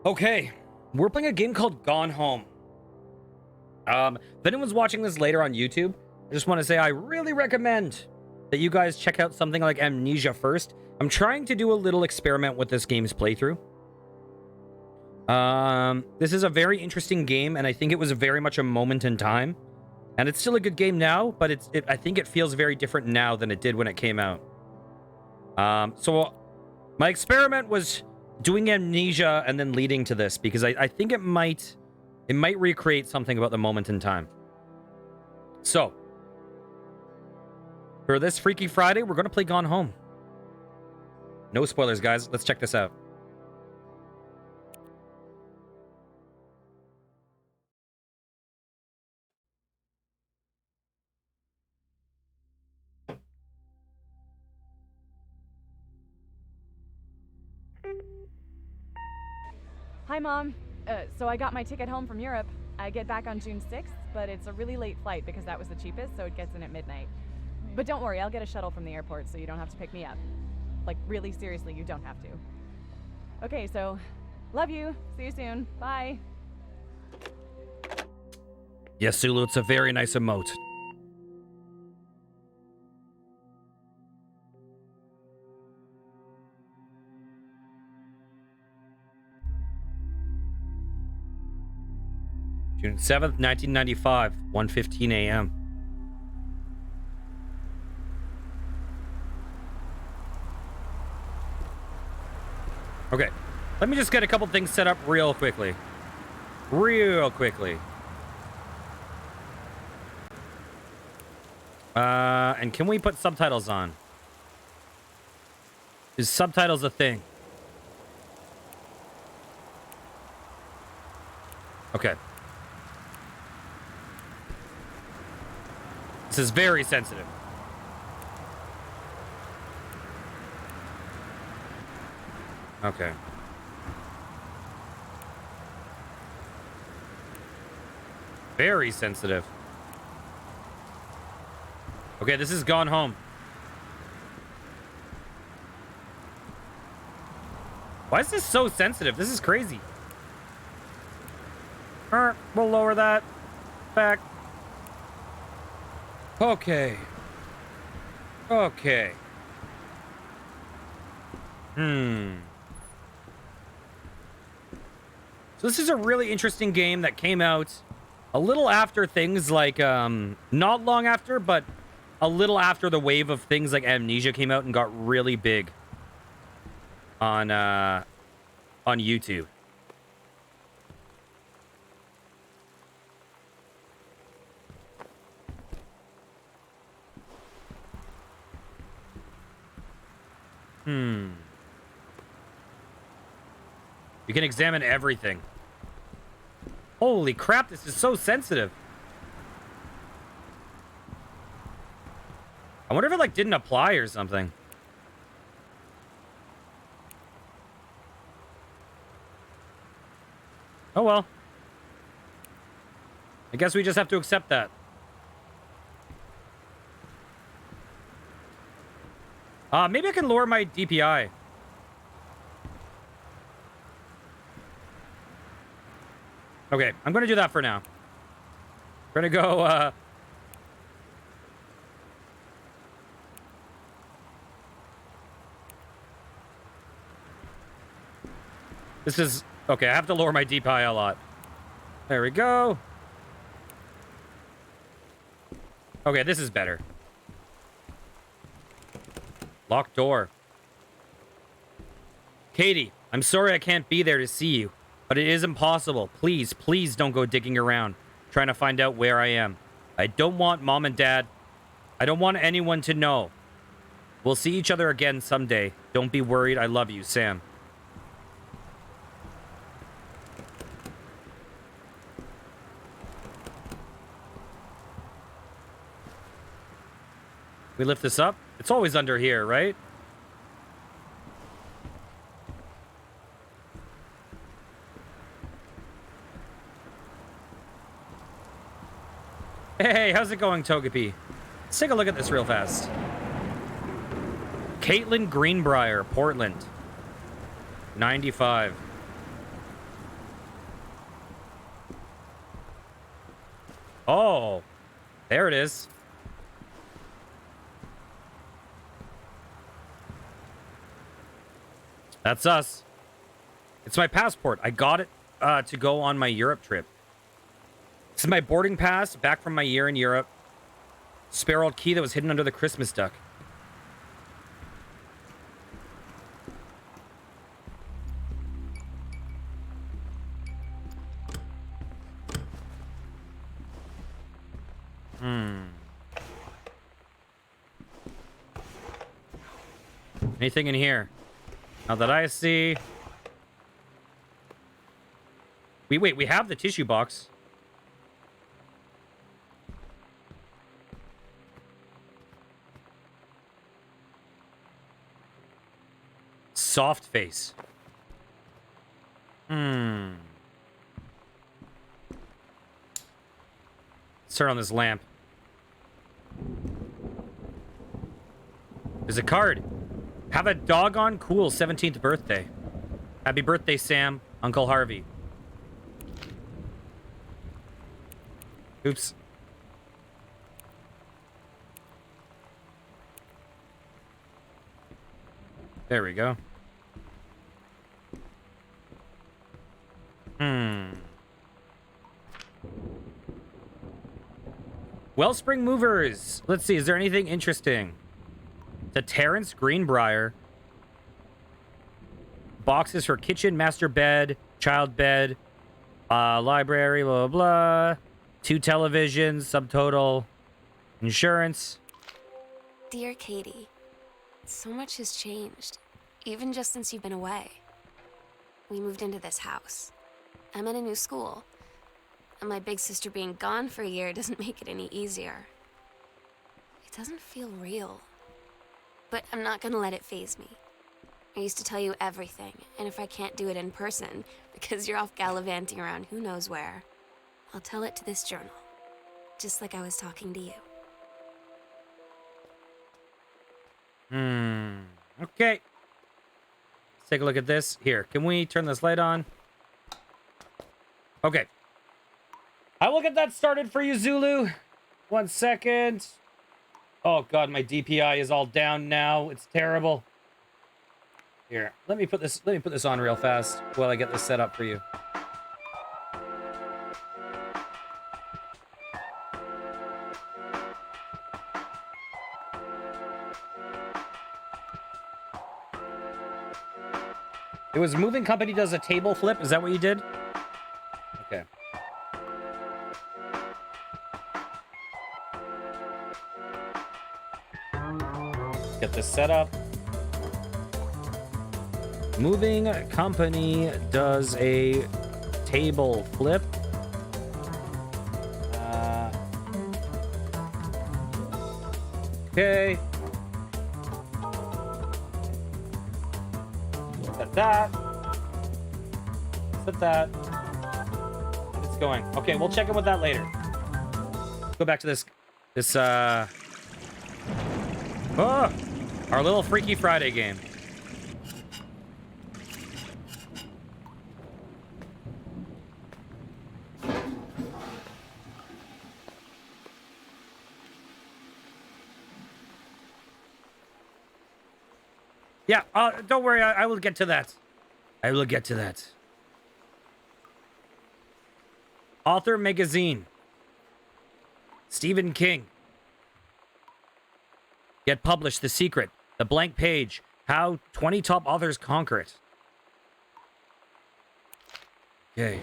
Okay, we're playing a game called Gone Home. If anyone's watching this later on YouTube, I just want to say I really recommend that you guys check out something like Amnesia first. I'm trying to do a little experiment with this game's playthrough. This is a very interesting game, and I think it was very much a moment in time. And it's still a good game now, but I think it feels very different now than it did when it came out. So my experiment was doing Amnesia and then leading to this, because I think it might recreate something about the moment in time. So, for this Freaky Friday, we're going to play Gone Home. No spoilers, guys. Let's check this out. Hi, Mom. So I got my ticket home from Europe. I get back on June 6th, but it's a really late flight because that was the cheapest, so it gets in at midnight. But don't worry, I'll get a shuttle from the airport so you don't have to pick me up. Like, really seriously, you don't have to. Okay, so, love you. See you soon. Bye. Yes, Sulu, it's a very nice emote. June 7th, 1995, 1:15 a.m. Okay, let me just get a couple things set up real quickly. And can we put subtitles on? Is subtitles a thing? Okay. This is very sensitive. Okay. Very sensitive. Okay, this is Gone Home. Why is this so sensitive? This is crazy. Alright, we'll lower that. Back. Okay. Okay. So this is a really interesting game that came out a little after things like, not long after, but a little after the wave of things like Amnesia came out and got really big on YouTube. You can examine everything. Holy crap, this is so sensitive. I wonder if it, like, didn't apply or something. Oh, well. I guess we just have to accept that. Maybe I can lower my DPI. Okay, I'm gonna do that for now. We're gonna go, This is... Okay, I have to lower my DPI a lot. There we go. Okay, this is better. Locked door. Katie, I'm sorry I can't be there to see you, but it is impossible. Please, please don't go digging around, trying to find out where I am. I don't want Mom and Dad. I don't want anyone to know. We'll see each other again someday. Don't be worried. I love you, Sam. We lift this up? It's always under here, right? Hey, how's it going, Togepi? Let's take a look at this real fast. Caitlin Greenbrier, Portland. 95. Oh, there it is. That's us. It's my passport. I got it to go on my Europe trip. This is my boarding pass back from my year in Europe. Spare old key that was hidden under the Christmas duck. Anything in here? Not that I see. Wait, we have the tissue box. Soft face. Let's turn on this lamp. There's a card. Have a doggone cool 17th birthday. Happy birthday, Sam. Uncle Harvey. Oops. There we go. Wellspring Movers. Let's see. Is there anything interesting? The Terrence Greenbrier. Boxes for kitchen, master bed, child bed, library, blah, blah, blah. 2 televisions, subtotal, insurance. Dear Katie, so much has changed, even just since you've been away. We moved into this house. I'm in a new school, and my big sister being gone for a year doesn't make it any easier. It doesn't feel real, but I'm not gonna let it faze me. I used to tell you everything, and if I can't do it in person, because you're off gallivanting around who knows where, I'll tell it to this journal, just like I was talking to you. Okay. Let's take a look at this. Here, can we turn this light on? Okay. I will get that started for you, Zulu. 1 second. Oh, God, my DPI is all down now. It's terrible. Here, let me put this on real fast while I get this set up for you. It was Moving Company does a table flip. Is that what you did? Okay. Get this set up. Moving Company does a table flip. Okay. Set that. Set that. It's going. Okay, we'll check in with that later. Go back to this our little Freaky Friday game. Yeah, don't worry. I will get to that. I will get to that. Author Magazine. Stephen King. Get published. The Secret. The Blank Page. How 20 top authors conquer it. Okay.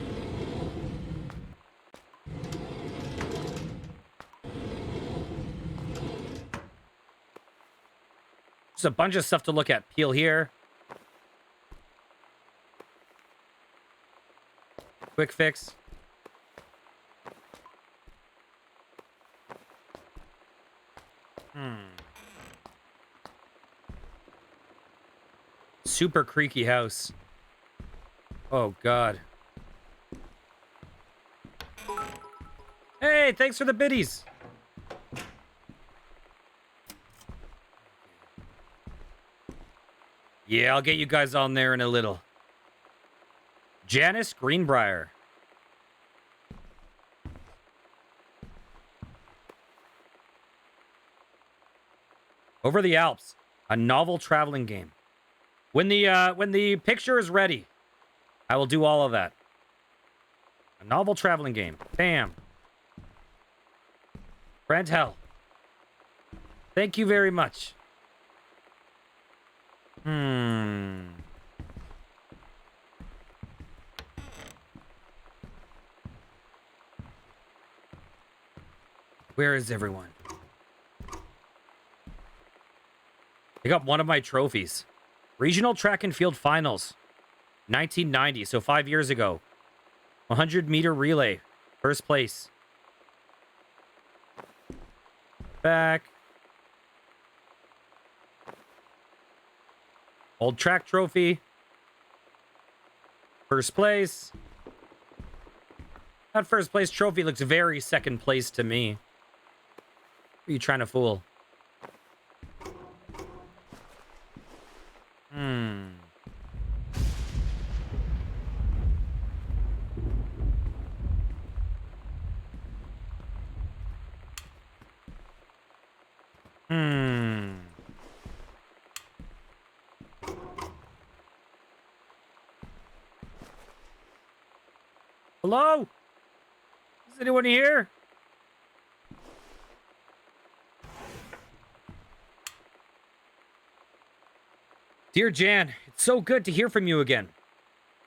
There's a bunch of stuff to look at. Peel here. Quick fix. Super creaky house. Oh, God. Hey, thanks for the biddies. Yeah, I'll get you guys on there in a little. Janice Greenbrier. Over the Alps, a novel traveling game. When the picture is ready, I will do all of that. A novel traveling game. Bam. Brent Hell. Thank you very much. Where is everyone? I got one of my trophies. Regional track and field finals. 1990, so 5 years ago. 100-meter relay. First place. Back. Old track trophy. First place. That first place trophy looks very second place to me. Who are you trying to fool? Hello? Is anyone here? Dear Jan, it's so good to hear from you again.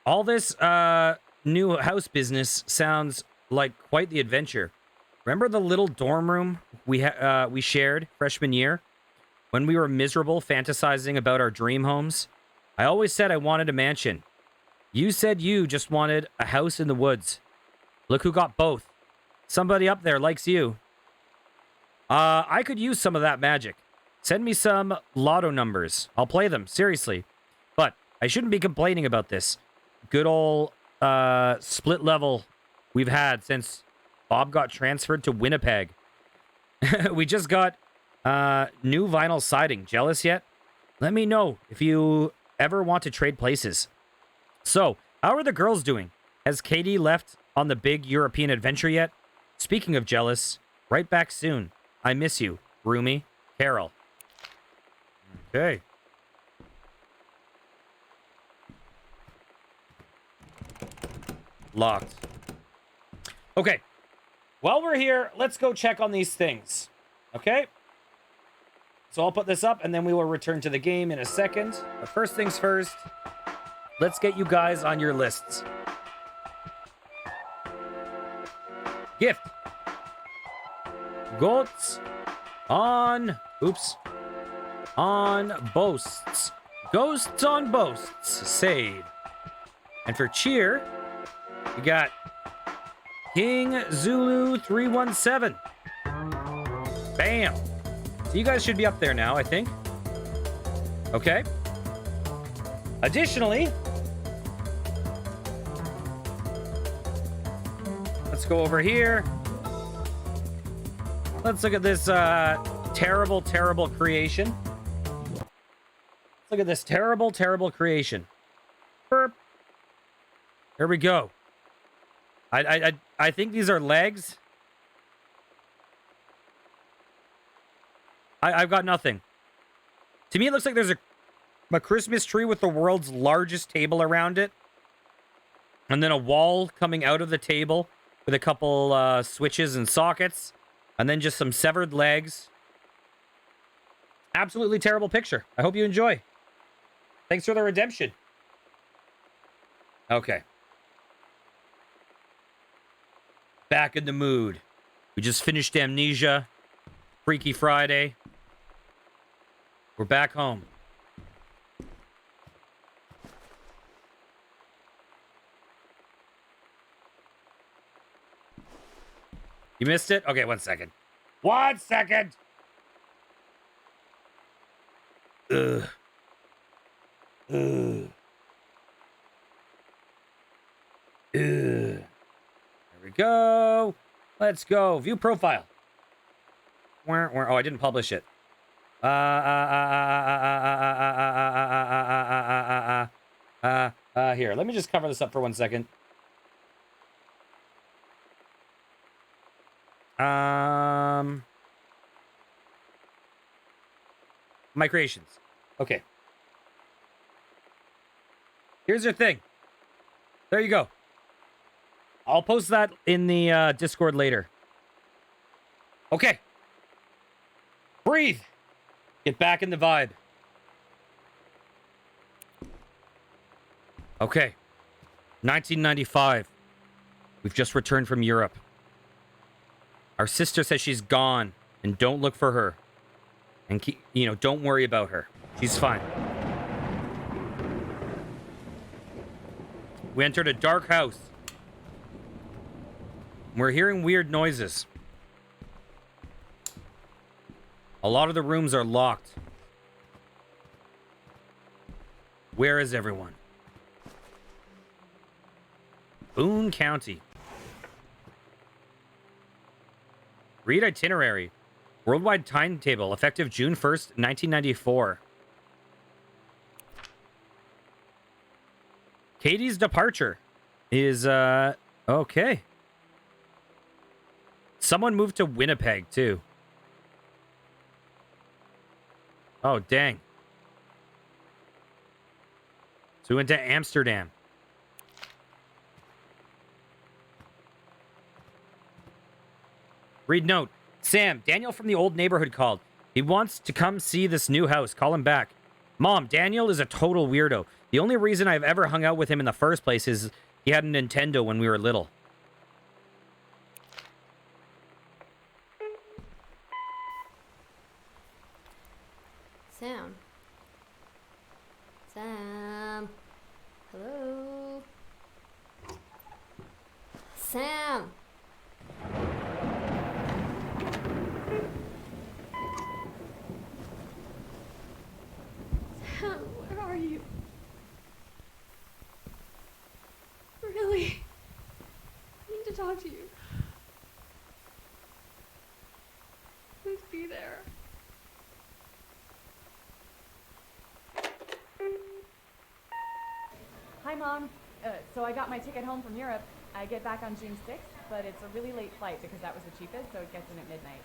All this new house business sounds like quite the adventure. Remember the little dorm room we shared freshman year when we were miserable fantasizing about our dream homes? I always said I wanted a mansion. You said you just wanted a house in the woods. Look who got both. Somebody up there likes you. I could use some of that magic. Send me some lotto numbers. I'll play them, seriously. But I shouldn't be complaining about this good old split level we've had since Bob got transferred to Winnipeg. We just got new vinyl siding. Jealous yet? Let me know if you ever want to trade places. So, how are the girls doing? Has Katie left on the big European adventure yet? Speaking of jealous, right back soon. I miss you, Roomy. Carol. Okay. Locked. Okay. While we're here, let's go check on these things. Okay? So I'll put this up, and then we will return to the game in a second. But first things first, let's get you guys on your lists. Gift. Goats on... Oops. On boasts. Ghosts on boasts. Save. And for cheer, we got King Zulu 317. Bam. So you guys should be up there now, I think. Okay. Additionally, let's go over here. Let's look at this terrible, terrible creation. Let's look at this terrible, terrible creation. Burp. Here we go. I think these are legs. I've got nothing. To me, it looks like there's a Christmas tree with the world's largest table around it. And then a wall coming out of the table with a couple switches and sockets. And then just some severed legs. Absolutely terrible picture. I hope you enjoy. Thanks for the redemption. Okay. Back in the mood. We just finished Amnesia. Freaky Friday. We're back home. You missed it? Okay, 1 second. 1 second! Ugh. Ugh. Ugh. There we go. Let's go. View profile. Oh, I didn't publish it. Here, let me just cover this up for 1 second. my creations. Okay. Here's your thing. There you go. I'll post that in the Discord later. Okay. Breathe. Get back in the vibe. Okay. 1995. We've just returned from Europe. Our sister says she's gone, and don't look for her. And keep, don't worry about her. She's fine. We entered a dark house. We're hearing weird noises. A lot of the rooms are locked. Where is everyone? Boone County. Read itinerary. Worldwide timetable, effective June 1st, 1994. Katie's departure is, okay. Someone moved to Winnipeg, too. Oh, dang. So we went to Amsterdam. Read note. Sam, Daniel from the old neighborhood called. He wants to come see this new house. Call him back. Mom, Daniel is a total weirdo. The only reason I've ever hung out with him in the first place is he had a Nintendo when we were little. Sam. Sam. Hello. Sam. Sam, where are you? Really? I need to talk to you. Please be there. Hi, Mom. So I got my ticket home from Europe. I get back on June 6th, but it's a really late flight because that was the cheapest, so it gets in at midnight.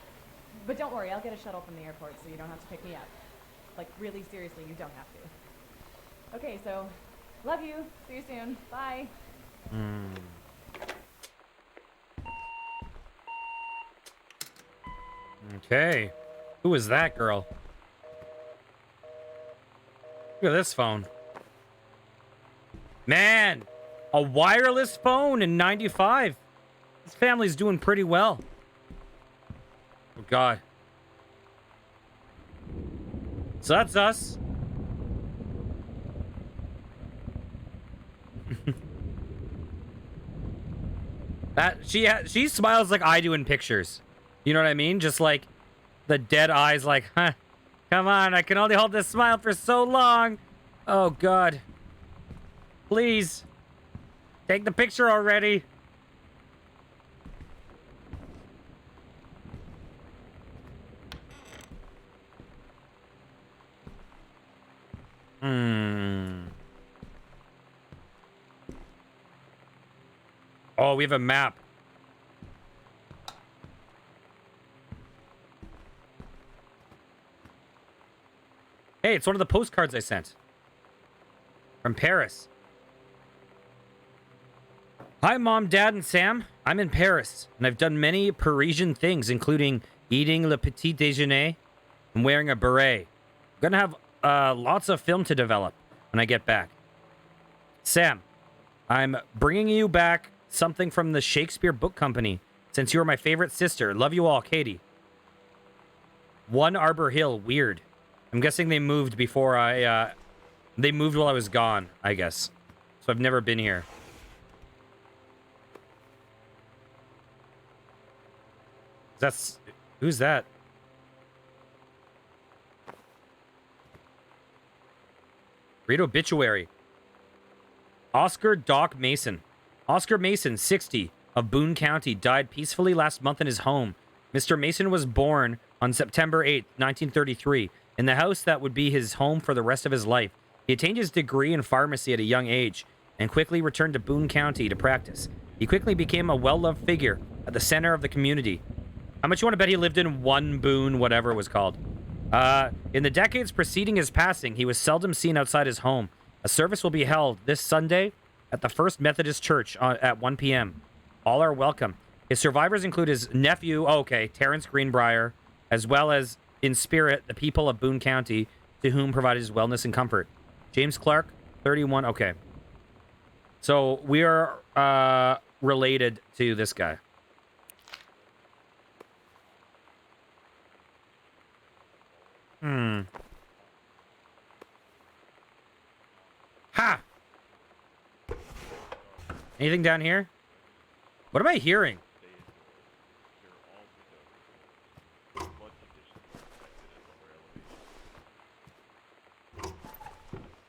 But don't worry, I'll get a shuttle from the airport, so you don't have to pick me up. Like, really seriously, you don't have to. Okay, so, love you. See you soon. Bye. Okay. Who is that girl? Look at this phone. Man, a wireless phone in 95. This family's doing pretty well. Oh, God. So that's us. She smiles like I do in pictures. You know what I mean? Just like the dead eyes, like, huh, come on, I can only hold this smile for so long. Oh, God. Please. Take the picture already. Oh, we have a map. Hey, it's one of the postcards I sent. From Paris. Hi, Mom, Dad, and Sam. I'm in Paris, and I've done many Parisian things, including eating le petit déjeuner and wearing a beret. I'm gonna have lots of film to develop when I get back. Sam, I'm bringing you back something from the Shakespeare Book Company, since you are my favorite sister. Love you all, Katie. One Arbor Hill, weird. I'm guessing they moved before they moved while I was gone, I guess. So I've never been here. Who's that? Read obituary. Oscar Doc Mason. Oscar Mason, 60, of Boone County, died peacefully last month in his home. Mr. Mason was born on September 8, 1933, in the house that would be his home for the rest of his life. He attained his degree in pharmacy at a young age and quickly returned to Boone County to practice. He quickly became a well-loved figure at the center of the community. How much you want to bet he lived in one Boone, whatever it was called? In the decades preceding his passing, he was seldom seen outside his home. A service will be held this Sunday at the First Methodist Church at 1 p.m. All are welcome. His survivors include his nephew, Terrence Greenbrier, as well as, in spirit, the people of Boone County, to whom provided his wellness and comfort. James Clark, 31. Okay. So we are related to this guy. Ha! Anything down here? What am I hearing?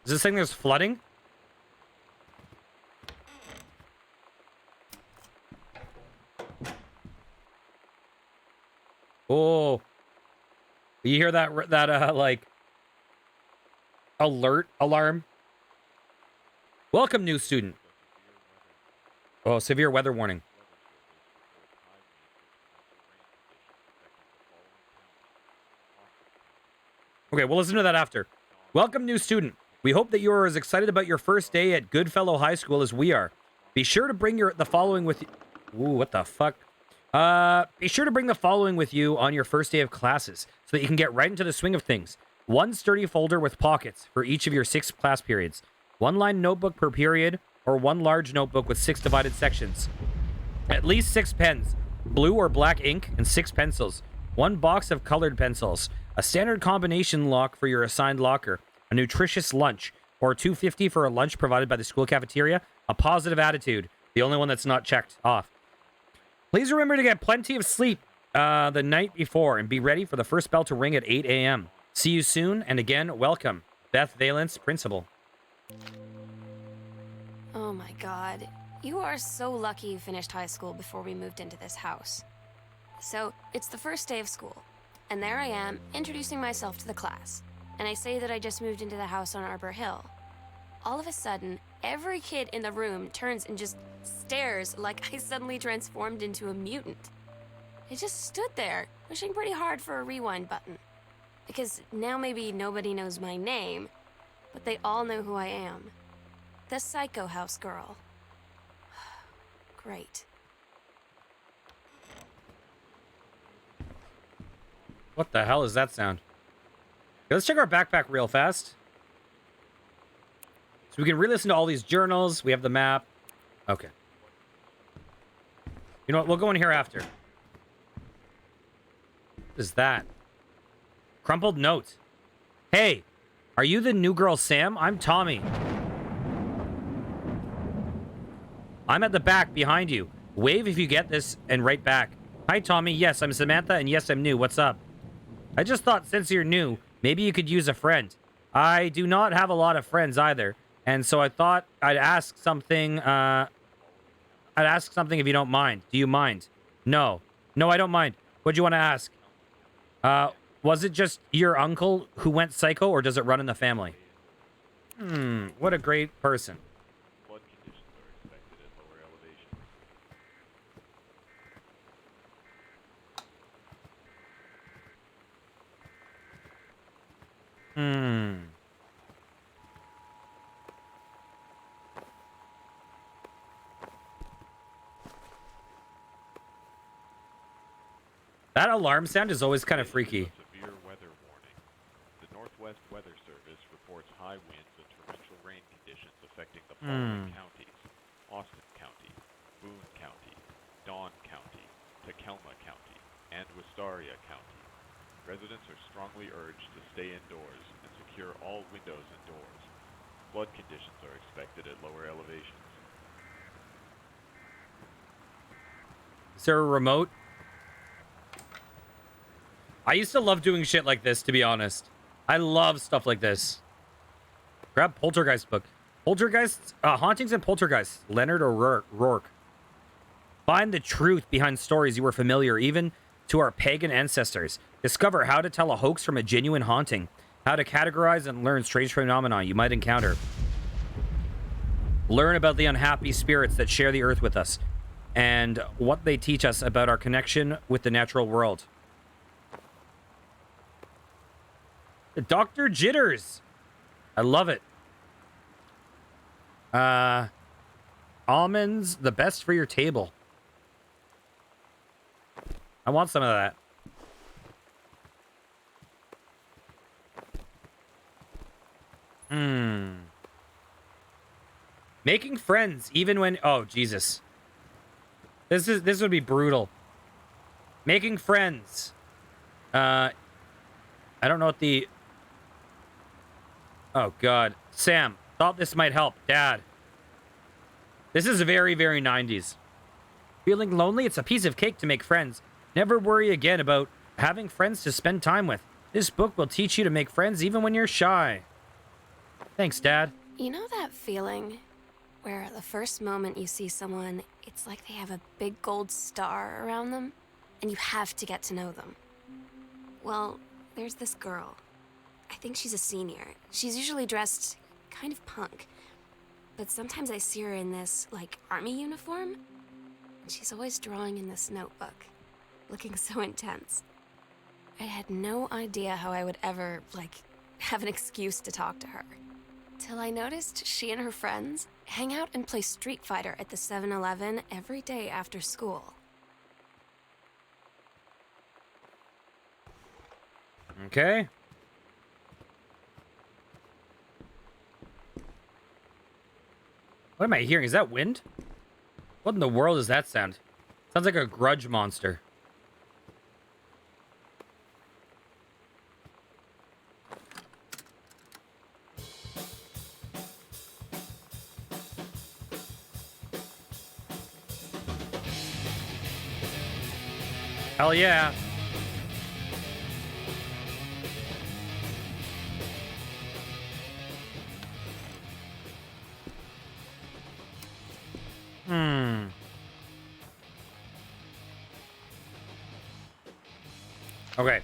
Is this thing there's flooding? Oh. You hear that like alert alarm? Welcome, new student. Oh, severe weather warning. Okay, we'll listen to that after. Welcome, new student. We hope that you are as excited about your first day at Goodfellow High School as we are. Be sure to bring the following with you. Ooh, what the fuck? Be sure to bring the following with you on your first day of classes so that you can get right into the swing of things. One sturdy folder with pockets for each of your 6 class periods. One line notebook per period, or one large notebook with 6 divided sections. At least 6 pens, blue or black ink, and 6 pencils. One box of colored pencils. A standard combination lock for your assigned locker. A nutritious lunch, or $2.50 for a lunch provided by the school cafeteria. A positive attitude, the only one that's not checked off. Please remember to get plenty of sleep the night before and be ready for the first bell to ring at 8 a.m. See you soon, and again, welcome. Beth Valence, Principal. Oh my god. You are so lucky you finished high school before we moved into this house. So, it's the first day of school, and there I am, introducing myself to the class. And I say that I just moved into the house on Arbor Hill. All of a sudden, every kid in the room turns and just stares like I suddenly transformed into a mutant. I just stood there, wishing pretty hard for a rewind button. Because now maybe nobody knows my name, but they all know who I am. The Psycho House Girl. Great. What the hell is that sound? Okay, let's check our backpack real fast. So we can re-listen to all these journals. We have the map. Okay. You know what? We'll go in here after. What is that? Crumpled note. Hey, are you the new girl Sam? I'm Tommy. I'm at the back behind you. Wave if you get this and write back. Hi, Tommy. Yes, I'm Samantha, and yes, I'm new. What's up? I just thought since you're new, maybe you could use a friend. I do not have a lot of friends either, and so I thought I'd ask something. I'd ask something if you don't mind. Do you mind? No. No, I don't mind. What do you want to ask? Was it just your uncle who went psycho, or does it run in the family? What a great person. Flood conditions are expected at lower elevations. That alarm sound is always kind of freaky. Severe weather warning. The Northwest Weather Service reports high winds and torrential rain conditions affecting the following counties: Austin County, Boone County, Dawn County, Tacoma County, and Wistaria County. Residents are strongly urged to stay indoors and secure all windows and doors. Flood conditions are expected at lower elevations. Is there a remote? I used to love doing shit like this, to be honest. I love stuff like this. Grab Poltergeist book. Poltergeists, Hauntings and Poltergeists. Leonard O'Rourke. Find the truth behind stories you were familiar even to our pagan ancestors. Discover how to tell a hoax from a genuine haunting. How to categorize and learn strange phenomena you might encounter. Learn about the unhappy spirits that share the earth with us, and what they teach us about our connection with the natural world. Dr. Jitters. I love it. Almonds, the best for your table. I want some of that. Making friends even when... Oh, Jesus. This would be brutal. Making friends. I don't know what the... Oh, God. Sam, thought this might help. Dad. This is very, very 90s. Feeling lonely? It's a piece of cake to make friends. Never worry again about having friends to spend time with. This book will teach you to make friends even when you're shy. Thanks, Dad. You know that feeling where the first moment you see someone, it's like they have a big gold star around them, and you have to get to know them? Well, there's this girl. I think she's a senior. She's usually dressed kind of punk, but sometimes I see her in this, like, army uniform, and she's always drawing in this notebook, looking so intense. I had no idea how I would ever, like, have an excuse to talk to her. Till I noticed she and her friends hang out and play Street Fighter at the 7-Eleven every day after school. Okay. What am I hearing? Is that wind? What in the world is that sound? Sounds like a grudge monster. Hell yeah. Okay.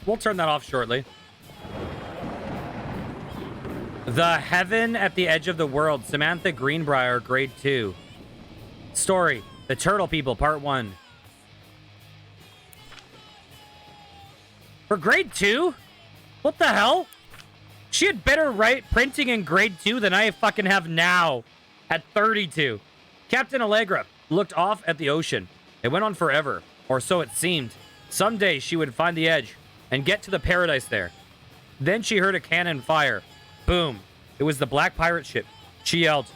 We'll turn that off shortly. The Heaven at the Edge of the World. Samantha Greenbrier, grade 2. Story. The Turtle People, part 1. For grade 2? What the hell? She had better write printing in grade 2 than I fucking have now at 32. Captain Allegra looked off at the ocean. It went on forever, or so it seemed. Someday she would find the edge and get to the paradise there. Then she heard a cannon fire. Boom. It was the black pirate ship. She yelled,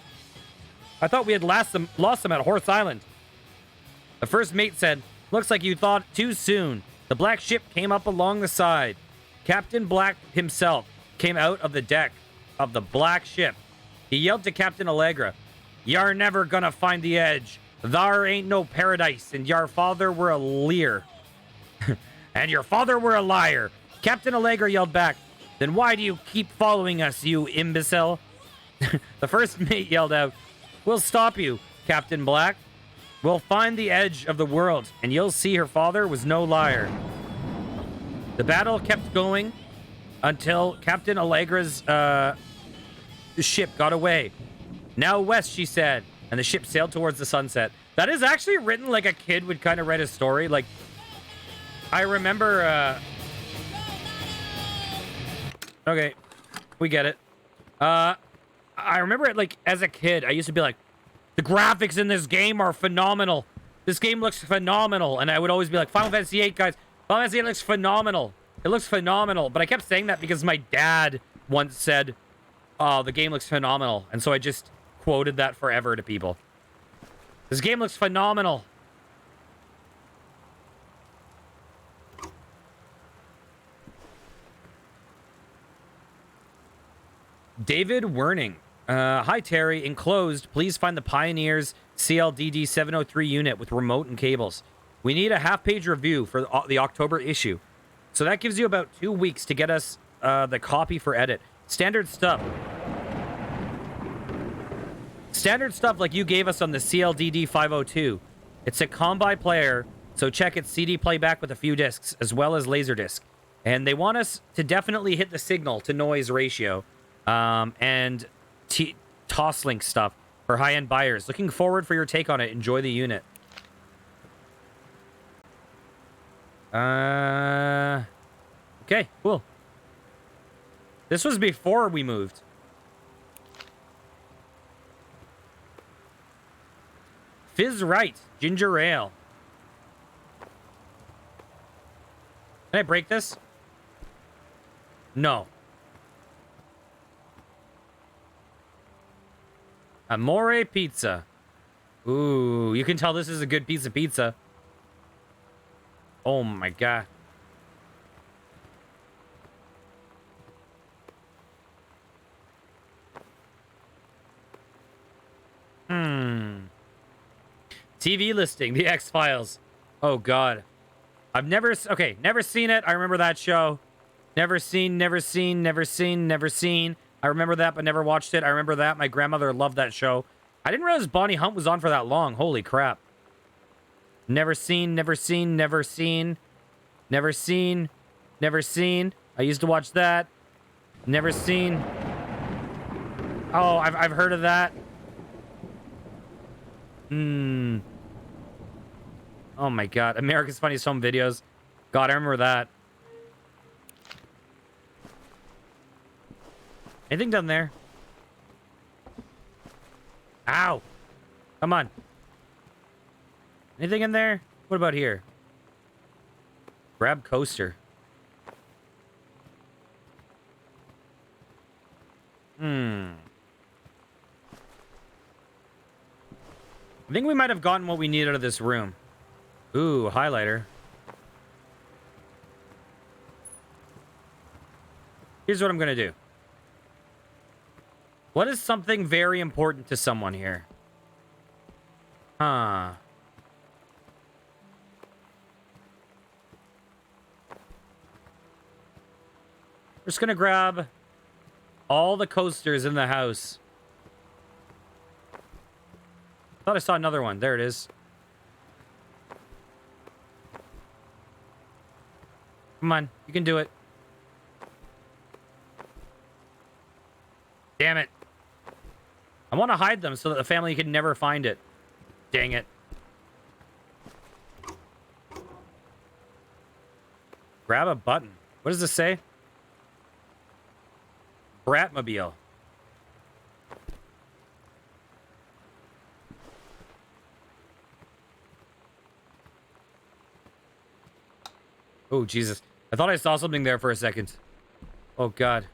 "I thought we had lost them at Horse Island." The first mate said, "Looks like you thought too soon." The black ship came up along the side. Captain Black himself came out of the deck of the black ship. He yelled to Captain Allegra, "You're never gonna find the edge. Thar ain't no paradise, and your father were a leer." "And your father were a liar." Captain Allegra yelled back, "Then why do you keep following us, you imbecile?" The first mate yelled out, "We'll stop you, Captain Black. We'll find the edge of the world, and you'll see her father was no liar." The battle kept going until Captain Allegra's ship got away. "Now west," she said, and the ship sailed towards the sunset. That is actually written like a kid would kind of write a story. Like, I remember... Okay, we get it. I remember it, like, as a kid, I used to be like, the graphics in this game are phenomenal. This game looks phenomenal. And I would always be like, Final Fantasy VIII, guys. Final Fantasy VIII looks phenomenal. It looks phenomenal. But I kept saying that because my dad once said, "Oh, the game looks phenomenal." And so I just quoted that forever to people. This game looks phenomenal. David Werning. Hi, Terry. Enclosed, please find the Pioneers CLDD 703 unit with remote and cables. We need a half-page review for the October issue. So that gives you about 2 weeks to get us the copy for edit. Standard stuff. Standard stuff like you gave us on the CLDD 502. It's a combi player, so check its CD playback with a few discs, as well as Laserdisc. And they want us to definitely hit the signal-to-noise ratio. And Toslink stuff for high-end buyers. Looking forward for your take on it. Enjoy the unit. Okay, cool. This was before we moved. Fizz Right, ginger ale. Can I break this? No. Amore pizza. Ooh, you can tell this is a good piece of pizza. Oh my god. TV listing, The X-Files. Oh god. I've never seen it. I remember that show. Never seen. I remember that, but never watched it. I remember that. My grandmother loved that show. I didn't realize Bonnie Hunt was on for that long. Holy crap. Never seen. I used to watch that. Never seen. Oh, I've heard of that. Oh my god. America's Funniest Home Videos. God, I remember that. Anything down there? Ow! Come on. Anything in there? What about here? Grab coaster. I think we might have gotten what we need out of this room. Ooh, highlighter. Here's what I'm gonna do. What is something very important to someone here? Huh. We're just gonna grab all the coasters in the house. Thought I saw another one. There it is. Come on, you can do it. Damn it. I want to hide them so that the family can never find it. Dang it. Grab a button. What does this say? Bratmobile. Oh, Jesus. I thought I saw something there for a second. Oh, God.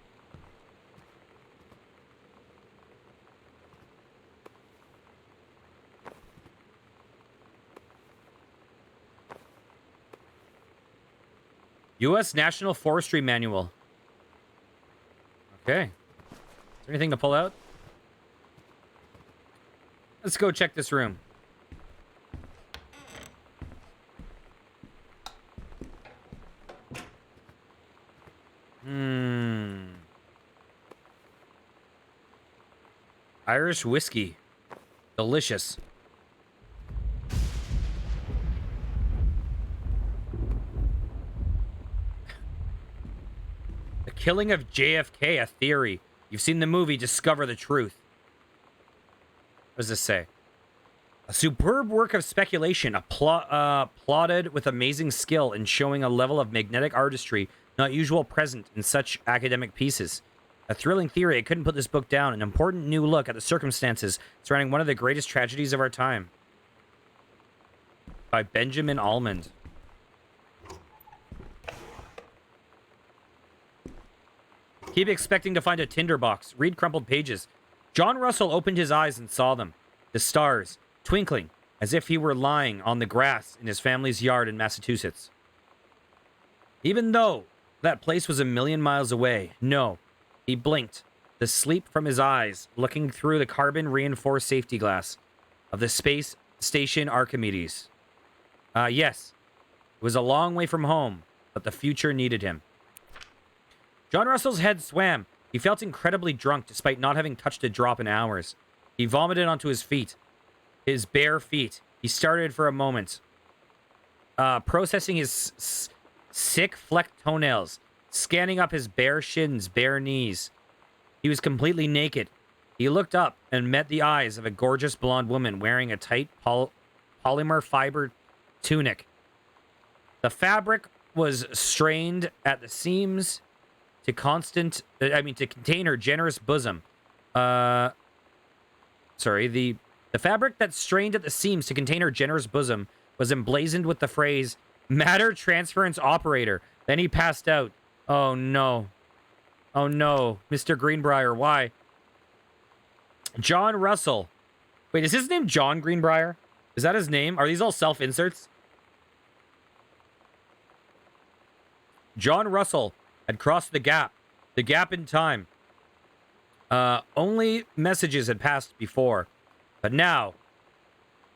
U.S. National Forestry Manual. Okay. Is there anything to pull out? Let's go check this room. Irish whiskey. Delicious. The killing of JFK, a theory. You've seen the movie, discover the truth. What does this say? A superb work of speculation, plotted with amazing skill in showing a level of magnetic artistry not usual present in such academic pieces. A thrilling theory, I couldn't put this book down. An important new look at the circumstances surrounding one of the greatest tragedies of our time. By Benjamin Almond. Keep expecting to find a tinderbox. Read crumpled pages. John Russell opened his eyes and saw them. The stars, twinkling, as if he were lying on the grass in his family's yard in Massachusetts. Even though that place was a million miles away, no. He blinked, the sleep from his eyes, looking through the carbon-reinforced safety glass of the space station Archimedes. Yes, it was a long way from home, but the future needed him. John Russell's head swam. He felt incredibly drunk despite not having touched a drop in hours. He vomited onto his feet. His bare feet. He started for a moment, processing his sick flecked toenails, scanning up his bare shins, bare knees. He was completely naked. He looked up and met the eyes of a gorgeous blonde woman wearing a tight polymer fiber tunic. The fabric was strained at the seams to to contain her generous bosom. Sorry, the fabric that strained at the seams to contain her generous bosom was emblazoned with the phrase, matter transference operator. Then he passed out. Oh, no. Oh, no. Mr. Greenbrier, why? John Russell. Wait, is his name John Greenbrier? Is that his name? Are these all self-inserts? John Russell had crossed the gap in time. Only messages had passed before, but now,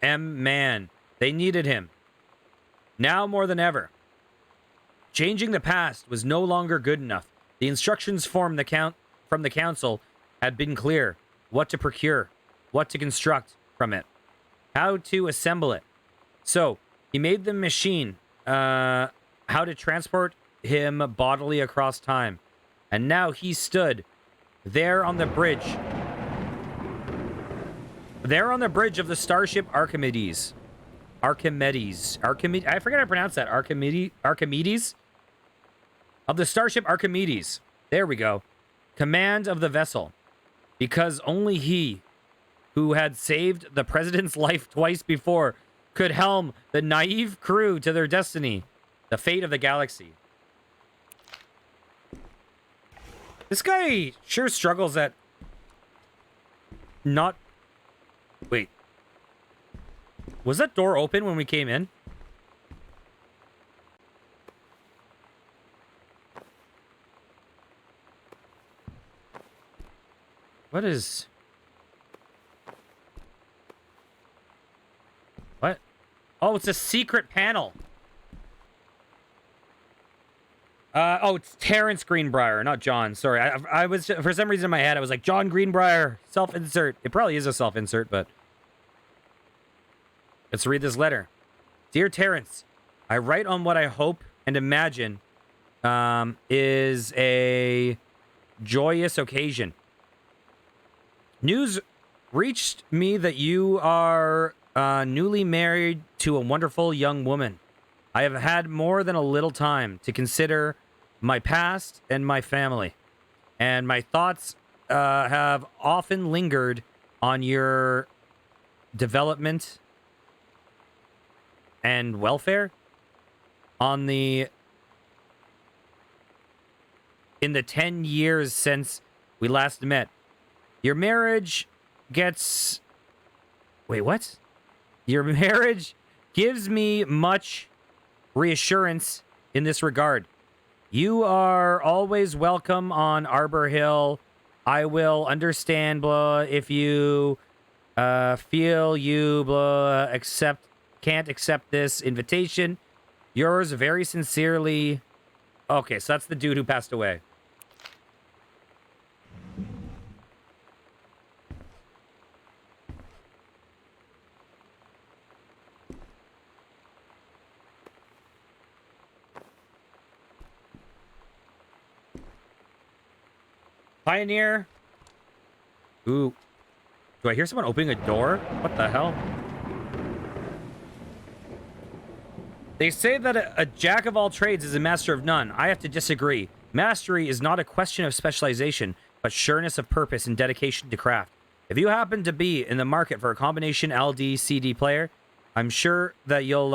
man, they needed him. Now more than ever. Changing the past was no longer good enough. The instructions from the council had been clear. What to procure, what to construct from it, how to assemble it. So, he made the machine, how to transport him bodily across time. And now he stood there on the bridge. There on the bridge of the starship Archimedes. I forget how to pronounce that. Archimedes? Of the starship Archimedes. There we go. Command of the vessel. Because only he, who had saved the president's life twice before, could helm the naive crew to their destiny. The fate of the galaxy. This guy sure struggles at not... Wait. Was that door open when we came in? What is... What? Oh, it's a secret panel. Oh, it's Terrence Greenbrier, not John. Sorry, I was... For some reason in my head, I was like, John Greenbrier, self-insert. It probably is a self-insert, but... Let's read this letter. Dear Terrence, I write on what I hope and imagine is a joyous occasion. News reached me that you are newly married to a wonderful young woman. I have had more than a little time to consider my past and my family, and my thoughts have often lingered on your development and welfare in the 10 years since we last met. Your marriage gets... Wait, what? Your marriage gives me much reassurance in this regard. You are always welcome on Arbor Hill. I will understand, blah, if you feel you, blah, can't accept this invitation. Yours very sincerely. Okay, so that's the dude who passed away. Pioneer. Ooh. Do I hear someone opening a door? What the hell? They say that a jack of all trades is a master of none. I have to disagree. Mastery is not a question of specialization, but sureness of purpose and dedication to craft. If you happen to be in the market for a combination LD-CD player, I'm sure that you'll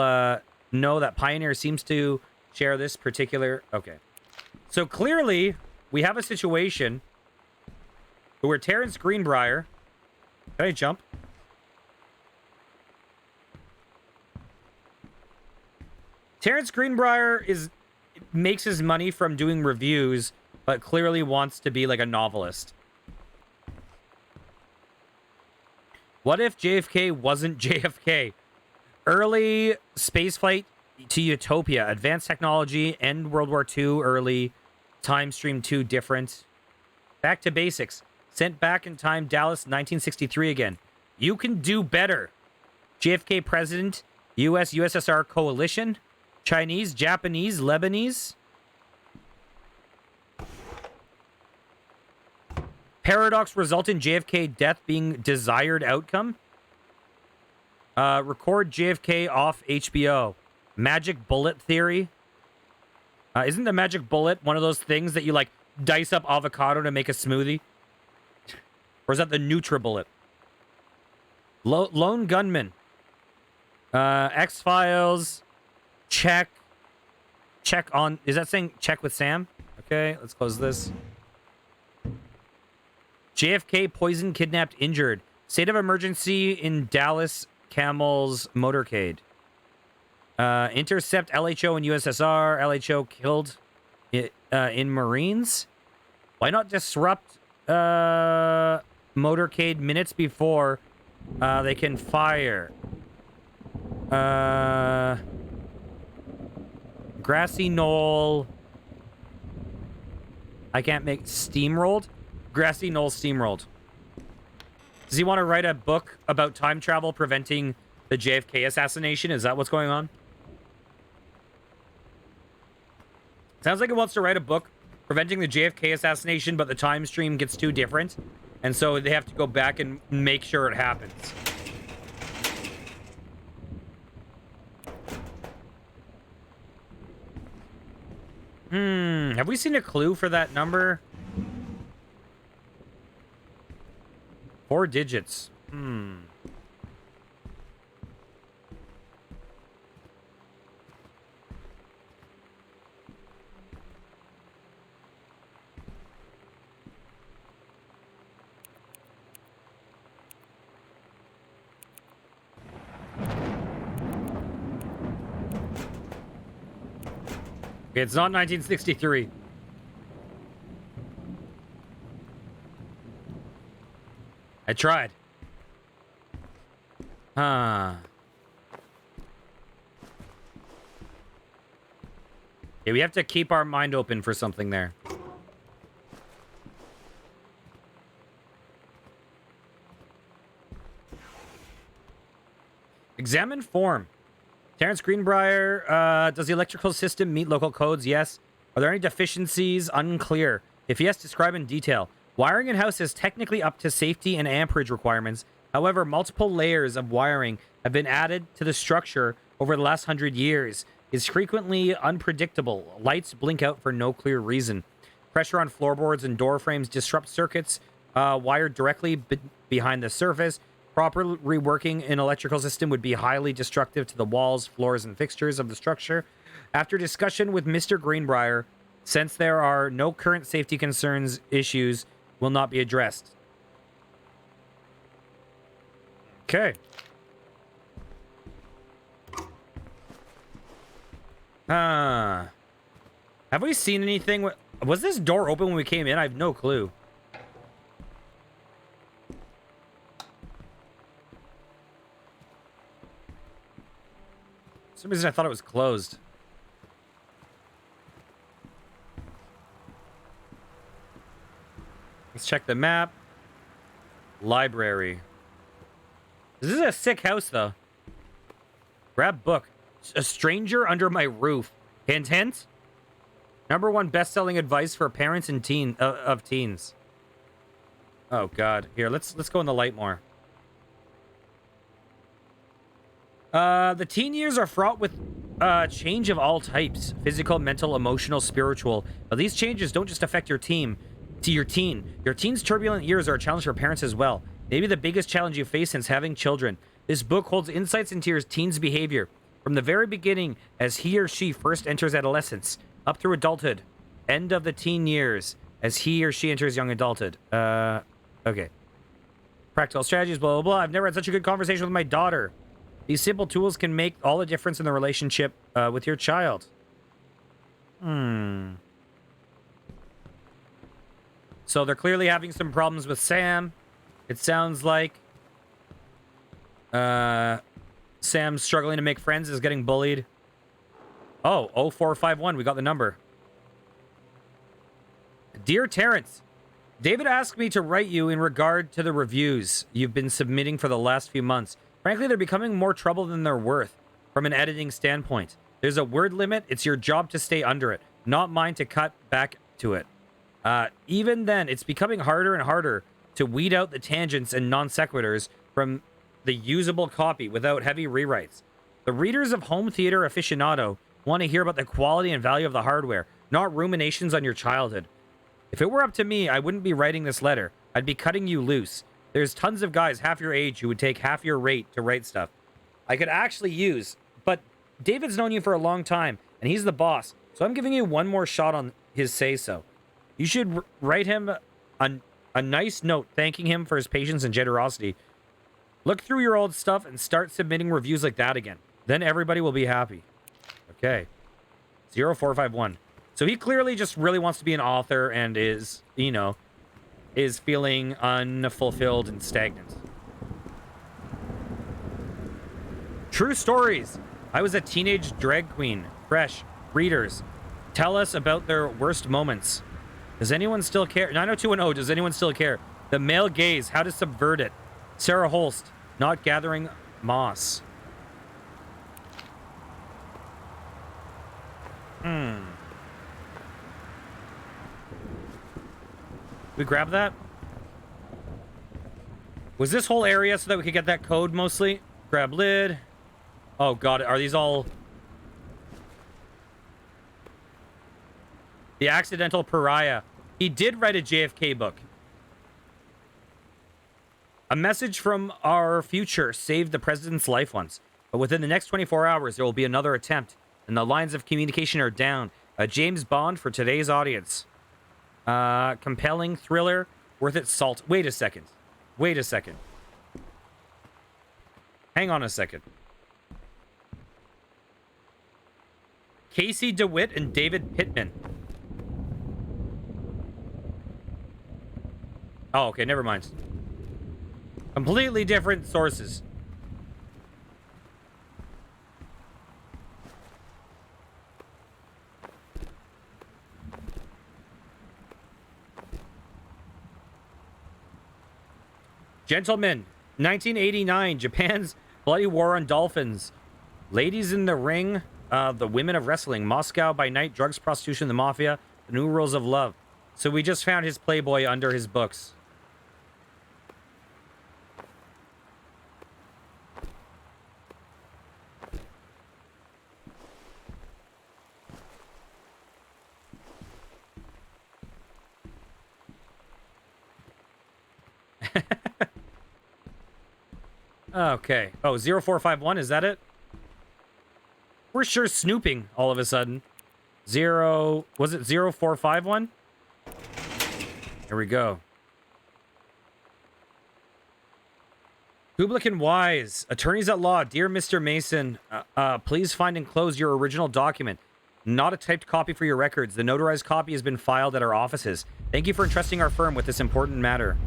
know that Pioneer seems to share this particular... Okay. So clearly, we have a situation where Terrence Greenbrier... Can I jump? Terrence Greenbrier makes his money from doing reviews, but clearly wants to be like a novelist. What if JFK wasn't JFK? Early spaceflight to Utopia, advanced technology, end World War II early, time stream 2 different. Back to basics. Sent back in time, Dallas, 1963 again. You can do better. JFK president, US-USSR coalition, Chinese, Japanese, Lebanese. Paradox result in JFK death being desired outcome. Record JFK off HBO. Magic bullet theory. Isn't the magic bullet one of those things that you like dice up avocado to make a smoothie? Or is that the NutriBullet? Lone Gunman. X-Files. Check. Check on... Is that saying check with Sam? Okay, let's close this. JFK poisoned, kidnapped, injured. State of emergency in Dallas Camel's motorcade. Intercept LHO in USSR. LHO killed in Marines. Why not disrupt motorcade minutes before they can fire? Grassy Knoll. I can't make steamrolled. Grassy Knoll steamrolled. Does he want to write a book about time travel preventing the JFK assassination? Is that what's going on? Sounds like it wants to write a book preventing the JFK assassination, but the time stream gets too different. And so they have to go back and make sure it happens. Have we seen a clue for that number? 4 digits. Okay, it's not 1963. I tried. Yeah, we have to keep our mind open for something there. Examine form. Terrence Greenbrier, does the electrical system meet local codes? Yes. Are there any deficiencies? Unclear. If yes, describe in detail. Wiring in house is technically up to safety and amperage requirements. However, multiple layers of wiring have been added to the structure over the last 100 years. It's frequently unpredictable. Lights blink out for no clear reason. Pressure on floorboards and door frames disrupts circuits wired directly behind the surface. Proper reworking an electrical system would be highly destructive to the walls, floors, and fixtures of the structure. After discussion with Mr. Greenbrier, since there are no current safety concerns, issues will not be addressed. Okay. Have we seen anything? Was this door open when we came in? I have no clue. For some reason I thought it was closed. Let's check the map. Library. This is a sick house, though. Grab book. A stranger under my roof. Hint, hint. #1 best-selling advice for parents and teens. Oh God. Here, let's go in the light more. The teen years are fraught with change of all types: physical, mental, emotional, spiritual. But these changes don't just affect your teen. Your teen's turbulent years are a challenge for parents as well. Maybe the biggest challenge you face since having children. This book holds insights into your teen's behavior from the very beginning as he or she first enters adolescence, up through adulthood, end of the teen years as he or she enters young adulthood. Okay. Practical strategies, blah, blah, blah. I've never had such a good conversation with my daughter. These simple tools can make all the difference in the relationship with your child. So they're clearly having some problems with Sam. It sounds like Sam's struggling to make friends, is getting bullied. Oh, 0451. We got the number. Dear Terrence, David asked me to write you in regard to the reviews you've been submitting for the last few months. Frankly, they're becoming more trouble than they're worth from an editing standpoint. There's a word limit. It's your job to stay under it, not mine to cut back to it. Even then, it's becoming harder and harder to weed out the tangents and non sequiturs from the usable copy without heavy rewrites. The readers of Home Theater Aficionado want to hear about the quality and value of the hardware, not ruminations on your childhood. If it were up to me, I wouldn't be writing this letter. I'd be cutting you loose. There's tons of guys half your age who would take half your rate to write stuff. I could actually use, but David's known you for a long time, and he's the boss, so I'm giving you one more shot on his say-so. You should write him a nice note thanking him for his patience and generosity. Look through your old stuff and start submitting reviews like that again. Then everybody will be happy. Okay. 0451. So he clearly just really wants to be an author and is, you know, is feeling unfulfilled and stagnant. True stories. I was a teenage drag queen. Fresh. Readers. Tell us about their worst moments. Does anyone still care? 90210, does anyone still care? The male gaze, how to subvert it. Sarah Holst, not gathering moss. We grab that? Was this whole area so that we could get that code mostly? Grab lid. Oh god, are these all... The Accidental Pariah. He did write a JFK book. A message from our future saved the president's life once. But within the next 24 hours, there will be another attempt. And the lines of communication are down. A James Bond for today's audience. Compelling thriller. Worth its salt. Wait a second. Wait a second. Hang on a second. Casey DeWitt and David Pittman. Oh, okay, never mind. Completely different sources. Gentlemen, 1989, Japan's bloody war on dolphins. Ladies in the ring, the women of wrestling. Moscow by night, drugs, prostitution, the mafia, the new rules of love. So we just found his Playboy under his books. Okay. Oh, 0451, is that it? We're sure snooping all of a sudden. Was it 0451? Here we go. Publican Wise, attorneys at law, dear Mr. Mason, please find and close your original document. Not a typed copy for your records. The notarized copy has been filed at our offices. Thank you for entrusting our firm with this important matter.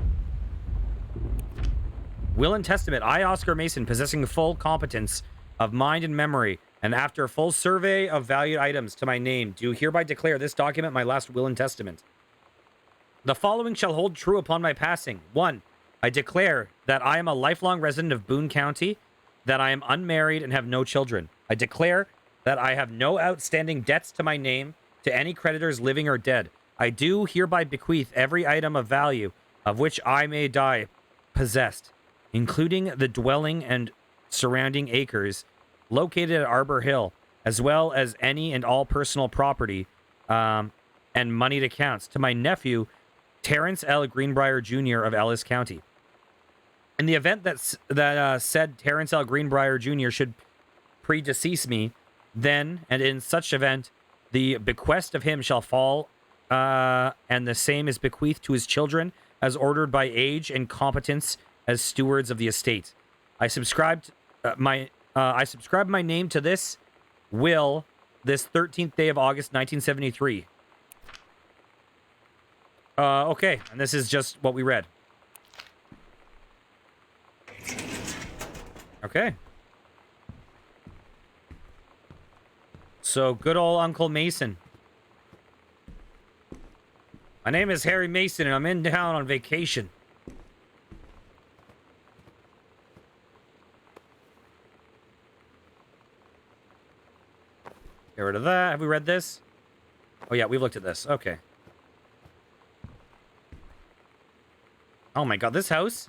Will and Testament. I, Oscar Mason, possessing full competence of mind and memory, and after a full survey of valued items to my name, do hereby declare this document my last will and testament. The following shall hold true upon my passing. 1. I declare that I am a lifelong resident of Boone County, that I am unmarried and have no children. I declare that I have no outstanding debts to my name to any creditors living or dead. I do hereby bequeath every item of value of which I may die possessed, including the dwelling and surrounding acres located at Arbor Hill, as well as any and all personal property and moneyed accounts to my nephew, Terrence L. Greenbrier Jr. of Ellis County. In the event that said Terrence L. Greenbrier Jr. should predecease me, then, and in such event, the bequest of him shall fall, and the same is bequeathed to his children, as ordered by age and competence as stewards of the estate. I subscribed my name to this will this 13th day of August, 1973. Okay, and this is just what we read. Okay. So, good old Uncle Mason. My name is Harry Mason, and I'm in town on vacation. Get rid of that. Have we read this? Oh, yeah, we've looked at this. Okay. Oh, my God. This house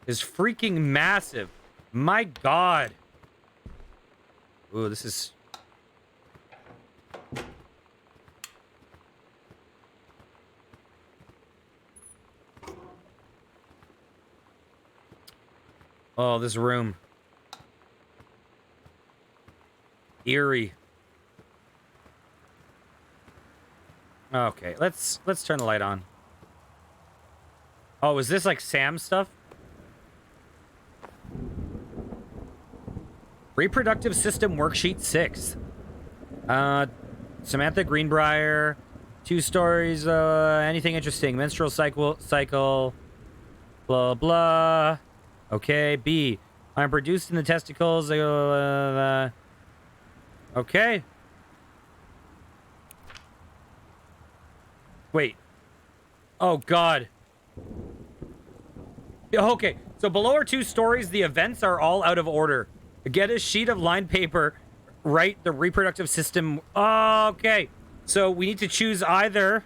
is freaking massive. My God. Ooh, this is... Oh, this room. Eerie. Okay, let's turn the light on. Oh, is this like Sam stuff? Reproductive System Worksheet 6. Samantha Greenbrier. 2 stories, anything interesting. Menstrual cycle. Blah, blah. Okay, B. I'm produced in the testicles. Okay. Wait. Oh, God. Okay, so below our 2 stories, the events are all out of order. Get a sheet of lined paper. Write the reproductive system. Okay. So we need to choose either,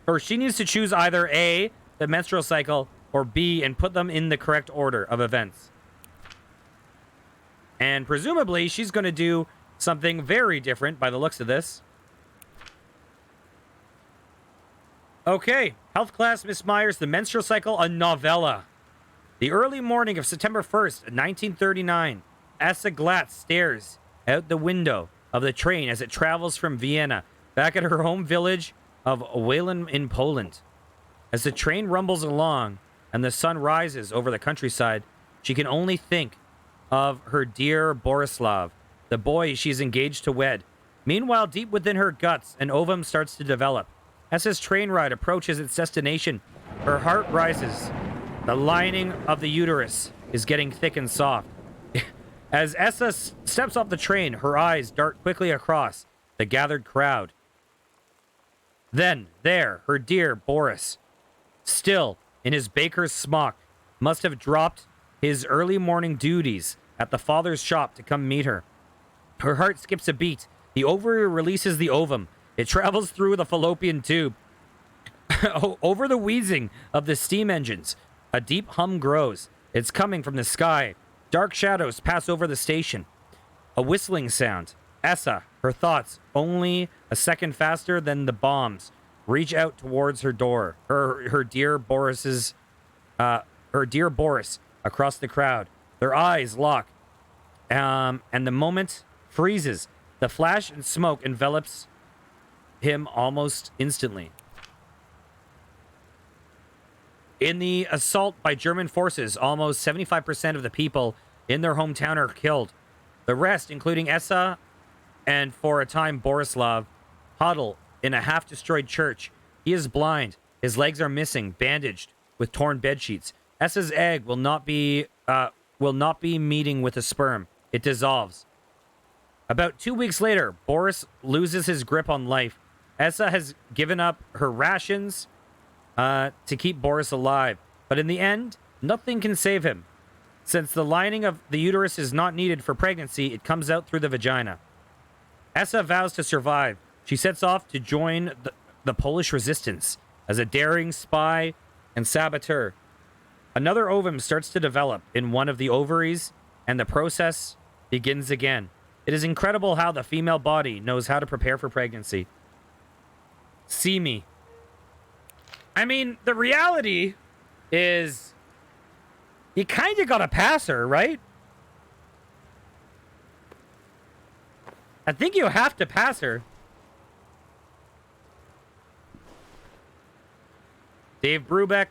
or she needs to choose either A, the menstrual cycle, or B, and put them in the correct order of events. And presumably, she's going to do something very different by the looks of this. Okay, health class, Miss Myers, the menstrual cycle, a novella. The early morning of September 1st, 1939, Asa Glatt stares out the window of the train as it travels from Vienna back at her home village of Walen in Poland. As the train rumbles along and the sun rises over the countryside, she can only think of her dear Borislav, the boy she's engaged to wed. Meanwhile, deep within her guts, an ovum starts to develop. As this train ride approaches its destination, her heart rises. The lining of the uterus is getting thick and soft. As Essa steps off the train, her eyes dart quickly across the gathered crowd. Then, there, her dear Boris, still in his baker's smock, must have dropped his early morning duties at the father's shop to come meet her. Her heart skips a beat. The ovary releases the ovum. It travels through the fallopian tube. Over the wheezing of the steam engines, a deep hum grows. It's coming from the sky. Dark shadows pass over the station. A whistling sound. Essa, her thoughts only a second faster than the bombs, reach out towards her door. Her dear Boris across the crowd. Their eyes lock. And the moment freezes. The flash and smoke envelops him almost instantly. In the assault by German forces, almost 75% of the people in their hometown are killed. The rest, including Essa and for a time Borislav, huddle in a half-destroyed church. He is blind. His legs are missing, bandaged with torn bedsheets. Essa's egg will not be meeting with a sperm. It dissolves. About 2 weeks later, Boris loses his grip on life. Essa has given up her rations to keep Boris alive. But in the end, nothing can save him. Since the lining of the uterus is not needed for pregnancy, it comes out through the vagina. Essa vows to survive. She sets off to join the Polish resistance as a daring spy and saboteur. Another ovum starts to develop in one of the ovaries, and the process begins again. It is incredible how the female body knows how to prepare for pregnancy. See me. I mean, the reality is you kind of got to pass her, right? I think you have to pass her. Dave Brubeck.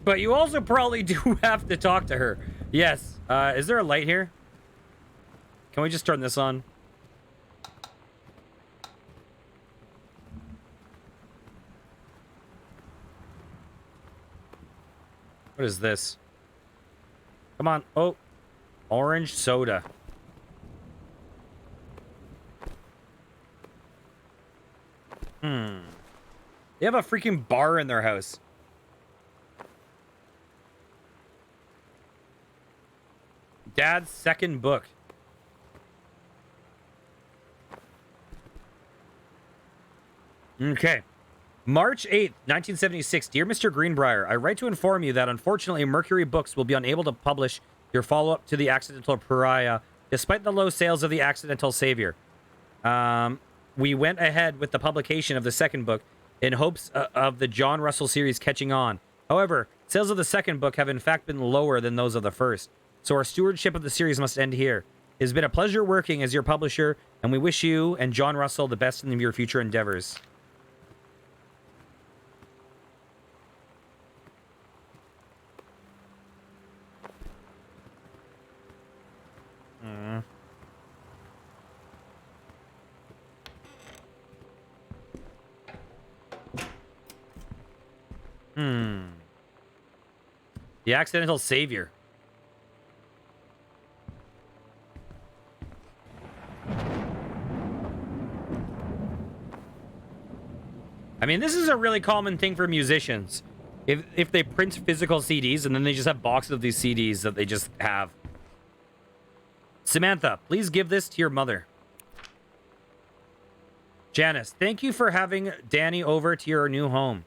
But you also probably do have to talk to her. Yes. Is there a light here? Can we just turn this on? What is this? Come on. Oh. Orange soda. They have a freaking bar in their house. Dad's second book. Okay. March 8th, 1976. Dear Mr. Greenbrier, I write to inform you that unfortunately Mercury Books will be unable to publish your follow-up to the Accidental Pariah, despite the low sales of the Accidental Savior. We went ahead with the publication of the second book in hopes of the John Russell series catching on. However, sales of the second book have in fact been lower than those of the first, so our stewardship of the series must end here. It has been a pleasure working as your publisher, and we wish you and John Russell the best in your future endeavors. The Accidental Savior. I mean, this is a really common thing for musicians. If they print physical CDs and then they just have boxes of these CDs that they just have. Samantha, please give this to your mother. Janice, thank you for having Danny over to your new home.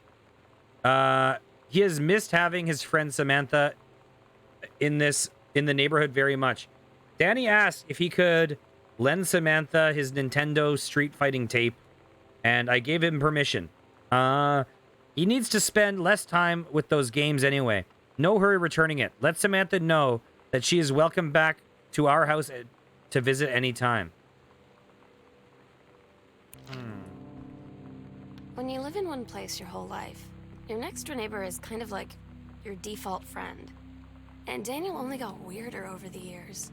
He has missed having his friend Samantha in the neighborhood very much. Danny asked if he could lend Samantha his Nintendo Street Fighting tape, and I gave him permission. He needs to spend less time with those games anyway. No hurry returning it. Let Samantha know that she is welcome back to our house to visit anytime. When you live in one place your whole life, your next door neighbor is kind of like your default friend. And Daniel only got weirder over the years.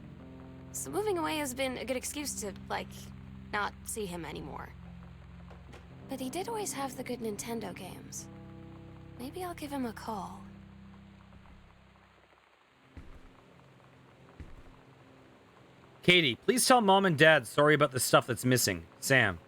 So moving away has been a good excuse to, like, not see him anymore. But he did always have the good Nintendo games. Maybe I'll give him a call. Katie, please tell Mom and Dad sorry about the stuff that's missing. Sam.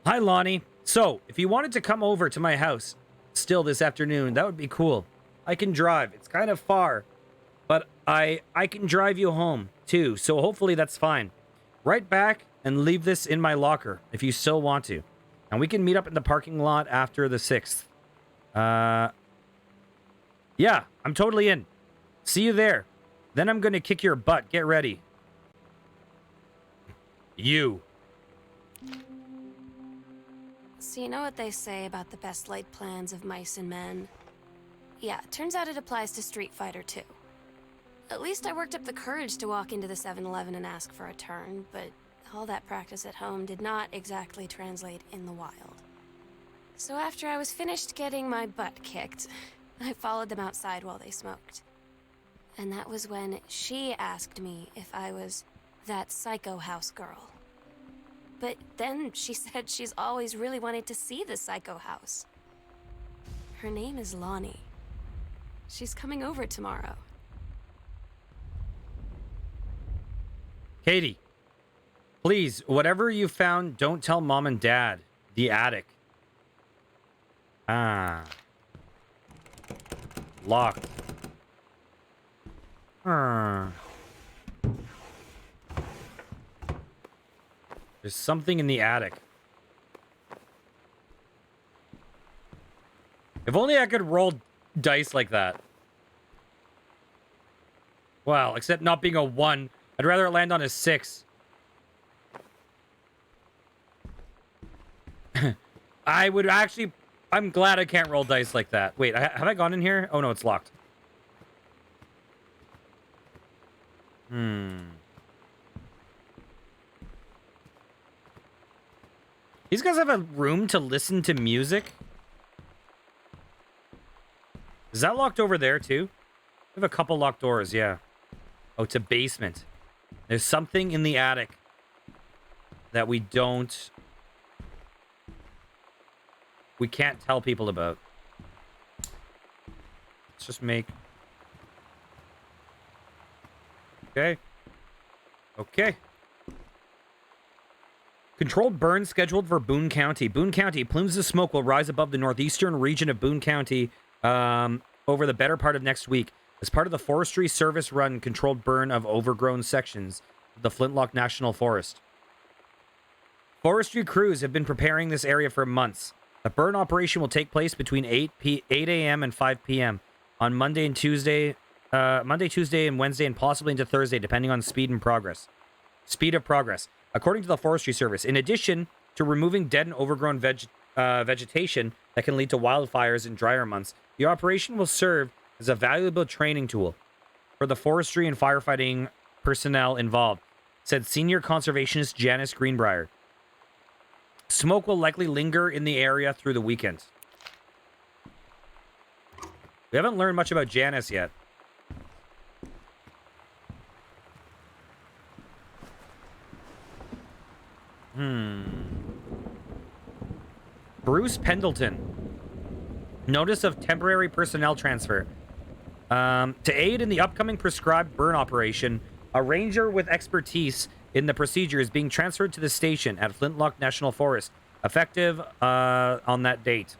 Hi, Lonnie. So, if you wanted to come over to my house still this afternoon, that would be cool. I can drive. It's kind of far, but I can drive you home too, so hopefully that's fine. Write back and leave this in my locker if you still want to. And we can meet up in the parking lot after the 6th. Yeah, I'm totally in. See you there. Then I'm gonna kick your butt. Get ready. You. So you know what they say about the best laid plans of mice and men? Yeah, turns out it applies to Street Fighter too. At least I worked up the courage to walk into the 7-Eleven and ask for a turn, but all that practice at home did not exactly translate in the wild. So after I was finished getting my butt kicked, I followed them outside while they smoked. And that was when she asked me if I was that psycho house girl. But then she said she's always really wanted to see the psycho house. Her name is Lonnie. She's coming over tomorrow. Katie, please, whatever you found, don't tell Mom and Dad. The attic. Ah. Locked. There's something in the attic. If only I could roll dice like that. Well, except not being a 1. I'd rather it land on a 6. I would actually... I'm glad I can't roll dice like that. Wait, have I gone in here? Oh, no, it's locked. These guys have a room to listen to music? Is that locked over there, too? We have a couple locked doors, yeah. Oh, it's a basement. There's something in the attic that we can't tell people about. Let's just make... Okay. Okay. Controlled burn scheduled for Boone County. Boone County, plumes of smoke will rise above the northeastern region of Boone County over the better part of next week. As part of the Forestry Service run controlled burn of overgrown sections of the Flintlock National Forest. Forestry crews have been preparing this area for months. The burn operation will take place between 8 a.m. and 5 p.m. on Monday, Tuesday, and Wednesday, and possibly into Thursday, depending on speed of progress. According to the Forestry Service, in addition to removing dead and overgrown vegetation that can lead to wildfires in drier months, the operation will serve as a valuable training tool for the forestry and firefighting personnel involved, said senior conservationist Janice Greenbrier. Smoke will likely linger in the area through the weekend. We haven't learned much about Janice yet. Bruce Pendleton. Notice of temporary personnel transfer. To aid in the upcoming prescribed burn operation, a ranger with expertise in the procedure is being transferred to the station at Flintlock National Forest, effective on that date.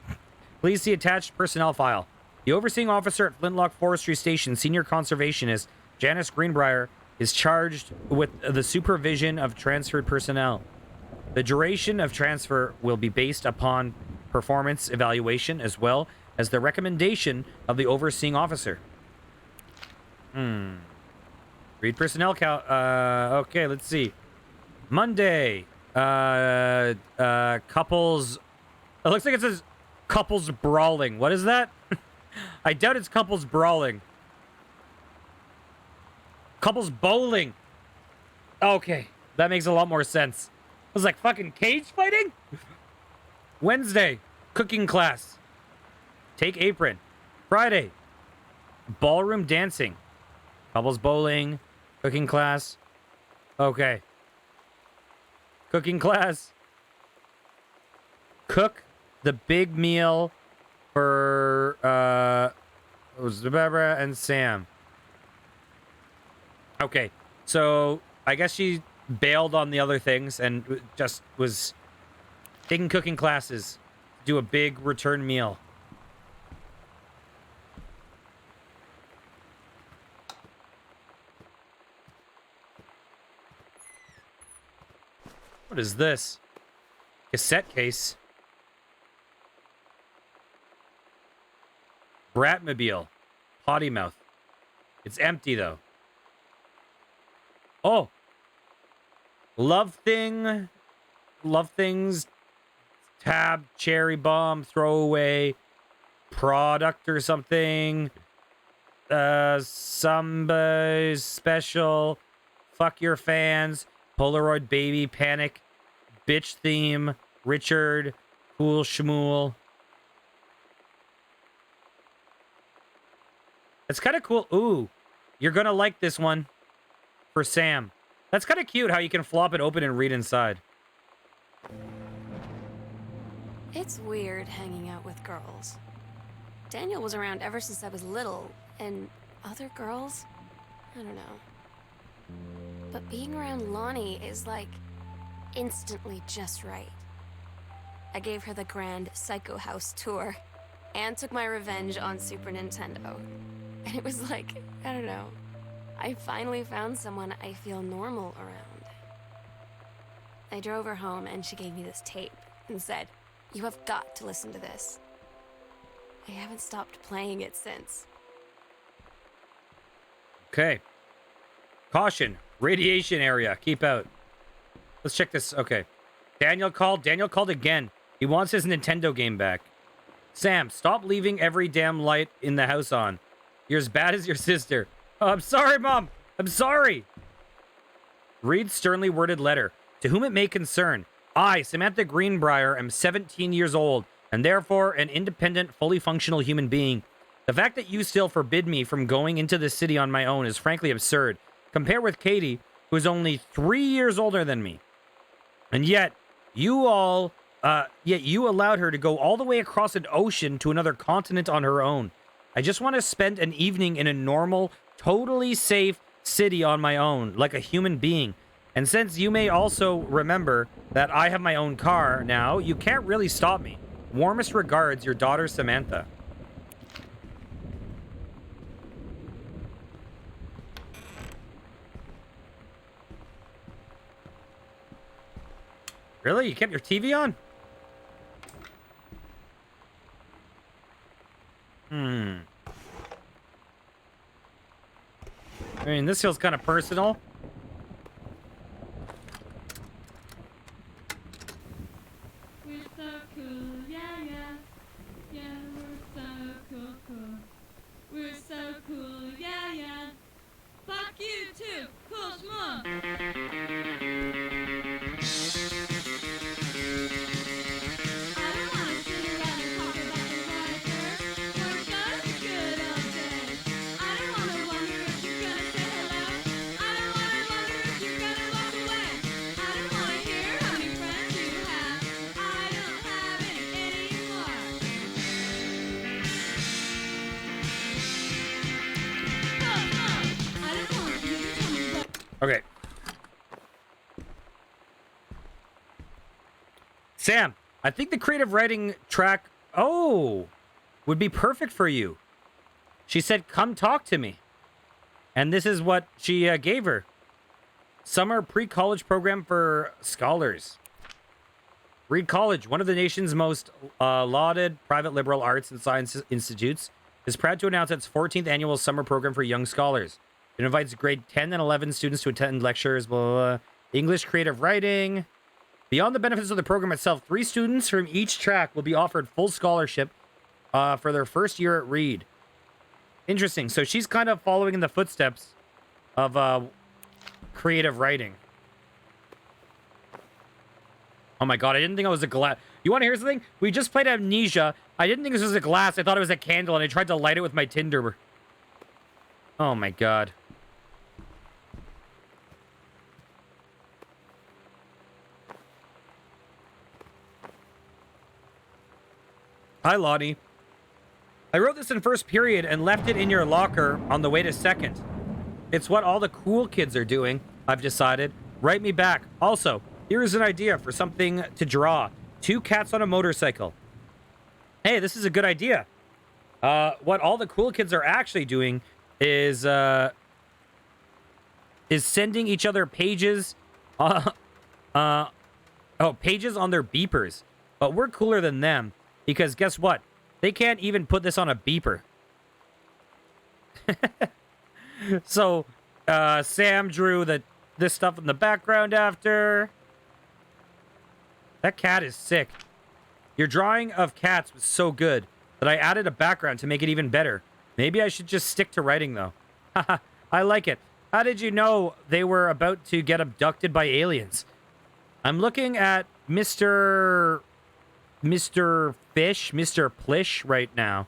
Please see attached personnel file. The overseeing officer at Flintlock Forestry Station, senior conservationist Janice Greenbrier, is charged with the supervision of transferred personnel. The duration of transfer will be based upon performance evaluation as well as the recommendation of the overseeing officer. Read personnel count. Okay, let's see. Monday. Couples. It looks like it says couples brawling. What is that? I doubt it's couples brawling. Couples bowling. Okay, that makes a lot more sense. I was like, fucking cage fighting? Wednesday, cooking class. Take apron. Friday, ballroom dancing. Couples bowling. Cooking class. Okay. Cooking class. Cook the big meal for Barbara and Sam. Okay, so I guess she bailed on the other things and just was taking cooking classes to do a big return meal. What is this? Cassette case. Bratmobile. Potty mouth. It's empty though. Oh. Love thing. Love things. Tab. Cherry bomb. Throwaway. Product or something. Somebody special. Fuck your fans. Polaroid baby. Panic. Bitch theme. Richard. Cool Shmuel. It's kind of cool. Ooh, you're going to like this one for Sam. That's kind of cute how you can flop it open and read inside. It's weird hanging out with girls. Daniel was around ever since I was little, and other girls? I don't know. But being around Lonnie is like instantly just right. I gave her the grand Psycho House tour and took my revenge on Super Nintendo. And it was like, I don't know, I finally found someone I feel normal around. I drove her home and she gave me this tape and said, "You have got to listen to this." I haven't stopped playing it since. Okay. Caution. Radiation area. Keep out. Let's check this. Okay. Daniel called. Daniel called again. He wants his Nintendo game back. Sam, stop leaving every damn light in the house on. You're as bad as your sister. Oh, I'm sorry, Mom. I'm sorry. Read sternly worded letter. To whom it may concern, I, Samantha Greenbrier, am 17 years old, and therefore an independent, fully functional human being. The fact that you still forbid me from going into the city on my own is frankly absurd. Compare with Katie, who is only 3 years older than me. And yet you allowed her to go all the way across an ocean to another continent on her own. I just want to spend an evening in a normal, totally safe city on my own, like a human being. And since you may also remember that I have my own car now, you can't really stop me. Warmest regards, your daughter, Samantha. Really? You kept your TV on? Hmm. I mean, this feels kind of personal. We're so cool, yeah, yeah. Yeah, we're so cool, cool. We're so cool, yeah, yeah. Fuck you too, cool schmuck. I don't wanna sit around and talk about the water. Weren't those good old days? I don't wanna wonder if you're gonna say hello. I don't wanna wonder if you're gonna walk away. I don't wanna hear how many friends you have. I don't have any anymore. I don't want you to tell me what. Okay. Sam, I think the creative writing track, would be perfect for you. She said, come talk to me. And this is what she gave her. Summer pre-college program for scholars. Reed College, one of the nation's most lauded private liberal arts and science institutes, is proud to announce its 14th annual summer program for young scholars. It invites grade 10 and 11 students to attend lectures, blah, blah, blah. English creative writing. Beyond the benefits of the program itself, 3 students from each track will be offered full scholarship for their first year at Reed. Interesting. So she's kind of following in the footsteps of creative writing. Oh my god, I didn't think it was a glass. You want to hear something? We just played Amnesia. I didn't think this was a glass. I thought it was a candle, and I tried to light it with my Tinder. Oh my god. Hi, Lottie. I wrote this in first period and left it in your locker on the way to second. It's what all the cool kids are doing, I've decided. Write me back. Also, here's an idea for something to draw. 2 cats on a motorcycle. Hey, this is a good idea. What all the cool kids are actually doing is sending each other pages, pages on their beepers. But we're cooler than them. Because guess what? They can't even put this on a beeper. So, Sam drew this stuff in the background after. That cat is sick. Your drawing of cats was so good that I added a background to make it even better. Maybe I should just stick to writing, though. Haha, I like it. How did you know they were about to get abducted by aliens? I'm looking at Mr. Fish, Mr. Plish right now.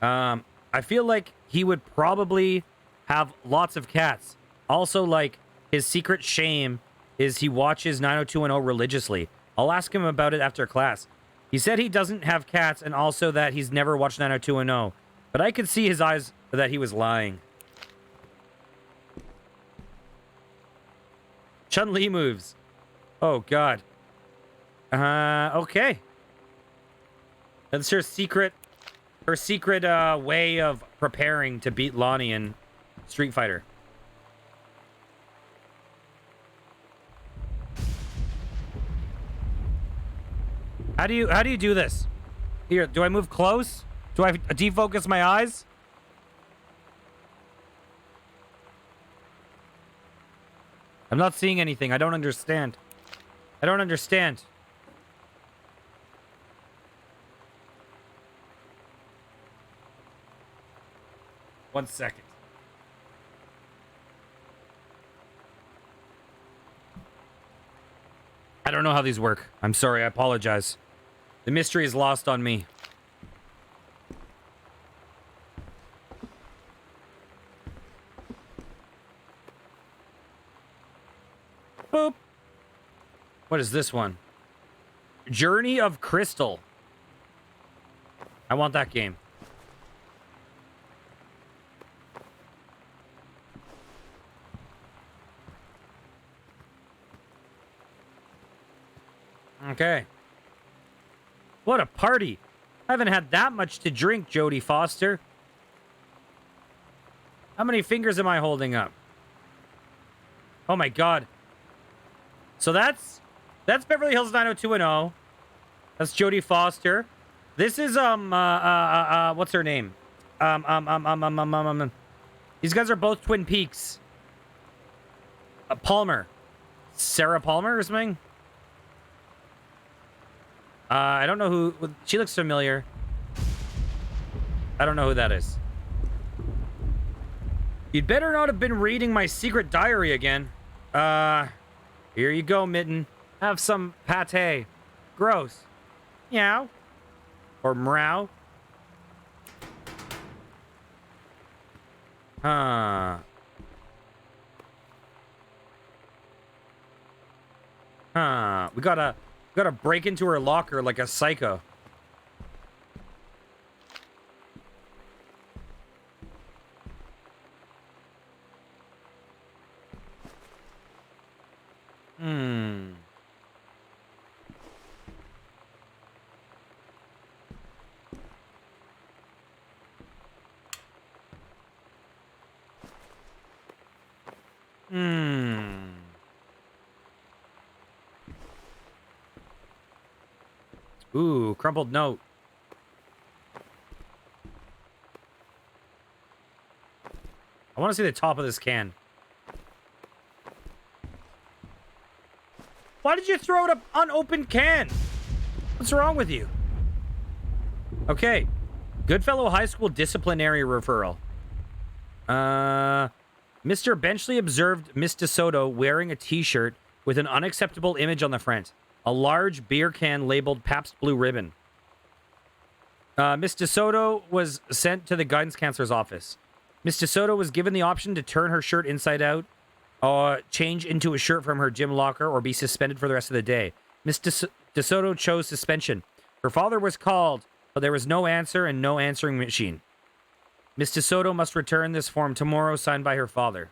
I feel like he would probably have lots of cats. Also, like, his secret shame is he watches 90210 religiously. I'll ask him about it after class. He said he doesn't have cats and also that he's never watched 90210. But I could see his eyes that he was lying. Chun-Li moves. Oh, God. Okay. That's her secret way of preparing to beat Lonnie in Street Fighter. How do you do this? Here, do I move close? Do I defocus my eyes? I'm not seeing anything. I don't understand. I don't understand. One second. I don't know how these work. I'm sorry. I apologize. The mystery is lost on me. Boop. What is this one? Journey of Crystal. I want that game. Okay. What a party. I haven't had that much to drink, Jodie Foster. How many fingers am I holding up? Oh my god. So that's Beverly Hills 90210. That's Jodie Foster. This is, what's her name? These guys are both Twin Peaks. Palmer. Sarah Palmer or something? I don't know who... She looks familiar. I don't know who that is. You'd better not have been reading my secret diary again. Here you go, Mitten. Have some pate. Gross. Meow. Or meow. Huh. Huh. We gotta break into her locker like a psycho. Hmm. Hmm. Ooh, crumpled note. I want to see the top of this can. Why did you throw it up unopened can? What's wrong with you? Okay. Goodfellow High School disciplinary referral. Mr. Benchley observed Miss DeSoto wearing a t-shirt with an unacceptable image on the front. A large beer can labeled Pabst Blue Ribbon. Miss DeSoto was sent to the guidance counselor's office. Miss DeSoto was given the option to turn her shirt inside out, change into a shirt from her gym locker, or be suspended for the rest of the day. Miss DeSoto chose suspension. Her father was called, but there was no answer and no answering machine. Miss DeSoto must return this form tomorrow, signed by her father.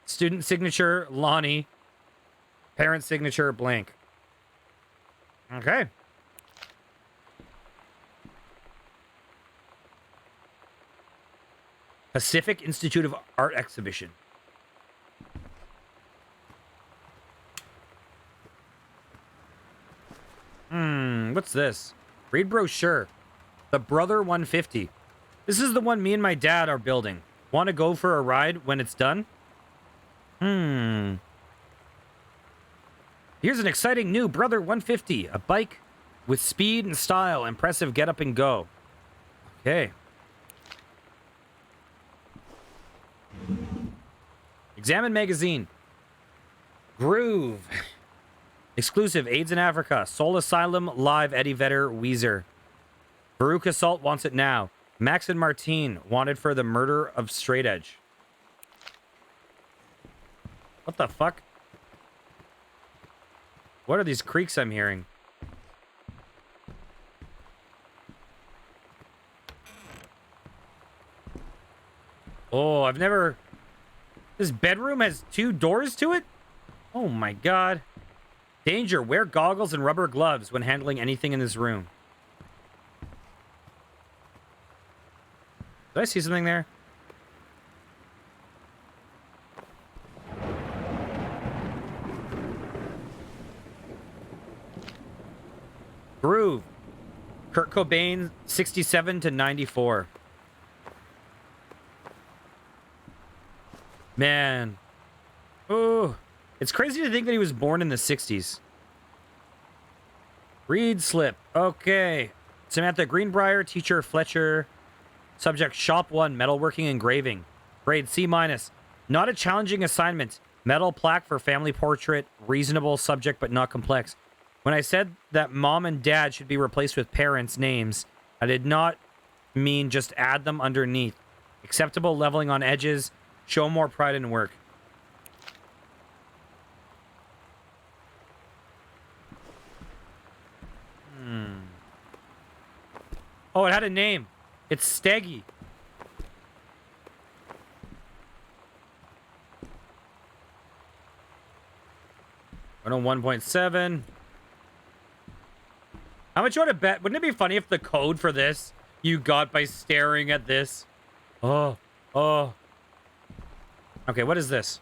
Student signature, Lonnie. Parent signature, blank. Okay. Pacific Institute of Art exhibition. What's this? Read brochure. The Brother 150. This is the one me and my dad are building. Want to go for a ride when it's done? Here's an exciting new Brother 150. A bike with speed and style. Impressive get up and go. Okay. Examine magazine. Groove. Exclusive AIDS in Africa. Soul Asylum live Eddie Vedder Weezer. Baruch Assault wants it now. Max and Martine wanted for the murder of Straight Edge. What the fuck? What are these creaks I'm hearing? Oh, I've never... This bedroom has 2 doors to it? Oh my god. Danger, wear goggles and rubber gloves when handling anything in this room. Did I see something there? Groove. Kurt Cobain, 67 to 94. Man. Oh, it's crazy to think that he was born in the 60s. Read slip. Okay. Samantha Greenbrier, teacher Fletcher. Subject shop 1, metalworking engraving. Grade C-. Not a challenging assignment. Metal plaque for family portrait. Reasonable subject but not complex. When I said that mom and dad should be replaced with parents' names, I did not mean just add them underneath. Acceptable leveling on edges. Show more pride in work. Oh, it had a name. It's Steggy. I know 1.7. How much you want to bet? Wouldn't it be funny if the code for this you got by staring at this? Oh. Okay, what is this?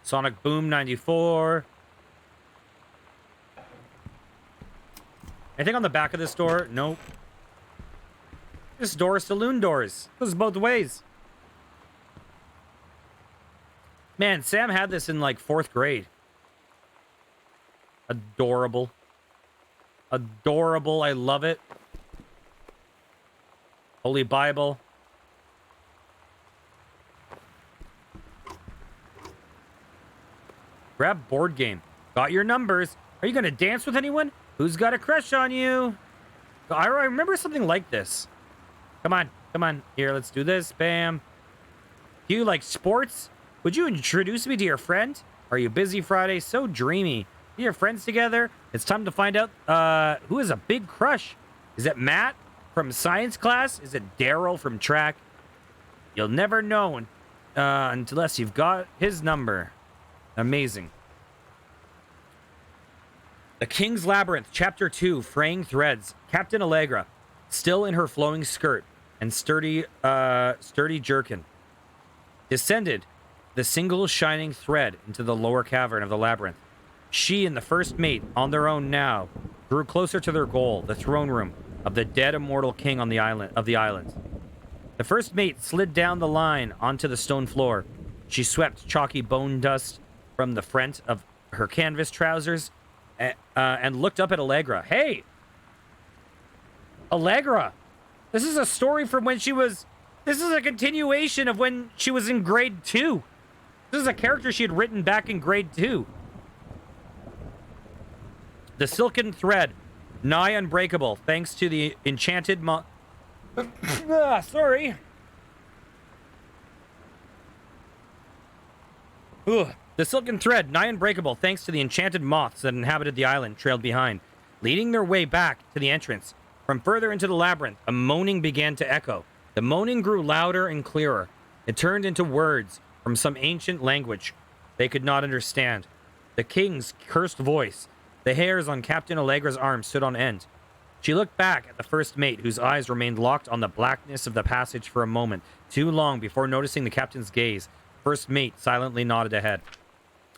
Sonic Boom 94. Anything on the back of this door? Nope. This door is saloon doors. Goes both ways. Man, Sam had this in like 4th grade. Adorable. Adorable. I love it. Holy Bible. Grab board game. Got your numbers. Are you going to dance with anyone? Who's got a crush on you? I remember something like this. Come on. Come on. Here, let's do this. Bam. Do you like sports? Would you introduce me to your friend? Are you busy Friday? So dreamy. Get your friends together. It's time to find out who has a big crush. Is it Matt from science class? Is it Daryl from track? You'll never know unless you've got his number. Amazing. The King's Labyrinth, Chapter 2, Fraying Threads. Captain Allegra, still in her flowing skirt and sturdy jerkin, descended the single shining thread into the lower cavern of the labyrinth. She and the first mate, on their own now, grew closer to their goal, the throne room of the dead immortal king on the island. The first mate slid down the line onto the stone floor. She swept chalky bone dust from the front of her canvas trousers and looked up at Allegra. Hey! Allegra! This is a story from when she was... This is a continuation of when she was in grade 2. This is a character she had written back in grade 2. The silken thread, nigh unbreakable, thanks to the enchanted sorry. Ugh. The silken thread, nigh unbreakable, thanks to the enchanted moths that inhabited the island, trailed behind, leading their way back to the entrance. From further into the labyrinth, a moaning began to echo. The moaning grew louder and clearer. It turned into words from some ancient language they could not understand. The king's cursed voice. The hairs on Captain Allegra's arm stood on end. She looked back at the first mate, whose eyes remained locked on the blackness of the passage for a moment, too long before noticing the captain's gaze. First mate silently nodded ahead.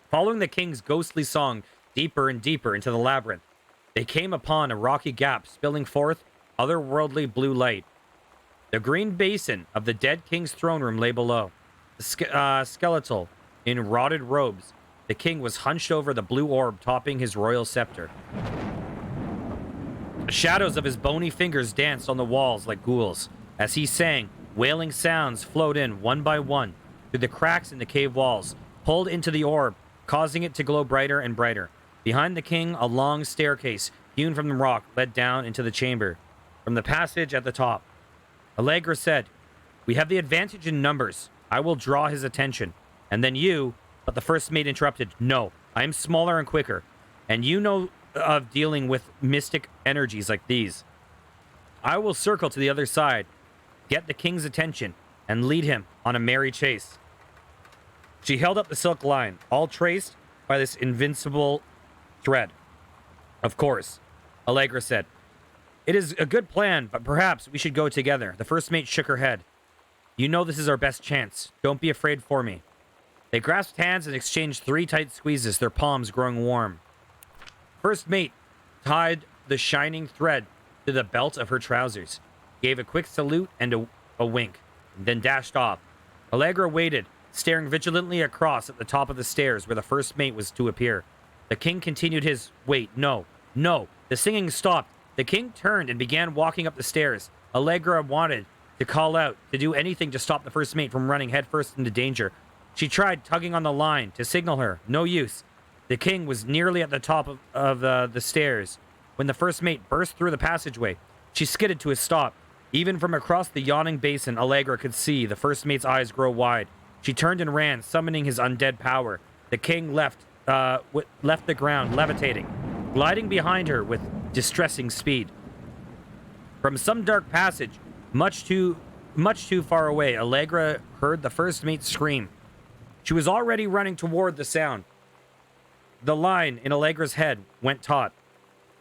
Following the king's ghostly song deeper and deeper into the labyrinth, they came upon a rocky gap spilling forth otherworldly blue light. The green basin of the dead king's throne room lay below. Skeletal, in rotted robes, the king was hunched over the blue orb topping his royal scepter. The shadows of his bony fingers danced on the walls like ghouls. As he sang, wailing sounds flowed in one by one through the cracks in the cave walls, pulled into the orb, causing it to glow brighter and brighter. Behind the king, a long staircase, hewn from the rock, led down into the chamber. From the passage at the top, Allegra said, "We have the advantage in numbers. I will draw his attention. And then you..." But the first mate interrupted. "No, I am smaller and quicker. And you know of dealing with mystic energies like these. I will circle to the other side, get the king's attention, and lead him on a merry chase." She held up the silk line, all traced by this invincible thread. "Of course," Allegra said. "It is a good plan, but perhaps we should go together." The first mate shook her head. "You know this is our best chance. Don't be afraid for me." They grasped hands and exchanged 3 tight squeezes, their palms growing warm. First mate tied the shining thread to the belt of her trousers, gave a quick salute and a wink, and then dashed off. Allegra waited, staring vigilantly across at the top of the stairs where the first mate was to appear. The king continued his... Wait, no. The singing stopped. The king turned and began walking up the stairs. Allegra wanted to call out, to do anything to stop the first mate from running headfirst into danger. She tried tugging on the line to signal her. No use. The king was nearly at the top of the stairs when the first mate burst through the passageway. She skidded to a stop. Even from across the yawning basin, Allegra could see the first mate's eyes grow wide. She turned and ran, summoning his undead power. The king left the ground, levitating, gliding behind her with distressing speed. From some dark passage, much too far away, Allegra heard the first mate scream. She was already running toward the sound. The line in Allegra's head went taut,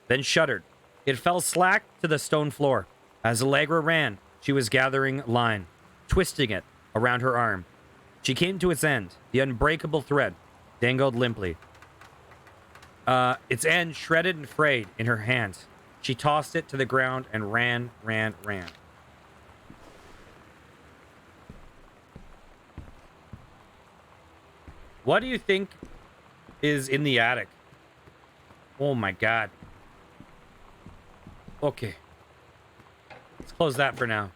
then shuddered. It fell slack to the stone floor. As Allegra ran, she was gathering line, twisting it around her arm. She came to its end, the unbreakable thread. dangled limply. Its end shredded and frayed in her hand. She tossed it to the ground and ran. What do you think is in the attic? Oh my god. Okay. Let's close that for now.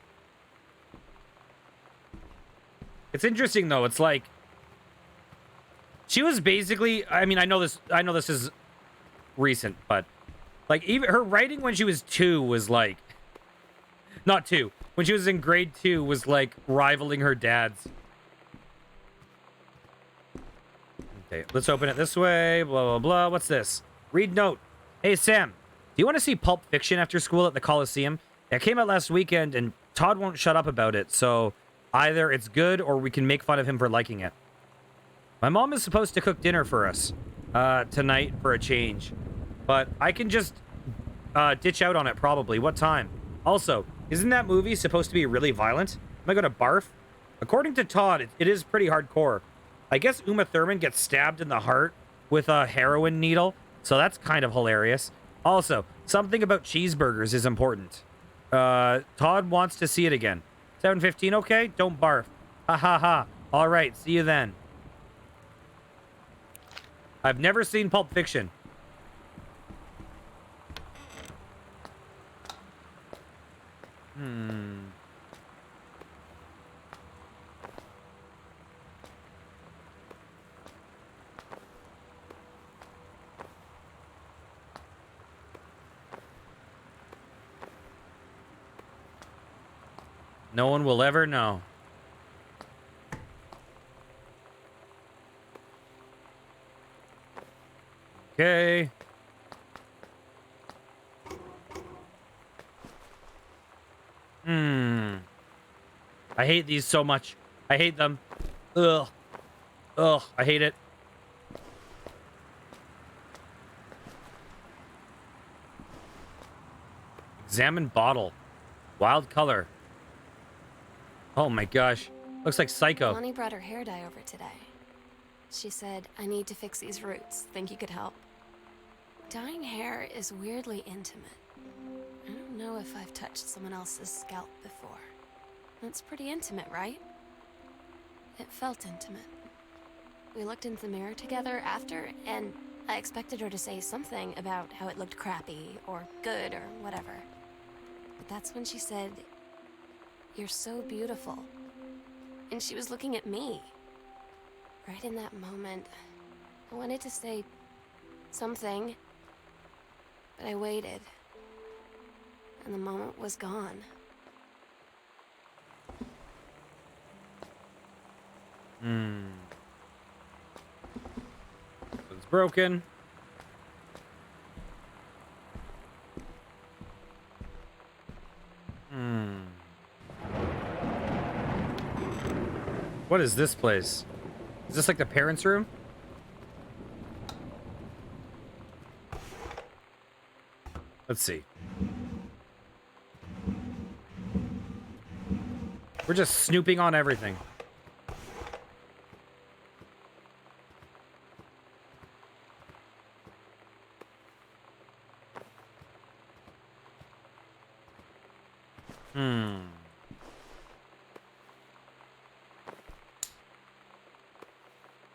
It's interesting though. It's like she was basically, I mean, I know this is recent, but like even her writing when she was 2 was like not 2. When she was in grade 2 was like rivaling her dad's. Okay, let's open it this way. Blah, blah, blah. What's this? Read note. Hey, Sam. Do you want to see Pulp Fiction after school at the Coliseum? It came out last weekend, and Todd won't shut up about it, so either it's good or we can make fun of him for liking it. My mom is supposed to cook dinner for us tonight for a change, but I can just ditch out on it probably. What time? Also, isn't that movie supposed to be really violent? Am I going to barf? According to Todd, it is pretty hardcore. I guess Uma Thurman gets stabbed in the heart with a heroin needle, so that's kind of hilarious. Also, something about cheeseburgers is important. Todd wants to see it again. 7:15, okay? Don't barf. Ha ha ha. All right, see you then. I've never seen Pulp Fiction. No one will ever know. Okay. I hate these so much. I hate them. Ugh. Ugh, I hate it. Examine bottle. Wild color. Oh my gosh. Looks like Psycho. Lonnie brought her hair dye over today. She said, I need to fix these roots. Think you could help? Dyeing hair is weirdly intimate. I don't know if I've touched someone else's scalp before. That's pretty intimate, right? It felt intimate. We looked into the mirror together after, and I expected her to say something about how it looked crappy or good or whatever. But that's when she said, "You're so beautiful." And she was looking at me. Right in that moment, I wanted to say something, but I waited. And the moment was gone. It's broken. What is this place? Is this like the parents' room? Let's see. We're just snooping on everything.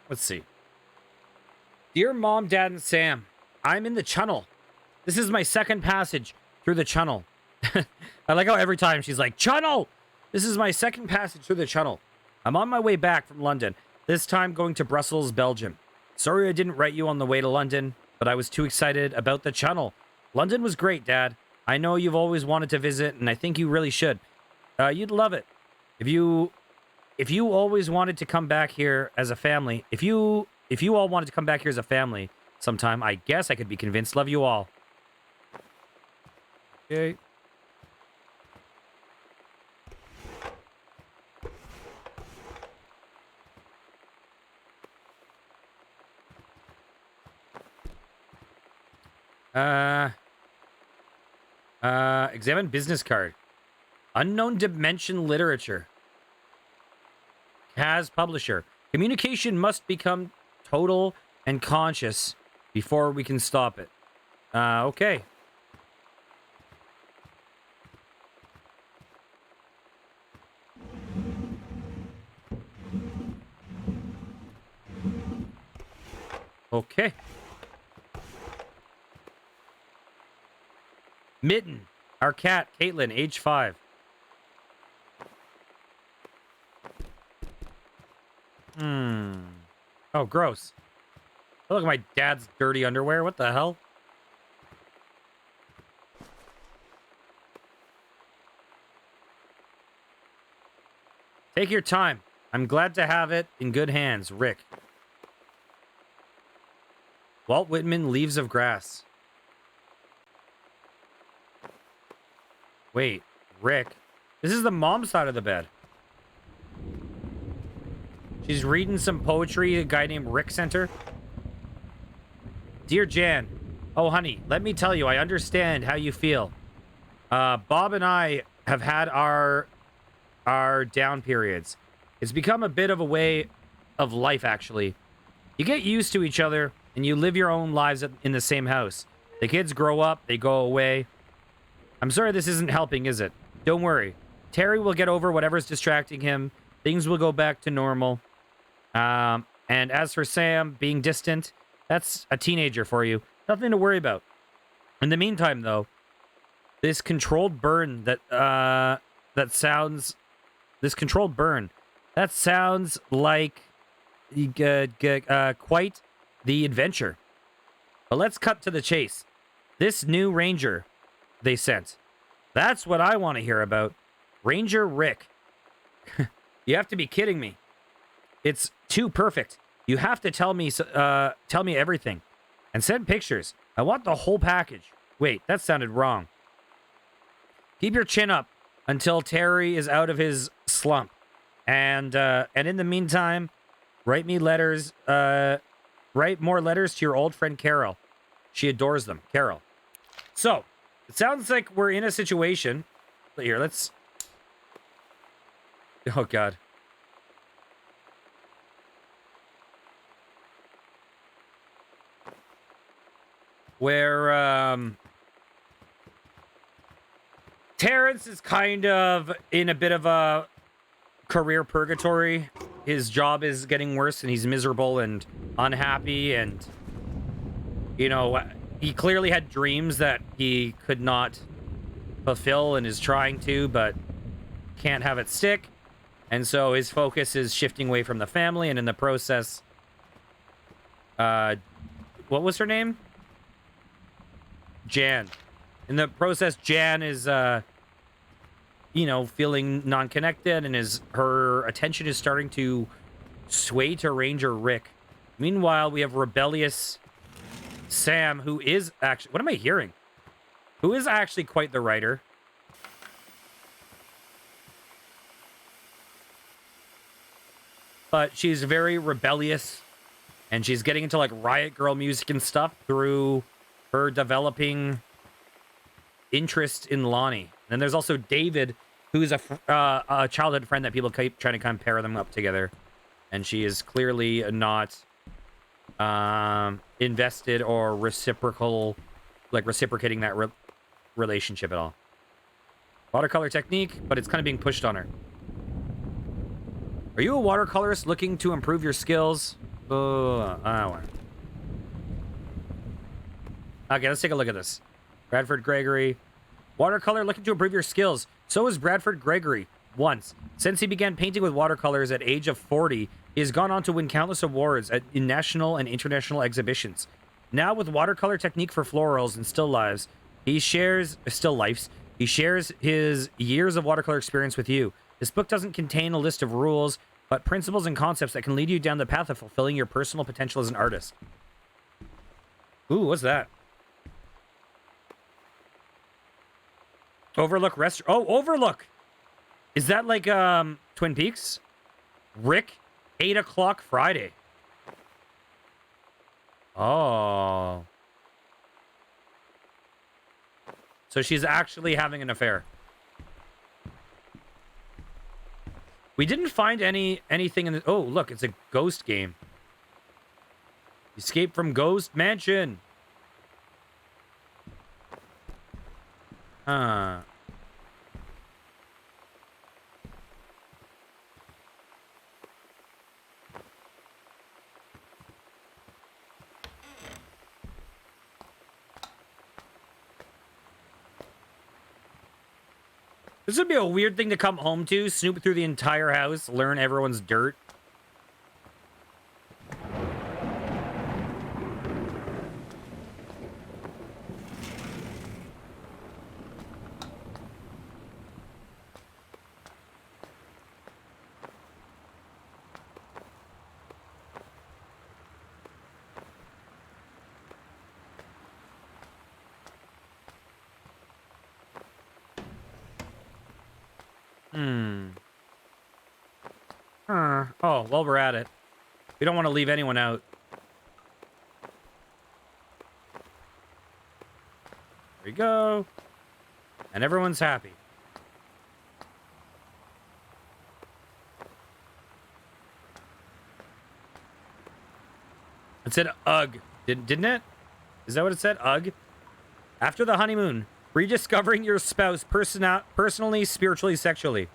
Let's see. Dear Mom, Dad, and Sam, I'm in the tunnel. This is my second passage through the tunnel. I like how every time she's like, "Tunnel!" This is my second passage through the tunnel. I'm on my way back from London, this time going to Brussels, Belgium. Sorry I didn't write you on the way to London, but I was too excited about the tunnel. London was great, Dad. I know you've always wanted to visit, and I think you really should. You'd love it. If you always wanted to come back here as a family, if you all wanted to come back here as a family sometime, I guess I could be convinced. Love you all. Okay. Examine business card. Unknown dimension literature. Kaz publisher. Communication must become total and conscious before we can stop it. Okay. Okay. Mitten, our cat, Caitlin, age 5. Oh, gross. Oh, look at my dad's dirty underwear. What the hell? Take your time. I'm glad to have it in good hands, Rick. Walt Whitman, Leaves of Grass. Wait, Rick. This is the mom's side of the bed. She's reading some poetry a guy named Rick sent her. Dear Jan, oh honey, let me tell you, I understand how you feel. Bob and I have had our down periods. It's become a bit of a way of life, actually. You get used to each other, and you live your own lives in the same house. The kids grow up, they go away. I'm sorry this isn't helping, is it? Don't worry. Terry will get over whatever's distracting him. Things will go back to normal. And as for Sam being distant, that's a teenager for you. Nothing to worry about. In the meantime, though, this controlled burn that sounds like quite the adventure. But let's cut to the chase. This new ranger they sent. That's what I want to hear about. Ranger Rick. You have to be kidding me. It's too perfect. You have to tell me everything. And send pictures. I want the whole package. Wait, that sounded wrong. Keep your chin up until Terry is out of his slump. And in the meantime, write more letters to your old friend Carol. She adores them. Carol. So, it sounds like we're in a situation. Here, let's... Oh, God. Where, Terrence is kind of in a bit of a career purgatory. His job is getting worse, and he's miserable and unhappy, and, you know, he clearly had dreams that he could not fulfill and is trying to, but can't have it stick. And so his focus is shifting away from the family, and in the process, what was her name? Jan. In the process, Jan is, you know, feeling non-connected, and her attention is starting to sway to Ranger Rick. Meanwhile, we have rebellious Sam, who is actually... What am I hearing? Who is actually quite the writer. But she's very rebellious, and she's getting into, like, Riot Girl music and stuff through her developing interest in Lonnie. And then there's also David, who's a childhood friend that people keep trying to compare them up together. And she is clearly not invested or reciprocating that relationship at all. Watercolor technique, but it's kind of being pushed on her. Are you a watercolorist looking to improve your skills? Okay, let's take a look at this. Bradford Gregory. Watercolor looking to improve your skills. So is Bradford Gregory. Once. Since he began painting with watercolors at age of 40, he has gone on to win countless awards in national and international exhibitions. Now with watercolor technique for florals and still lives, he shares his years of watercolor experience with you. This book doesn't contain a list of rules, but principles and concepts that can lead you down the path of fulfilling your personal potential as an artist. Ooh, what's that? Overlook Restaurant. Oh, Overlook! Is that like, Twin Peaks? Rick, 8 o'clock Friday. Oh. So she's actually having an affair. We didn't find anything in the... Oh, look, it's a ghost game. Escape from Ghost Mansion. Huh. This would be a weird thing to come home to, snoop through the entire house, learn everyone's dirt. Oh, well, we're at it. We don't want to leave anyone out. There we go. And everyone's happy. It said ugh, didn't it? Is that what it said? Ugh? After the honeymoon, rediscovering your spouse personally, spiritually, sexually.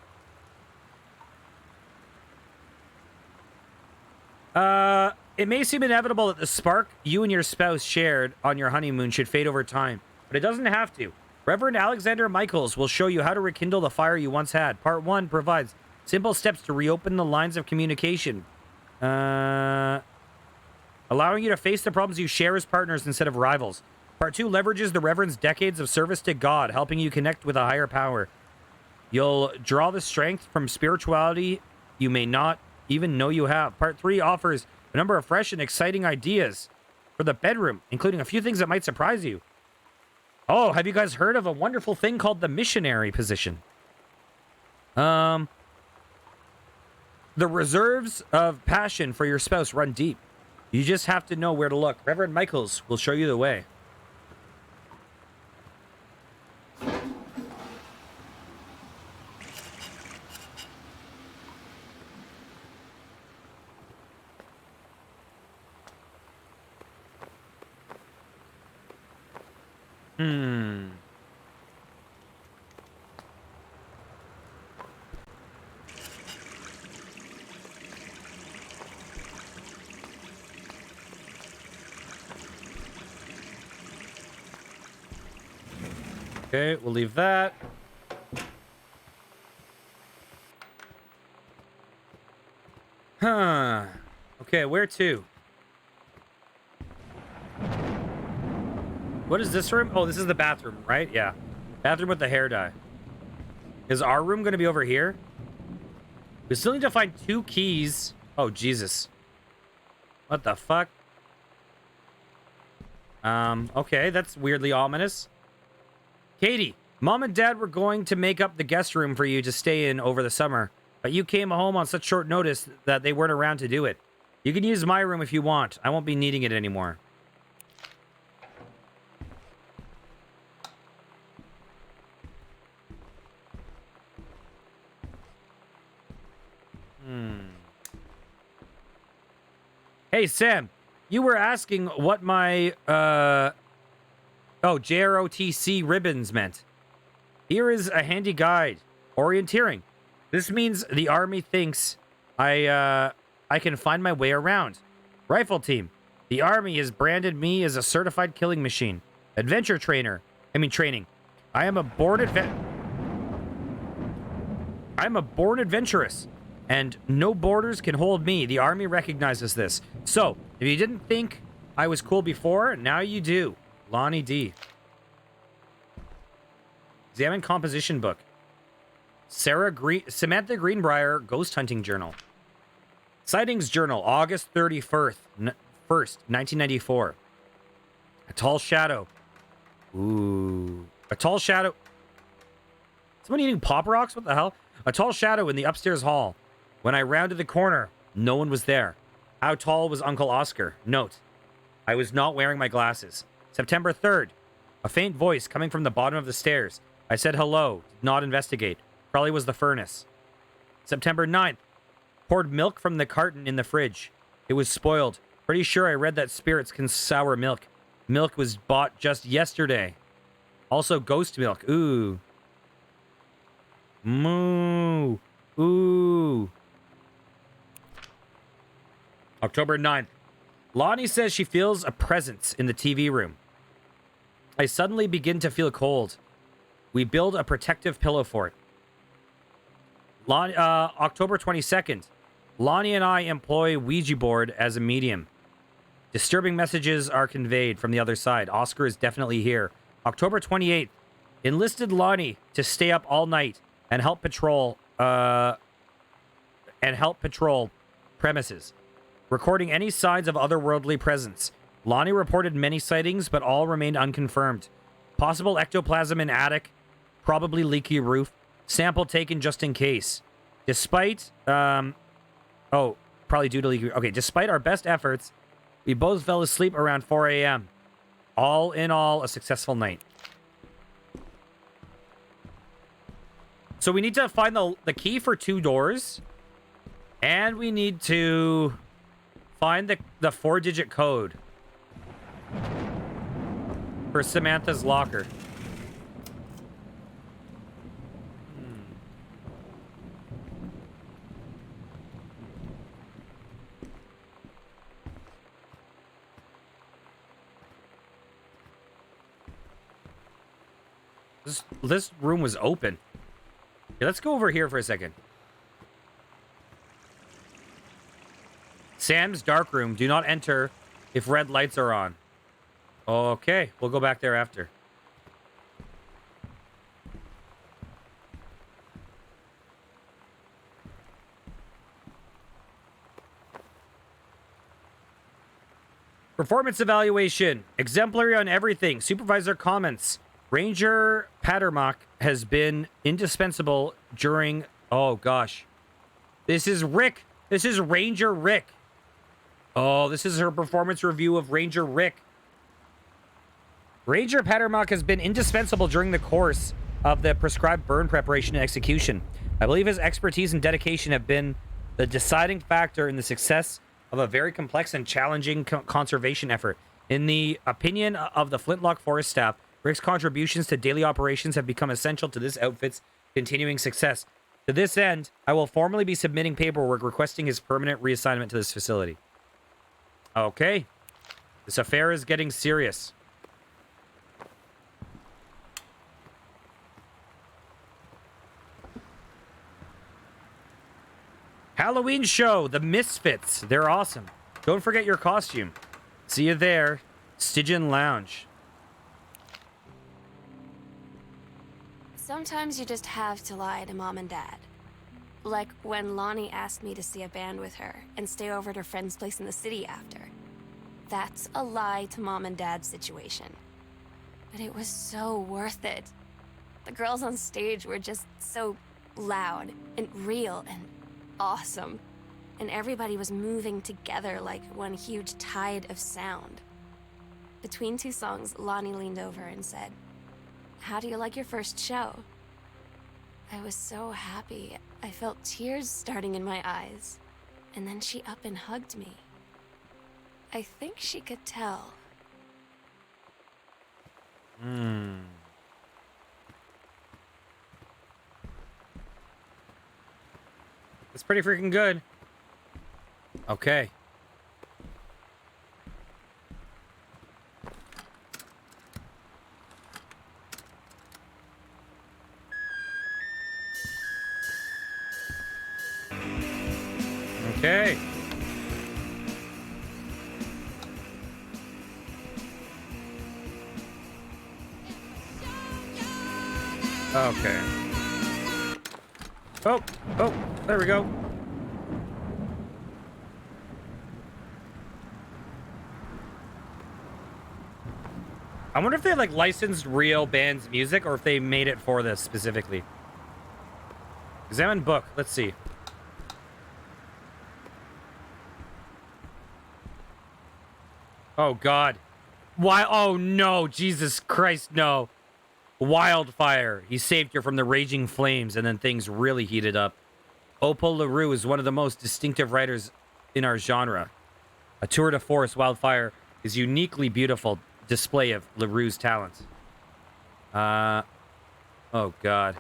It may seem inevitable that the spark you and your spouse shared on your honeymoon should fade over time, but it doesn't have to. Reverend Alexander Michaels will show you how to rekindle the fire you once had. Part 1 provides simple steps to reopen the lines of communication, allowing you to face the problems you share as partners instead of rivals. Part 2 leverages the Reverend's decades of service to God, helping you connect with a higher power. You'll draw the strength from spirituality you may not even know you have. Part 3 offers a number of fresh and exciting ideas for the bedroom, including a few things that might surprise you. Oh, have you guys heard of a wonderful thing called the missionary position? The reserves of passion for your spouse run deep. You just have to know where to look. Reverend Michaels will show you the way. Okay, we'll leave that. Huh. Okay, where to? What is this room? Oh, this is the bathroom, right? Yeah. Bathroom with the hair dye. Is our room going to be over here? We still need to find 2 keys. Oh, Jesus. What the fuck? Okay, that's weirdly ominous. Katie, Mom and Dad were going to make up the guest room for you to stay in over the summer, but you came home on such short notice that they weren't around to do it. You can use my room if you want. I won't be needing it anymore. Hey, Sam, you were asking what my, JROTC ribbons meant. Here is a handy guide. Orienteering. This means the army thinks I can find my way around. Rifle team. The army has branded me as a certified killing machine. Adventure training. I am a born adventurous. And no borders can hold me. The army recognizes this. So, if you didn't think I was cool before, now you do. Lonnie D. Examine composition book. Samantha Greenbrier Ghost Hunting Journal. Sightings Journal, August 31st, 1994. A tall shadow. Ooh. A tall shadow. Someone eating Pop Rocks? What the hell? A tall shadow in the upstairs hall. When I rounded the corner, no one was there. How tall was Uncle Oscar? Note, I was not wearing my glasses. September 3rd, a faint voice coming from the bottom of the stairs. I said hello, did not investigate. Probably was the furnace. September 9th, poured milk from the carton in the fridge. It was spoiled. Pretty sure I read that spirits can sour milk. Milk was bought just yesterday. Also, ghost milk. Ooh. Moo. Ooh. October 9th. Lonnie says she feels a presence in the TV room. I suddenly begin to feel cold. We build a protective pillow fort. October 22nd. Lonnie and I employ Ouija board as a medium. Disturbing messages are conveyed from the other side. Oscar is definitely here. October 28th. Enlisted Lonnie to stay up all night and help patrol premises. Recording any signs of otherworldly presence. Lonnie reported many sightings, but all remained unconfirmed. Possible ectoplasm in attic. Probably leaky roof. Sample taken just in case. Despite... probably due to leaky... Okay, despite our best efforts, we both fell asleep around 4 a.m. All in all, a successful night. So we need to find the key for 2 doors. And we need to find the 4-digit code for Samantha's locker. This room was open. Okay, let's go over here for a second. Sam's dark room. Do not enter if red lights are on. Okay, we'll go back there after. Performance evaluation. Exemplary on everything. Supervisor comments. Ranger Pattermock has been indispensable during... Oh, gosh. This is Rick. This is Ranger Rick. Oh, this is her performance review of Ranger Rick. Ranger Pattermock has been indispensable during the course of the prescribed burn preparation and execution. I believe his expertise and dedication have been the deciding factor in the success of a very complex and challenging conservation effort. In the opinion of the Flintlock Forest staff, Rick's contributions to daily operations have become essential to this outfit's continuing success. To this end, I will formally be submitting paperwork requesting his permanent reassignment to this facility. Okay. This affair is getting serious. Halloween show, The Misfits. They're awesome. Don't forget your costume. See you there. Stygian Lounge. Sometimes you just have to lie to Mom and Dad. Like when Lonnie asked me to see a band with her and stay over at her friend's place in the city after. That's a lie to Mom and Dad's situation. But it was so worth it. The girls on stage were just so loud and real and awesome. And everybody was moving together like one huge tide of sound. Between 2 songs, Lonnie leaned over and said, "How do you like your first show?" I was so happy. I felt tears starting in my eyes. And then she up and hugged me. I think she could tell. It's pretty freaking good. Okay. Okay. Okay. Oh, there we go. I wonder if they like licensed real bands' music or if they made it for this specifically. Examine book. Let's see. Oh, God. Why? Oh, no. Jesus Christ, no. Wildfire. He saved her from the raging flames, and then things really heated up. Opal LaRue is one of the most distinctive writers in our genre. A tour de forest wildfire is uniquely beautiful display of LaRue's talents. Oh god.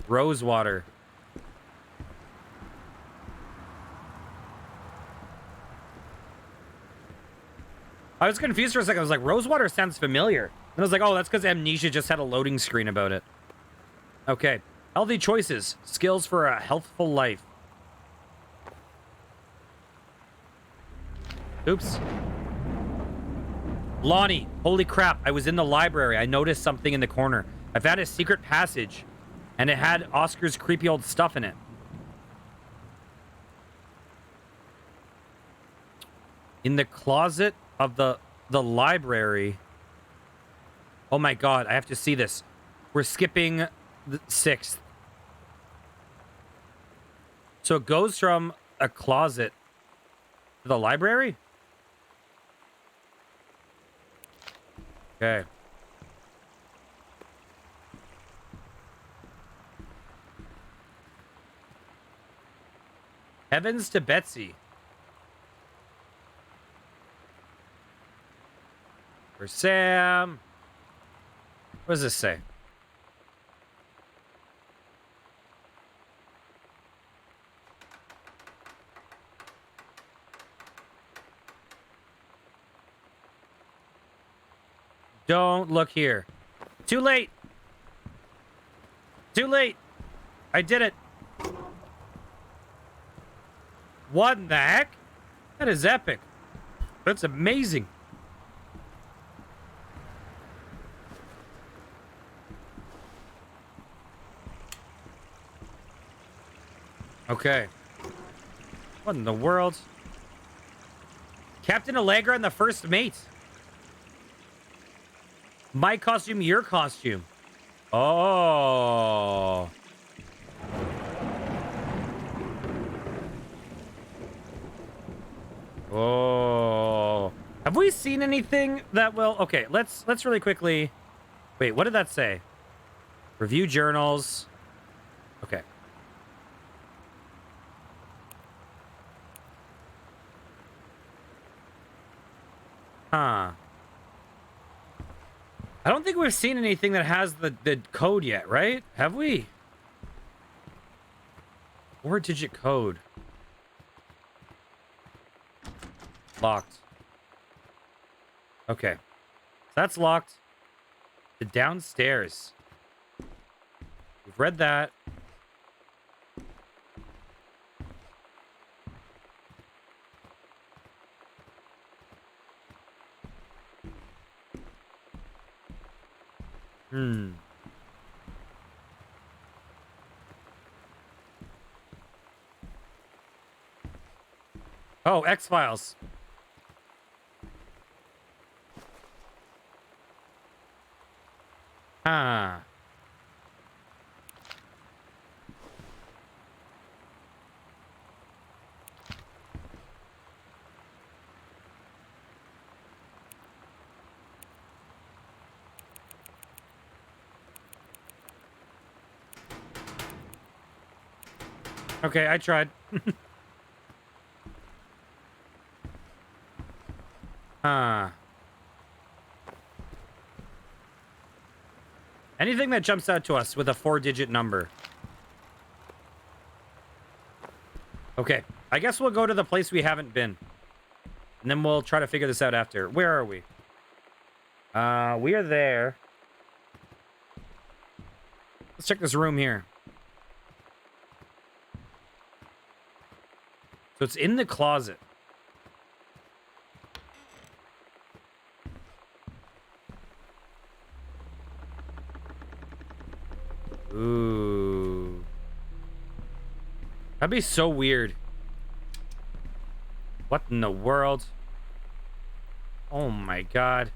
Rosewater. I was confused for a second. I was like, Rosewater sounds familiar. And I was like, oh, that's because Amnesia just had a loading screen about it. Okay. Healthy choices. Skills for a healthful life. Oops. Lonnie, holy crap. I was in the library. I noticed something in the corner. I found a secret passage, and it had Oscar's creepy old stuff in it. In the closet of the library. Oh my god, I have to see this. We're skipping the 6th. So it goes from a closet to the library? Okay. Heavens to Betsy. For Sam. What does this say? Don't look here. Too late. Too late. I did it. What in the heck? That is epic. That's amazing. Okay. What in the world? Captain Allegra and the first mate. My costume, your costume. Oh. Oh. Have we seen anything that will... Okay, let's really quickly... Wait, what did that say? Review journals. Okay. Huh. I don't think we've seen anything that has the code yet, right? Have we? 4-digit code. Locked. Okay. That's locked. The downstairs. We've read that. Oh, X-Files. Ah. Okay, I tried. Anything that jumps out to us with a 4-digit number. Okay, I guess we'll go to the place we haven't been. And then we'll try to figure this out after. Where are we? We are there. Let's check this room here. So it's in the closet. Ooh. That'd be so weird. What in the world? Oh my god.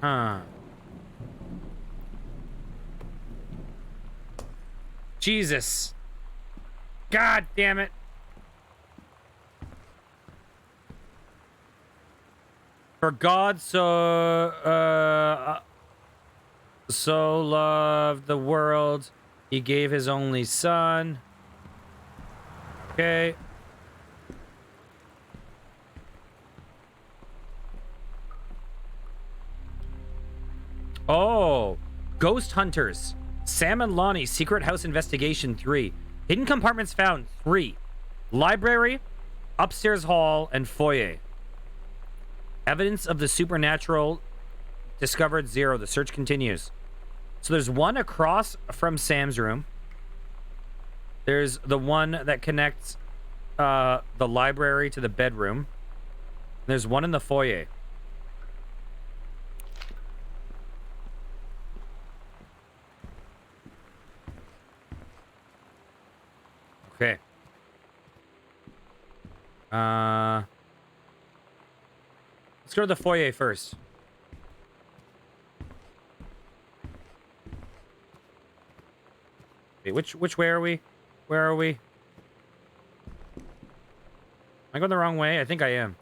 Huh. Jesus. God damn it. For God so loved the world, he gave his only son. Okay. Oh, Ghost Hunters. Sam and Lonnie, Secret House Investigation 3. Hidden compartments found 3. Library, upstairs hall, and foyer. Evidence of the supernatural discovered 0. The search continues. So there's one across from Sam's room. There's the one that connects the library to the bedroom. There's one in the foyer. Okay. Let's go to the foyer first. Wait, which way are we? Where are we? Am I going the wrong way? I think I am.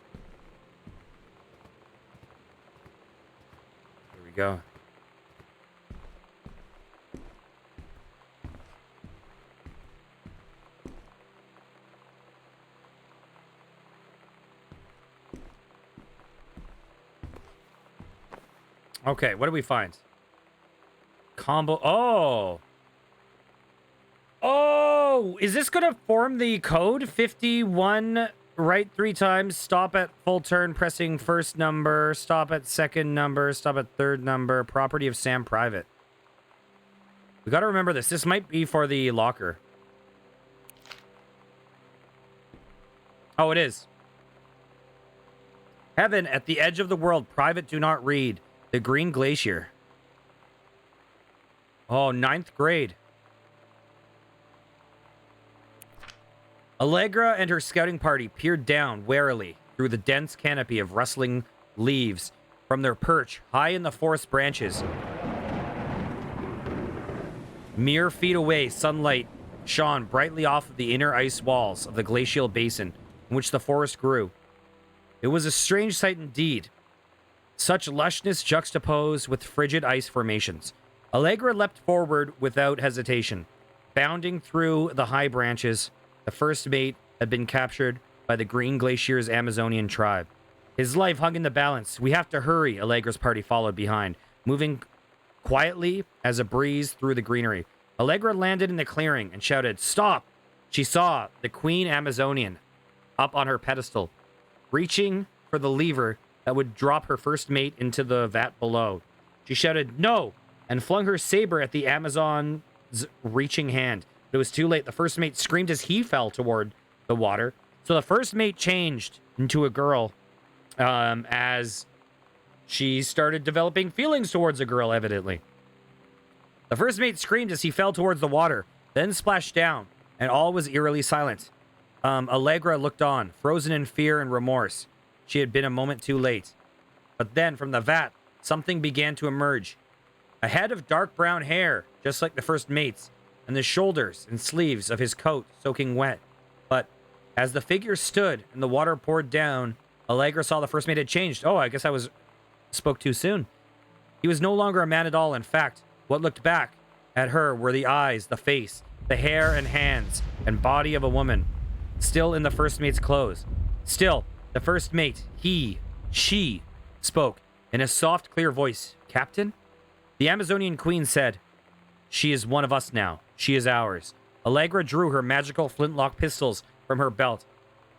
Here we go. Okay, what do we find? Combo. Oh. Oh, is this going to form the code? 51, right 3 times, stop at full turn, pressing first number, stop at second number, stop at third number, property of Sam private. We got to remember this. This might be for the locker. Oh, it is. Heaven at the edge of the world, private, do not read. The Green Glacier. Oh, 9th grade. Allegra and her scouting party peered down warily through the dense canopy of rustling leaves from their perch high in the forest branches. Mere feet away, sunlight shone brightly off of the inner ice walls of the glacial basin in which the forest grew. It was a strange sight indeed. Such lushness juxtaposed with frigid ice formations. Allegra leapt forward without hesitation. Bounding through the high branches, the first mate had been captured by the Green Glacier's Amazonian tribe. His life hung in the balance. We have to hurry, Allegra's party followed behind, moving quietly as a breeze through the greenery. Allegra landed in the clearing and shouted, "Stop!" She saw the Queen Amazonian up on her pedestal, reaching for the lever that would drop her first mate into the vat below. She shouted, "No!" and flung her saber at the Amazon's reaching hand. But it was too late. The first mate screamed as he fell toward the water. So the first mate changed into a girl as she started developing feelings towards a girl, evidently. The first mate screamed as he fell towards the water, then splashed down, and all was eerily silent. Allegra looked on, frozen in fear and remorse. She had been a moment too late. But then, from the vat, something began to emerge. A head of dark brown hair, just like the first mate's, and the shoulders and sleeves of his coat soaking wet. But as the figure stood and the water poured down, Allegra saw the first mate had changed. Oh, I guess I spoke too soon. He was no longer a man at all. In fact, what looked back at her were the eyes, the face, the hair and hands and body of a woman, still in the first mate's clothes. Still, the first mate, she, spoke in a soft, clear voice. "Captain?" The Amazonian queen said, "She is one of us now. She is ours." Allegra drew her magical flintlock pistols from her belt,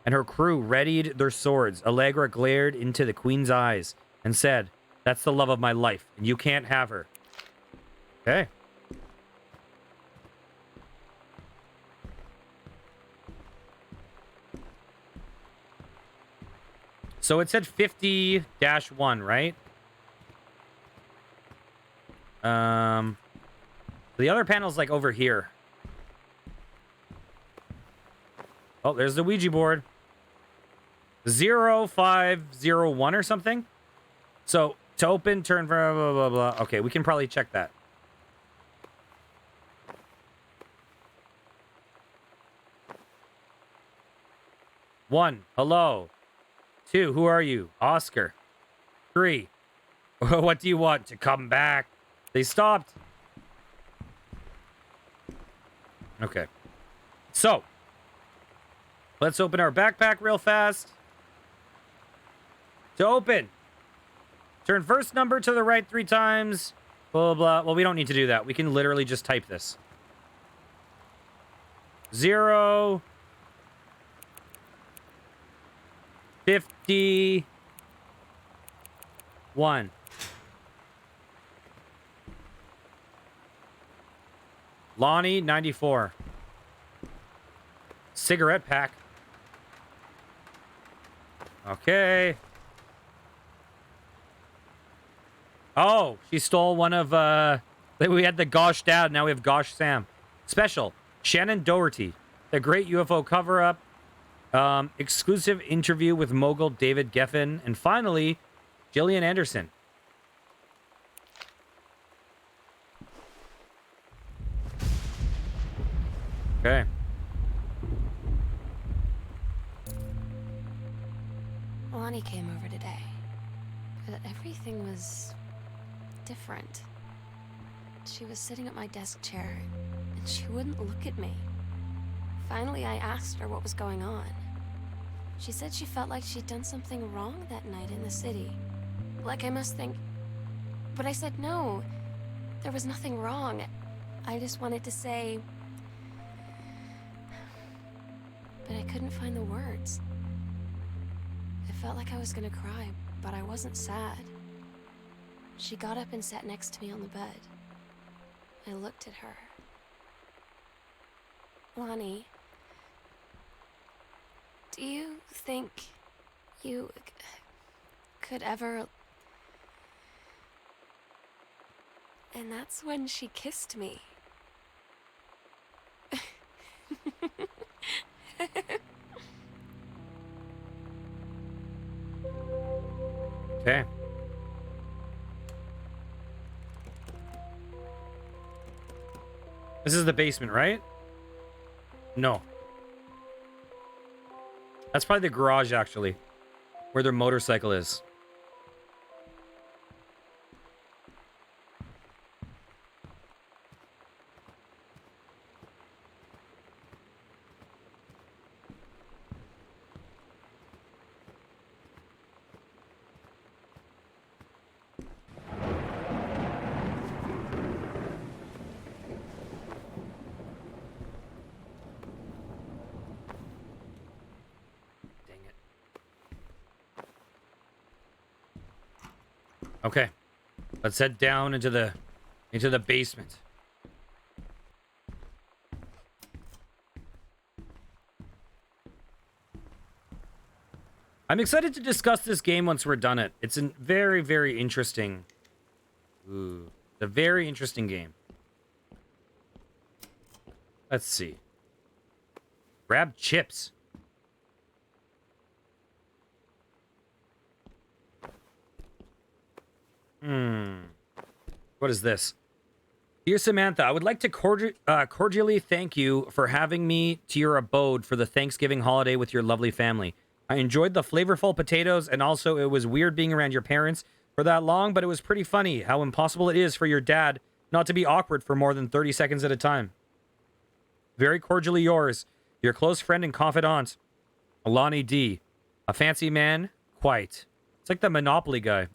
and her crew readied their swords. Allegra glared into the queen's eyes and said, "That's the love of my life, and you can't have her." Okay. So it said 50-1, right? The other panel's like over here. Oh, there's the Ouija board. 0501 or something. So to open, turn, blah, blah, blah, blah. Okay, we can probably check that. One, hello. 2, who are you? Oscar. 3. What do you want? To come back? They stopped. Okay. So, let's open our backpack real fast. To open, turn first number to the right 3 times. Blah, blah, blah. Well, we don't need to do that. We can literally just type this. 0, 51. Lonnie, 94. Cigarette pack. Okay. Oh, she stole one of, we had the Gosh Dad, now we have Gosh Sam. Special, Shannon Doherty, the great UFO cover-up, exclusive interview with mogul David Geffen, and finally, Gillian Anderson. Okay. Lonnie came over today, but everything was different. She was sitting at my desk chair, and she wouldn't look at me. Finally, I asked her what was going on. She said she felt like she'd done something wrong that night in the city. Like I must think... But I said no. There was nothing wrong. I just wanted to say... But I couldn't find the words. I felt like I was gonna cry, but I wasn't sad. She got up and sat next to me on the bed. I looked at her. Lonnie, do you think you could ever... And that's when she kissed me. Okay. This is the basement, right? No. That's probably the garage, actually, where their motorcycle is. Okay, let's head down into the basement. I'm excited to discuss this game once we're done it. It's a very, very interesting. Ooh, it's a very interesting game. Let's see. Grab chips. What is this? Dear Samantha, I would like to cordially thank you for having me to your abode for the Thanksgiving holiday with your lovely family. I enjoyed the flavorful potatoes, and also it was weird being around your parents for that long, but it was pretty funny how impossible it is for your dad not to be awkward for more than 30 seconds at a time. Very cordially yours, your close friend and confidant, Lonnie D. A fancy man? Quite. It's like the Monopoly guy.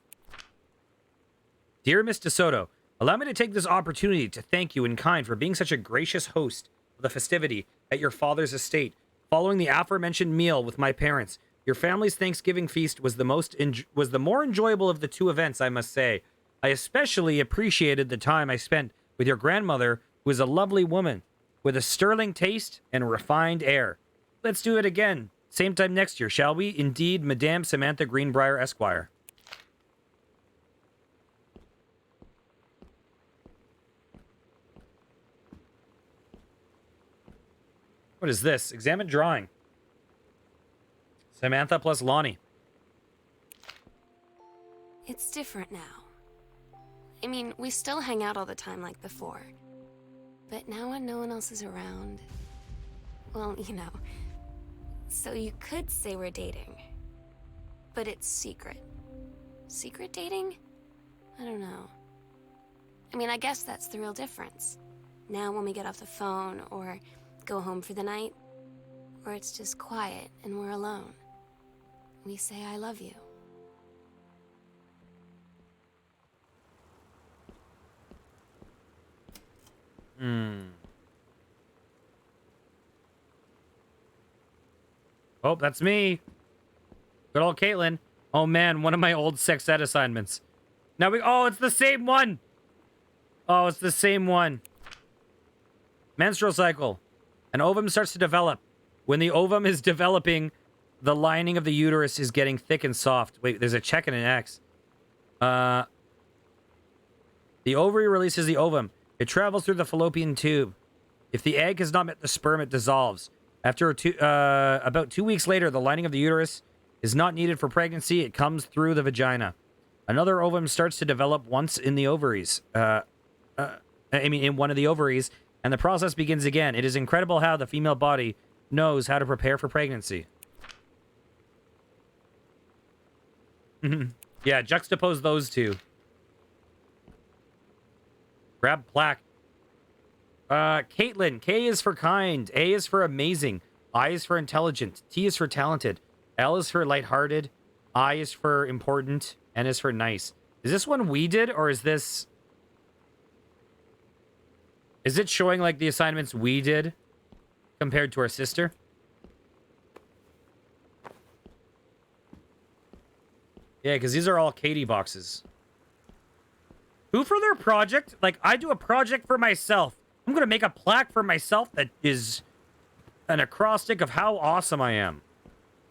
Dear Miss DeSoto, allow me to take this opportunity to thank you in kind for being such a gracious host of the festivity at your father's estate. Following the aforementioned meal with my parents, your family's Thanksgiving feast was the more enjoyable of the two events, I must say. I especially appreciated the time I spent with your grandmother, who is a lovely woman with a sterling taste and a refined air. Let's do it again. Same time next year, shall we? Indeed, Madame Samantha Greenbrier, Esquire. What is this? Examine drawing. Samantha plus Lonnie. It's different now. I mean, we still hang out all the time like before. But now when no one else is around... Well, you know. So you could say we're dating. But it's secret. Secret dating? I don't know. I mean, I guess that's the real difference. Now when we get off the phone or go home for the night, or it's just quiet and we're alone, we say I love you. Oh, that's me. Good old Caitlin. Oh man, one of my old sex ed assignments. Now oh, it's the same one. Oh, it's the same one. Menstrual cycle. An ovum starts to develop. When the ovum is developing, the lining of the uterus is getting thick and soft. Wait, there's a check and an X. The ovary releases the ovum. It travels through the fallopian tube. If the egg has not met the sperm, it dissolves. After about 2 weeks later, the lining of the uterus is not needed for pregnancy. It comes through the vagina. Another ovum starts to develop once in the ovaries. In one of the ovaries, and the process begins again. It is incredible how the female body knows how to prepare for pregnancy. Yeah, juxtapose those two. Grab plaque. Caitlin. K is for kind. A is for amazing. I is for intelligent. T is for talented. L is for lighthearted. I is for important. N is for nice. Is this one we did, or is this... Is it showing, like, the assignments we did compared to our sister? Yeah, because these are all Katie boxes. Who for their project? Like, I do a project for myself. I'm going to make a plaque for myself that is an acrostic of how awesome I am.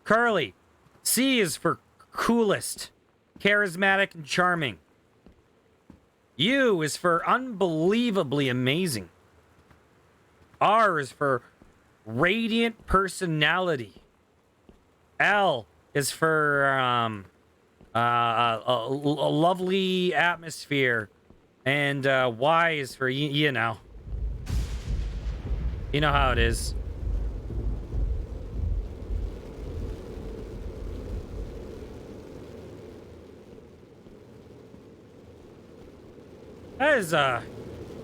Carly. C is for coolest, charismatic, and charming. U is for unbelievably amazing. R is for radiant personality. L is for a lovely atmosphere. And Y is for, you know. You know how it is. That is a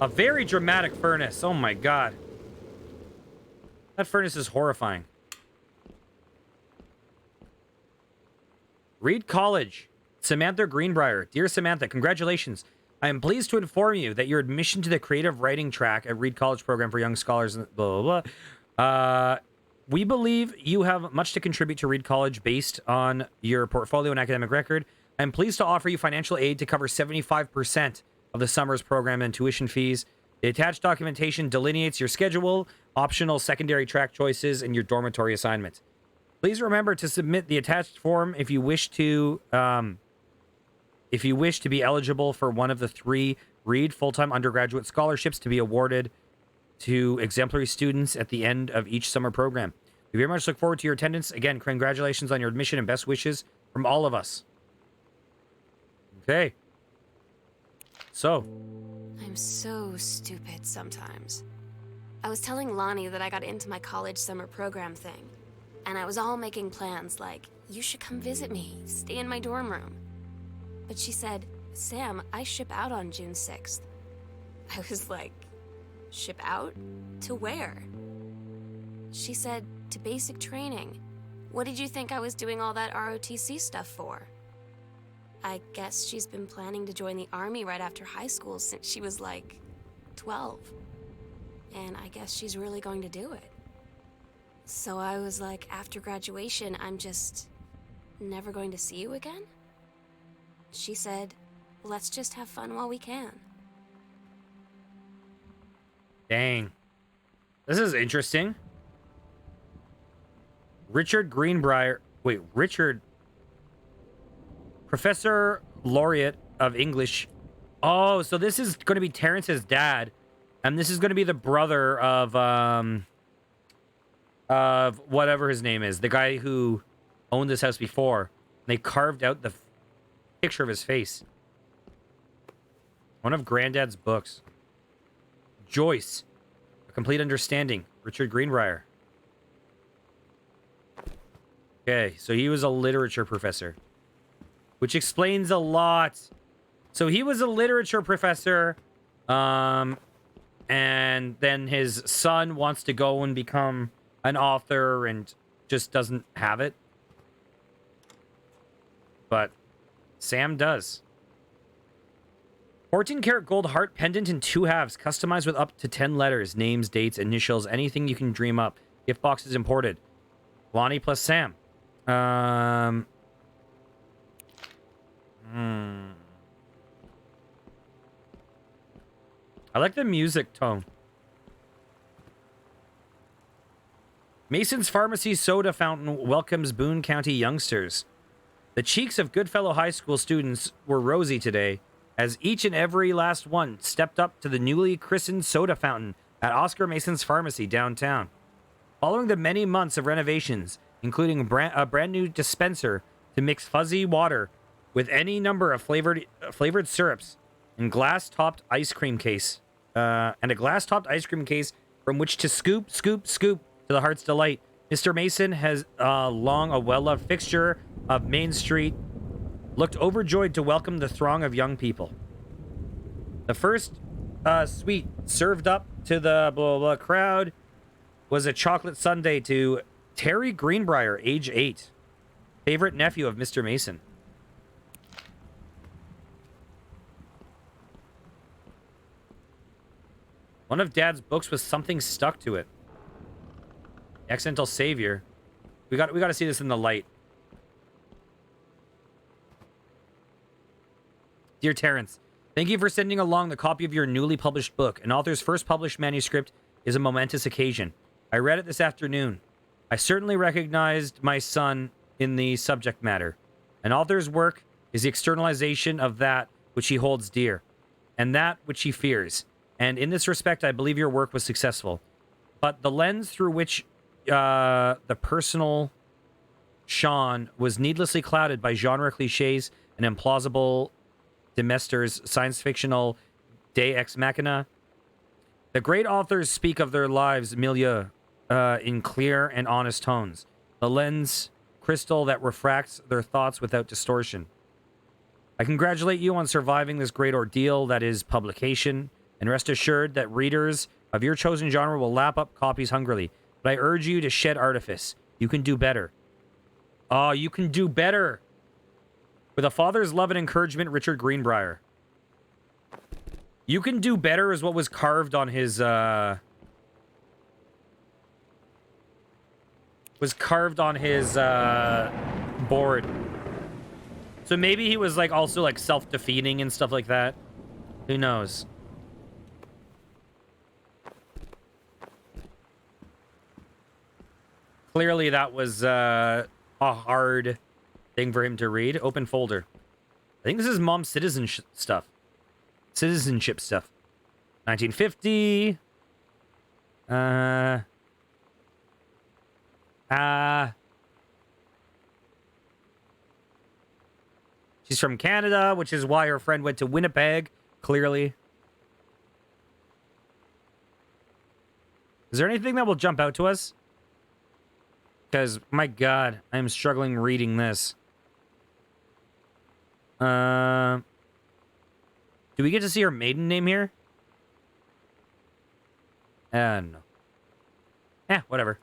very dramatic furnace. Oh my god. That furnace is horrifying. Reed College. Samantha Greenbrier. Dear Samantha, congratulations. I am pleased to inform you that your admission to the creative writing track at Reed College program for young scholars, blah, blah, blah. We believe you have much to contribute to Reed College based on your portfolio and academic record. I am pleased to offer you financial aid to cover 75% of the summer's program and tuition fees. The attached documentation delineates your schedule, optional secondary track choices, and your dormitory assignment. Please remember to submit the attached form if you wish to be eligible for one of the 3 Reed full-time undergraduate scholarships to be awarded to exemplary students at the end of each summer program. We very much look forward to your attendance. Again, congratulations on your admission and best wishes from all of us. Okay. So. I'm so stupid sometimes. I was telling Lonnie that I got into my college summer program thing, and I was all making plans like, you should come visit me, stay in my dorm room. But she said, Sam, I ship out on June 6th. I was like, ship out? To where? She said, to basic training. What did you think I was doing all that ROTC stuff for? I guess she's been planning to join the army right after high school since she was like 12. And I guess she's really going to do it. So I was like, after graduation, I'm just never going to see you again? She said, let's just have fun while we can. Dang. This is interesting. Richard Greenbrier. Wait, Richard. Professor Laureate of English. Oh, so this is going to be Terrence's dad. And this is going to be the brother of whatever his name is. The guy who owned this house before. They carved out the picture of his face. One of Granddad's books. Joyce. A Complete Understanding. Richard Greenbrier. Okay, so he was a literature professor. which explains a lot. So he was a literature professor, and then his son wants to go and become an author and just doesn't have it. But Sam does. 14-karat gold heart pendant in 2 halves, customized with up to 10 letters, names, dates, initials, anything you can dream up. Gift box is imported. Lonnie plus Sam. I like the music tone. Mason's Pharmacy Soda Fountain welcomes Boone County youngsters. The cheeks of Goodfellow High School students were rosy today, as each and every last one stepped up to the newly christened soda fountain at Oscar Mason's Pharmacy downtown. Following the many months of renovations, including a brand new dispenser to mix fuzzy water with any number of flavored syrups, and glass-topped ice cream case, and a glass-topped ice cream case from which to scoop to the heart's delight, Mr. Mason has long a well-loved fixture of Main Street, looked overjoyed to welcome the throng of young people. The first sweet served up to the blah, blah, blah crowd was a chocolate sundae to Terry Greenbrier, age 8, favorite nephew of Mr. Mason. One of Dad's books with something stuck to it. Accidental savior. We got to see this in the light. Dear Terrence, thank you for sending along the copy of your newly published book. An author's first published manuscript is a momentous occasion. I read it this afternoon. I certainly recognized my son in the subject matter. An author's work is the externalization of that which he holds dear, and that which he fears. And in this respect, I believe your work was successful. But the lens through which the personal Sean was needlessly clouded by genre cliches and implausible Demester's science-fictional Deus Ex Machina. The great authors speak of their lives milieu in clear and honest tones. The lens crystal that refracts their thoughts without distortion. I congratulate you on surviving this great ordeal that is publication, and rest assured that readers of your chosen genre will lap up copies hungrily. But I urge you to shed artifice. You can do better. Oh, you can do better. With a father's love and encouragement, Richard Greenbrier. You can do better is what was carved on his, board. So maybe he was, like, also, like, self-defeating and stuff like that. Who knows? Clearly that was, a hard thing for him to read. Open folder. I think this is mom's citizenship stuff. 1950. She's from Canada, which is why her friend went to Winnipeg, clearly. Is there anything that will jump out to us? Because, my God, I'm struggling reading this. Do we get to see her maiden name here? No. Whatever.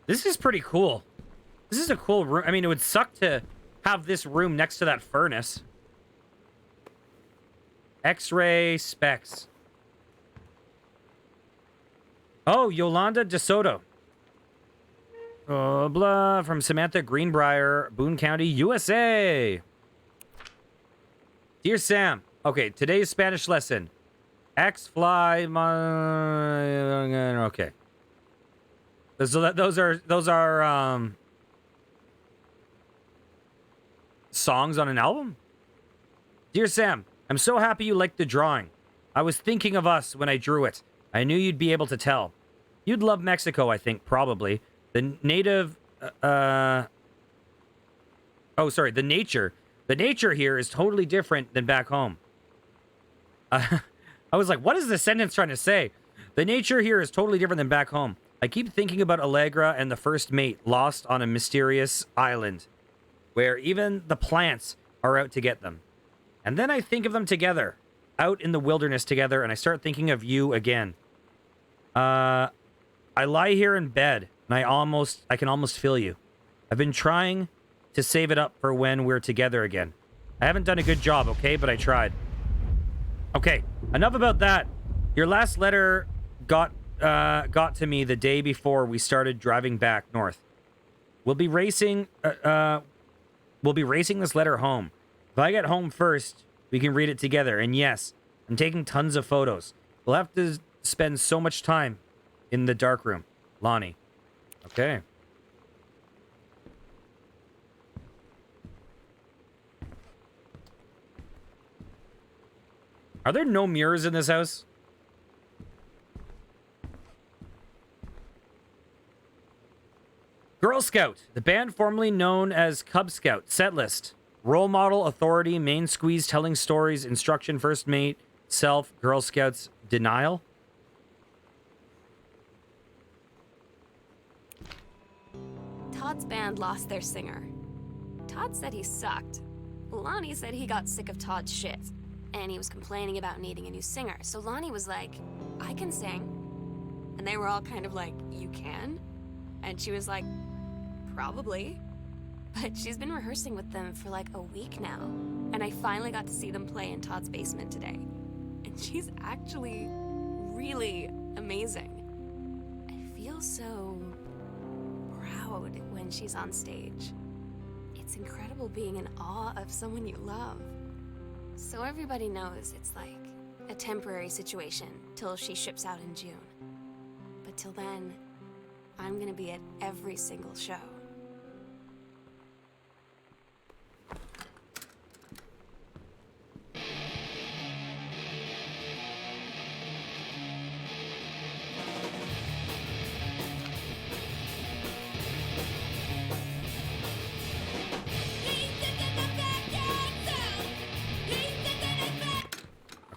This is pretty cool. This is a cool room. I mean, it would suck to have this room next to that furnace. X-ray specs. Oh, Yolanda DeSoto. Oh, blah, from Samantha Greenbrier, Boone County, USA. Dear Sam. Okay, today's Spanish lesson. X-fly. Okay. Those are songs on an album? Dear Sam, I'm so happy you liked the drawing. I was thinking of us when I drew it. I knew you'd be able to tell. You'd love Mexico, I think, probably. The native... the nature. The nature here is totally different than back home. I was like, what is this sentence trying to say? The nature here is totally different than back home. I keep thinking about Allegra and the first mate lost on a mysterious island where even the plants are out to get them. And then I think of them together, out in the wilderness together, and I start thinking of you again. I lie here in bed, and I can almost feel you. I've been trying to save it up for when we're together again. I haven't done a good job, okay? But I tried. Okay, enough about that. Your last letter got to me the day before we started driving back north. We'll be racing this letter home. If I get home first, we can read it together. And yes, I'm taking tons of photos. We'll have to spend so much time in the dark room. Lonnie. Okay. Are there no mirrors in this house? Girl Scout, the band formerly known as Cub Scout. Set list. Role model, authority, main squeeze, telling stories, instruction, first mate, self, Girl Scouts, denial. Todd's band lost their singer. Todd said he sucked. Lonnie said he got sick of Todd's shit, and he was complaining about needing a new singer. So Lonnie was like, I can sing. And they were all kind of like, you can? And she was like, probably. But she's been rehearsing with them for like a week now. And I finally got to see them play in Todd's basement today. And she's actually really amazing. I feel so proud when she's on stage. It's incredible being in awe of someone you love. So everybody knows it's like a temporary situation till she ships out in June. But till then, I'm gonna be at every single show.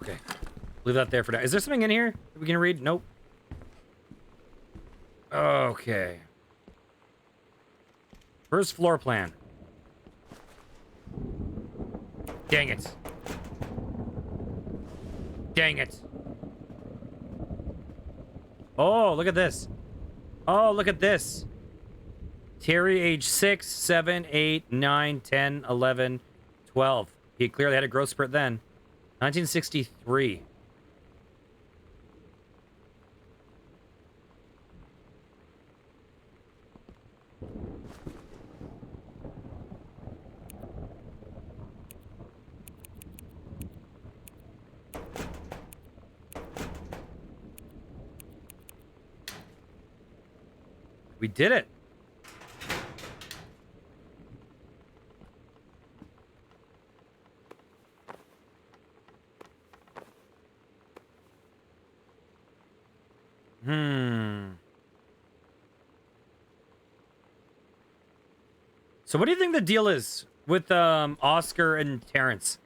Okay. Leave that there for now. Is there something in here that we can read? Nope. Okay. First floor plan. Dang it. Dang it. Oh, look at this. Oh, look at this. Terry, age 6, 7, 8, 9, 10, 11, 12. He clearly had a growth spurt then. 1963. We did it. So what do you think the deal is with Oscar and Terrence?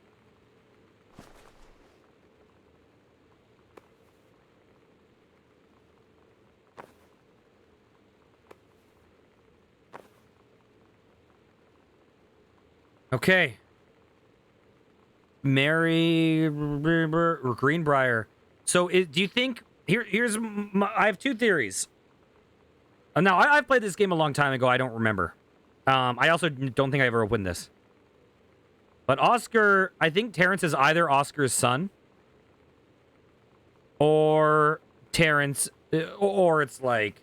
Okay. Mary Greenbrier. So do you think I have two theories. Now I've played this game a long time ago. I don't remember. I also don't think I ever opened this. But Oscar, I think Terrence is either Oscar's son or Terrence, or it's like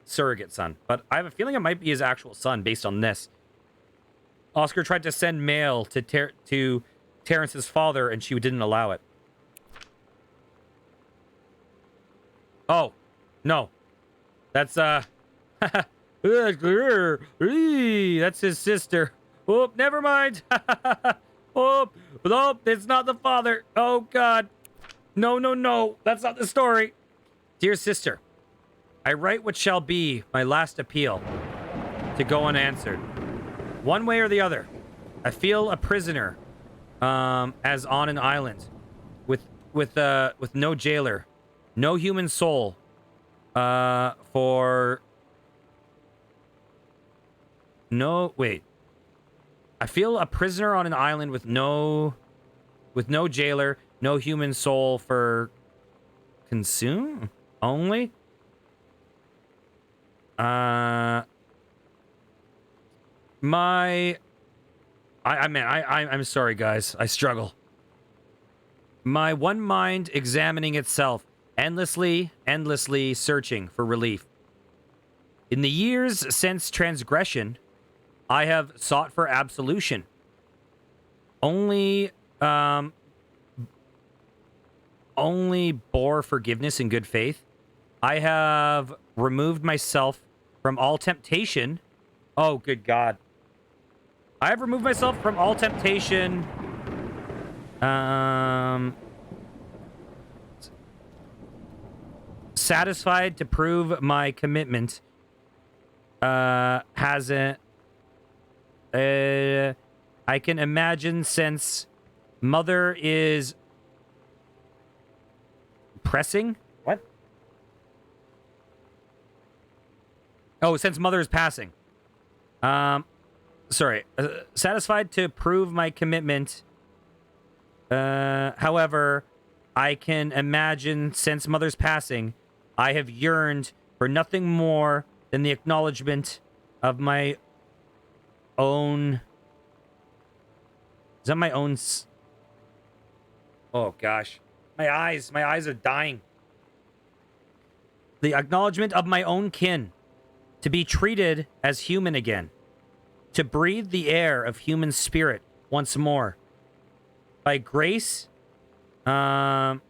surrogate son. But I have a feeling it might be his actual son based on this. Oscar tried to send mail to Terrence's father, and she didn't allow it. Oh, no. That's, that's his sister. Oh, never mind. Oh, it's not the father. Oh, God. No. That's not the story. Dear sister, I write what shall be my last appeal to go unanswered. One way or the other, I feel a prisoner, as on an island, with no jailer, no human soul, For no, wait. I feel a prisoner on an island with no jailer, no human soul for consume only. I'm sorry, guys. I struggle. My one mind examining itself, endlessly searching for relief. In the years since transgression, I have sought for absolution. Only bore forgiveness in good faith. I have removed myself from all temptation. Oh, good God. I have removed myself from all temptation. Satisfied to prove my commitment. Hasn't. I can imagine since mother is pressing. What? Oh, since mother is passing. Sorry. Satisfied to prove my commitment. However, I can imagine since mother's passing, I have yearned for nothing more than the acknowledgement of my own. Is that my own? Oh gosh, my eyes are dying. The acknowledgement of my own kin, to be treated as human again, to breathe the air of human spirit once more. By grace, even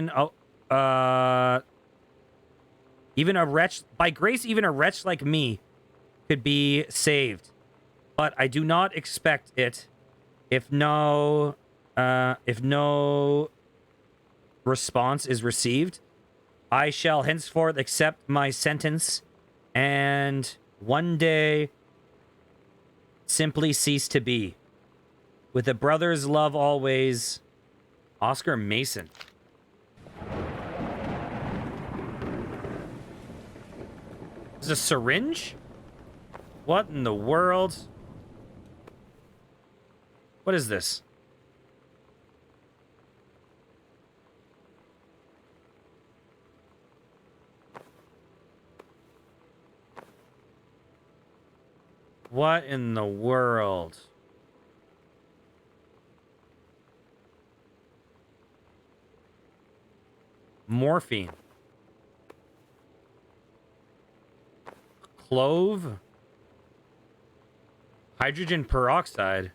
a wretch. By grace, even a wretch like me could be saved, but I do not expect it. If no response is received, I shall henceforth accept my sentence, and one day simply cease to be. With a brother's love always, Oscar Mason. Is a syringe? What in the world? What is this? What in the world? Morphine. Clove. Hydrogen peroxide.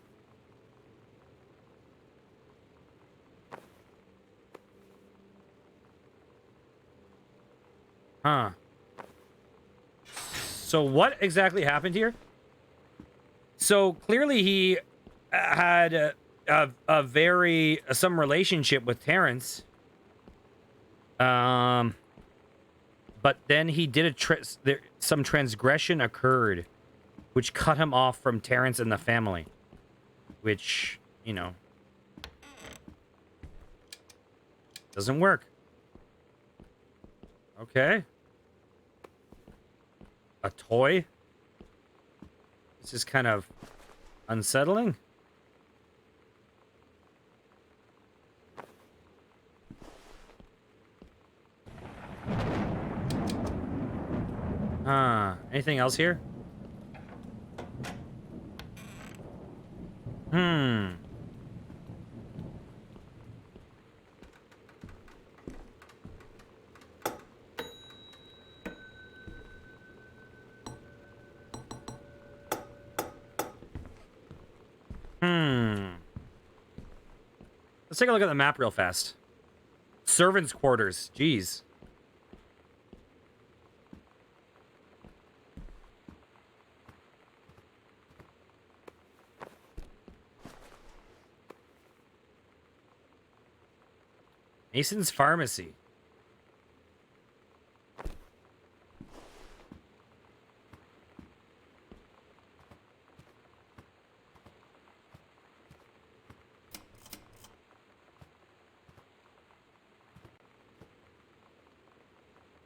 Huh. So what exactly happened here? So clearly he had some relationship with Terrence. But then he did some transgression occurred, which cut him off from Terrence and the family. Which, you know, doesn't work. Okay. A toy? This is kind of unsettling. Anything else here? Let's take a look at the map real fast. Servants' quarters. Jeez. Mason's Pharmacy.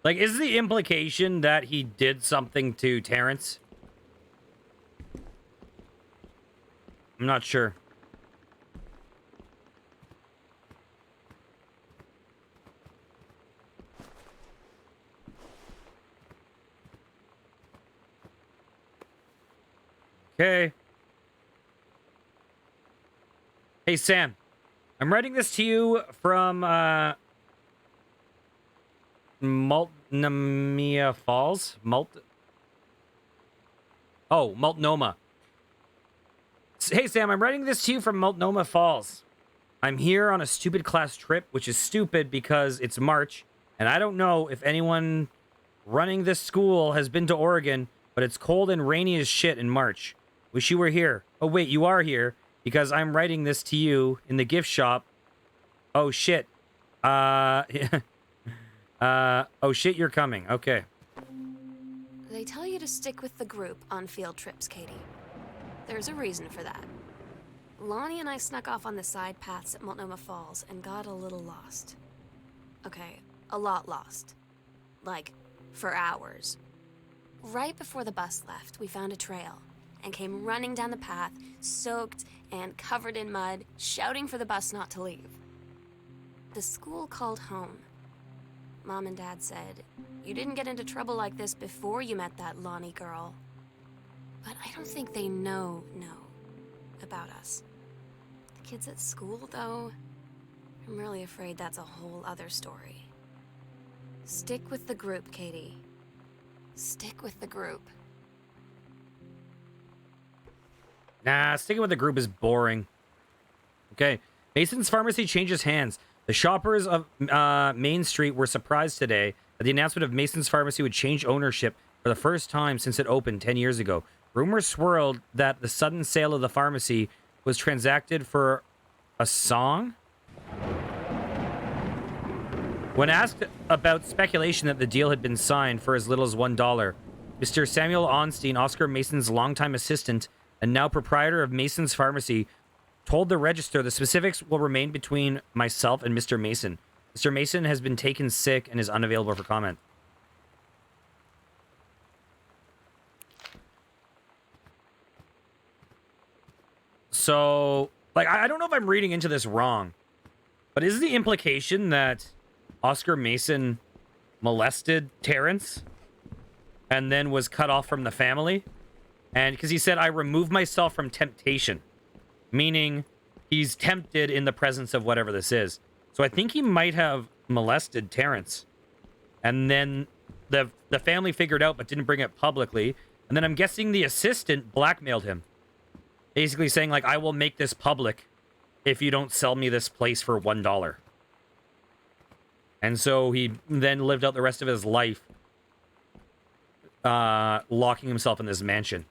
Like, is the implication that he did something to Terrence? I'm not sure. Okay. Hey, Sam. I'm writing this to you from, Multnomah Falls? Multnomah. Hey, Sam, I'm writing this to you from Multnomah Falls. I'm here on a stupid class trip, which is stupid because it's March, and I don't know if anyone running this school has been to Oregon, but it's cold and rainy as shit in March. Wish you were here. Oh, wait, you are here because I'm writing this to you in the gift shop. Oh, shit. Oh, shit, you're coming. Okay. They tell you to stick with the group on field trips, Katie. There's a reason for that. Lonnie and I snuck off on the side paths at Multnomah Falls and got a little lost. Okay, a lot lost. Like, for hours. Right before the bus left, we found a trail and came running down the path, soaked and covered in mud, shouting for the bus not to leave. The school called home. Mom and Dad said, "You didn't get into trouble like this before you met that Lonnie girl." But I don't think they know about us. The kids at school, though, I'm really afraid that's a whole other story. Stick with the group, Katie. Stick with the group. Nah, sticking with the group is boring. Okay. Mason's Pharmacy changes hands. The shoppers of Main Street were surprised today that the announcement of Mason's Pharmacy would change ownership for the first time since it opened 10 years ago. Rumors swirled that the sudden sale of the pharmacy was transacted for a song. When asked about speculation that the deal had been signed for as little as $1, Mr. Samuel Onstein, Oscar Mason's longtime assistant and now proprietor of Mason's Pharmacy, told the Register the specifics will remain between myself and Mr. Mason. Mr. Mason has been taken sick and is unavailable for comment. So, like, I don't know if I'm reading into this wrong, but is the implication that Oscar Mason molested Terrence and then was cut off from the family? And because he said, I remove myself from temptation, meaning he's tempted in the presence of whatever this is. So I think he might have molested Terrence. And then the family figured out but didn't bring it publicly. And then I'm guessing the assistant blackmailed him. Basically saying, like, I will make this public if you don't sell me this place for $1. And so he then lived out the rest of his life locking himself in this mansion.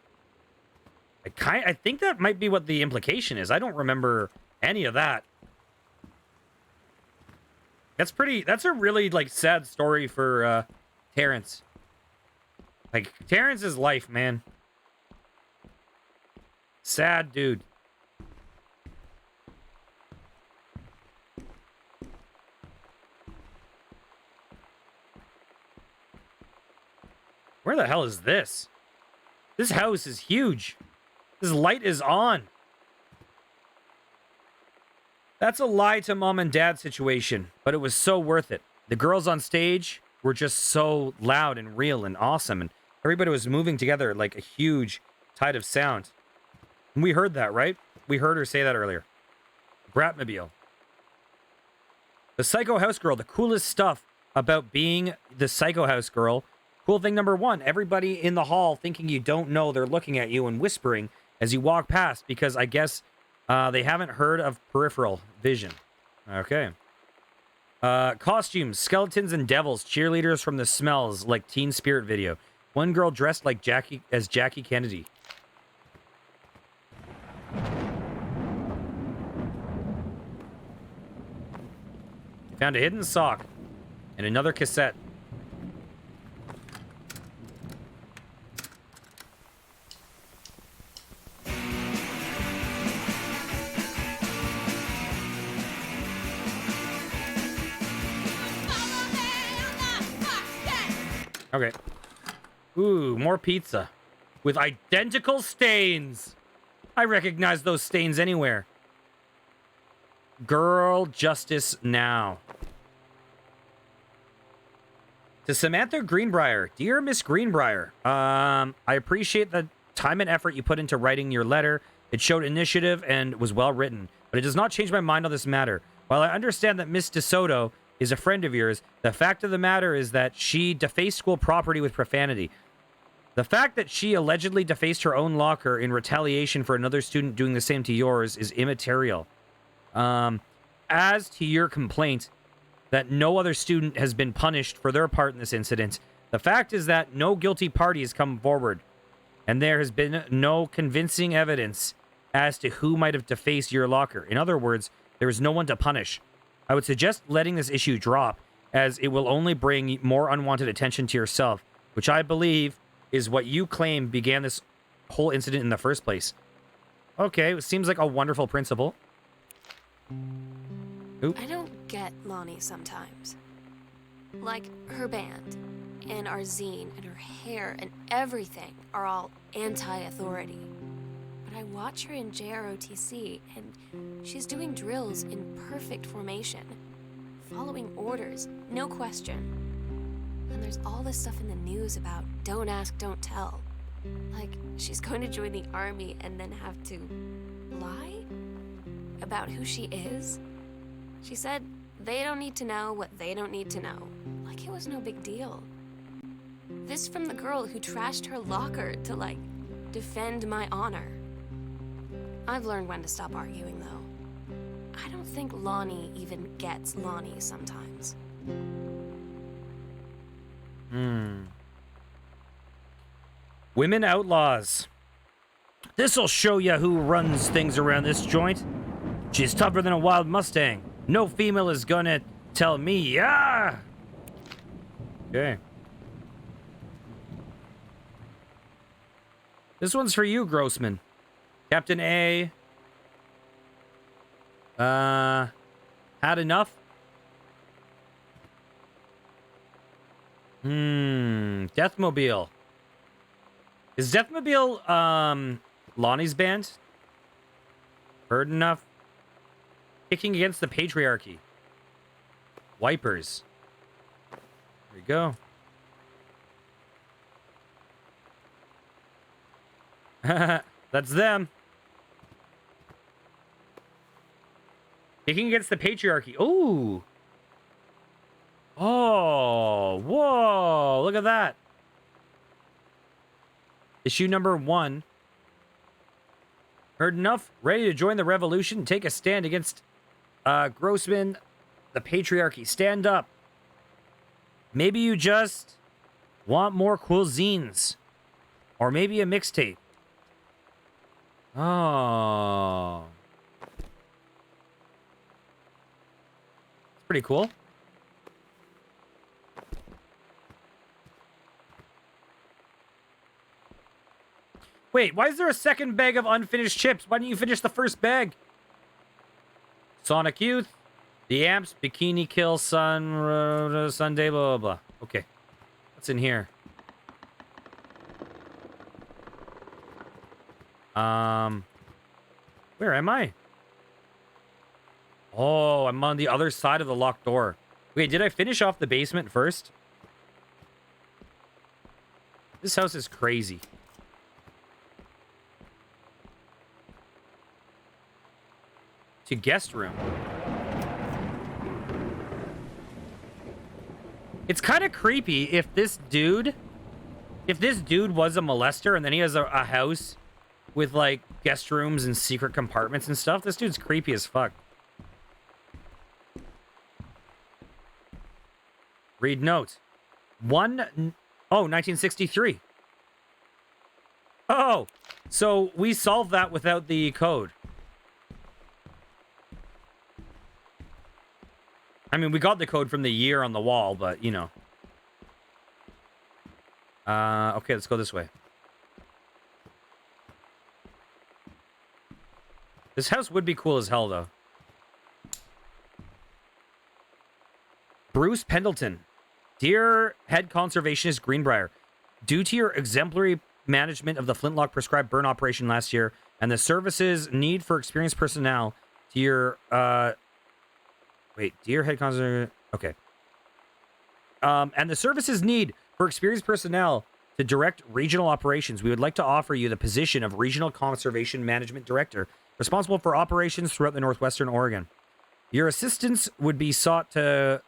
I think that might be what the implication is. I don't remember any of that. That's a really, like, sad story for Terrence. Like, Terrence's life, man. Sad dude. Where the hell is this? This house is huge. This light is on. That's a lie to mom and dad situation, but it was so worth it. The girls on stage were just so loud and real and awesome, and everybody was moving together like a huge tide of sound. And we heard that, right? We heard her say that earlier. Bratmobile. The Psycho House Girl, the coolest stuff about being the Psycho House Girl. Cool thing number one, everybody in the hall thinking you don't know, they're looking at you and whispering as you walk past, because I guess they haven't heard of peripheral vision. Okay. Costumes, skeletons and devils, cheerleaders from The Smells, like Teen Spirit video. One girl dressed like Jackie Kennedy. Found a hidden sock and another cassette. Follow me on the fuck that Okay. Ooh, more pizza. With identical stains. I recognize those stains anywhere. Girl justice now. To Samantha Greenbrier. Dear Miss Greenbrier, I appreciate the time and effort you put into writing your letter. It showed initiative and was well written, but it does not change my mind on this matter. While I understand that Miss DeSoto is a friend of yours, the fact of the matter is that she defaced school property with profanity. The fact that she allegedly defaced her own locker in retaliation for another student doing the same to yours is immaterial. As to your complaint that no other student has been punished for their part in this incident, the fact is that no guilty party has come forward, and there has been no convincing evidence as to who might have defaced your locker. In other words, there is no one to punish. I would suggest letting this issue drop, as it will only bring more unwanted attention to yourself, which I believe is what you claim began this whole incident in the first place. Okay, it seems like a wonderful principle. Oop. I don't get Lonnie sometimes. Like, her band, and our zine, and her hair, and everything are all anti-authority. But I watch her in JROTC, and she's doing drills in perfect formation, following orders, no question. And there's all this stuff in the news about don't ask, don't tell. Like, she's going to join the army and then have to lie about who she is. She said they don't need to know what they don't need to know. Like it was no big deal. This from the girl who trashed her locker to, like, defend my honor. I've learned when to stop arguing, though. I don't think Lonnie even gets Lonnie sometimes. Women outlaws. This'll show ya who runs things around this joint. She's tougher than a wild Mustang. No female is gonna tell me, yeah. Okay. This one's for you, Grossman. Captain A. Had enough? Deathmobile. Is Deathmobile, Lonnie's band? Heard enough? Kicking against the patriarchy. Wipers. There we go. That's them. Kicking against the patriarchy. Ooh. Oh, whoa. Look at that. Issue number 1. Heard enough? Ready to join the revolution? Take a stand against Grossman, the patriarchy. Stand up. Maybe you just want more cool zines. Or maybe a mixtape. Oh. It's pretty cool. Wait, why is there a second bag of unfinished chips? Why didn't you finish the first bag? Sonic Youth, The Amps, Bikini Kill, Sunday, blah, blah, blah. Okay. What's in here? Where am I? Oh, I'm on the other side of the locked door. Wait, did I finish off the basement first? This house is crazy. To guest room. It's kind of creepy if this dude was a molester and then he has a house with like guest rooms and secret compartments and stuff. This dude's creepy as fuck. Read note. 1963. Oh, so we solved that without the code. I mean, we got the code from the year on the wall, but, you know. Okay, let's go this way. This house would be cool as hell, though. Bruce Pendleton. Dear Head Conservationist Greenbrier, due to your exemplary management of the Flintlock prescribed burn operation last year and the service's need for experienced personnel to your dear Head Conservationist, okay. And the service's need for experienced personnel to direct regional operations, we would like to offer you the position of Regional Conservation Management Director, responsible for operations throughout the Northwestern Oregon. Your assistance would be sought to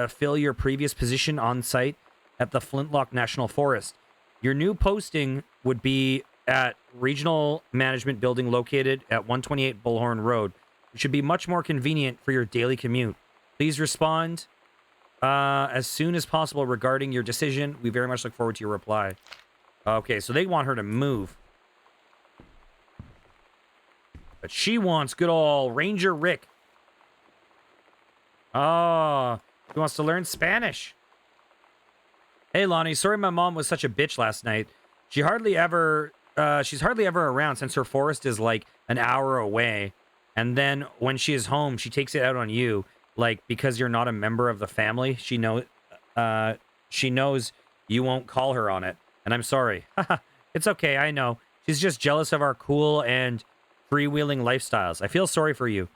fill your previous position on site at the Flintlock National Forest. Your new posting would be at Regional Management Building located at 128 Bullhorn Road, which should be much more convenient for your daily commute. Please respond as soon as possible regarding your decision. We very much look forward to your reply. Okay, so they want her to move. But she wants good old Ranger Rick. Oh, he wants to learn Spanish. Hey, Lonnie, sorry my mom was such a bitch last night. She's hardly ever around since her forest is like an hour away. And then when she is home, she takes it out on you. Like, because you're not a member of the family, she knows you won't call her on it. And I'm sorry. It's okay, I know. She's just jealous of our cool and freewheeling lifestyles. I feel sorry for you.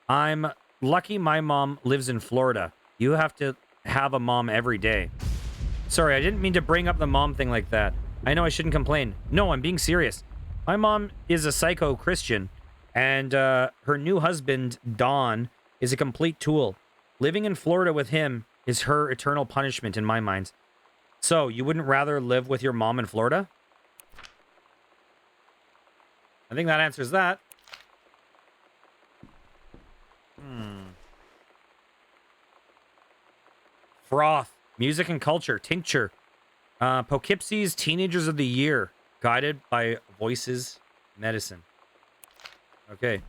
I'm lucky my mom lives in Florida. You have to have a mom every day. Sorry, I didn't mean to bring up the mom thing like that. I know I shouldn't complain. No, I'm being serious. My mom is a psycho Christian, and her new husband, Don, is a complete tool. Living in Florida with him is her eternal punishment in my mind. So, you wouldn't rather live with your mom in Florida? I think that answers that. Froth. Music and culture. Tincture. Poughkeepsie's Teenagers of the Year. Guided by Voices Medicine. Okay.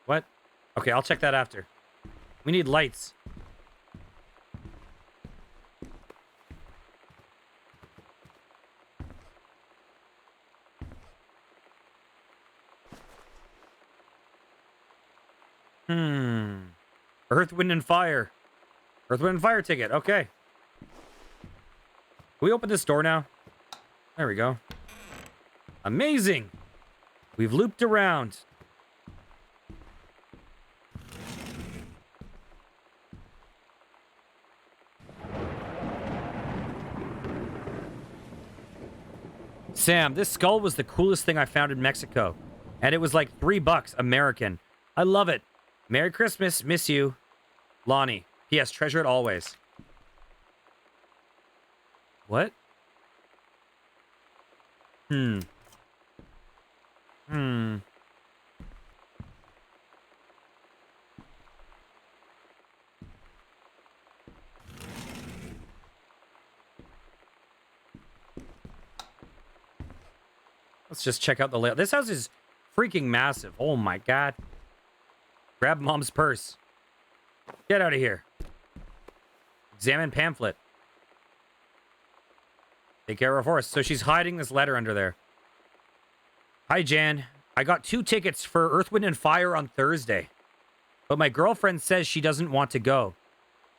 What? Okay, I'll check that after. We need lights. Earth, Wind, and Fire. Earth, Wind, and Fire ticket. Okay. Can we open this door now? There we go. Amazing. We've looped around. Sam, this skull was the coolest thing I found in Mexico. And it was like $3 American. I love it. Merry Christmas. Miss you. Lonnie. P.S. Treasure it always. What? Let's just check out the layout. This house is freaking massive. Oh my god. Grab mom's purse. Get out of here. Examine pamphlet. Take care of her horse. So she's hiding this letter under there. Hi, Jan. I got 2 tickets for Earth, Wind, and Fire on Thursday. But my girlfriend says she doesn't want to go.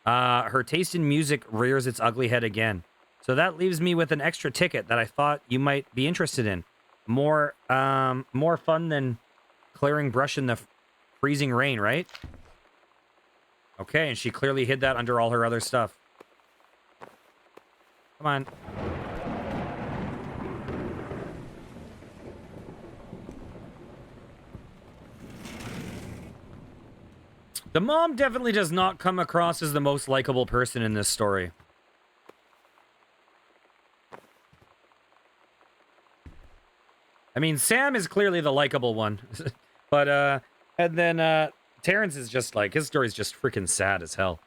Her taste in music rears its ugly head again. So that leaves me with an extra ticket that I thought you might be interested in. More fun than clearing brush in the freezing rain, right? Okay, and she clearly hid that under all her other stuff. Come on. The mom definitely does not come across as the most likable person in this story. I mean, Sam is clearly the likable one. But, and then, Terrence is just like, his story's just freaking sad as hell.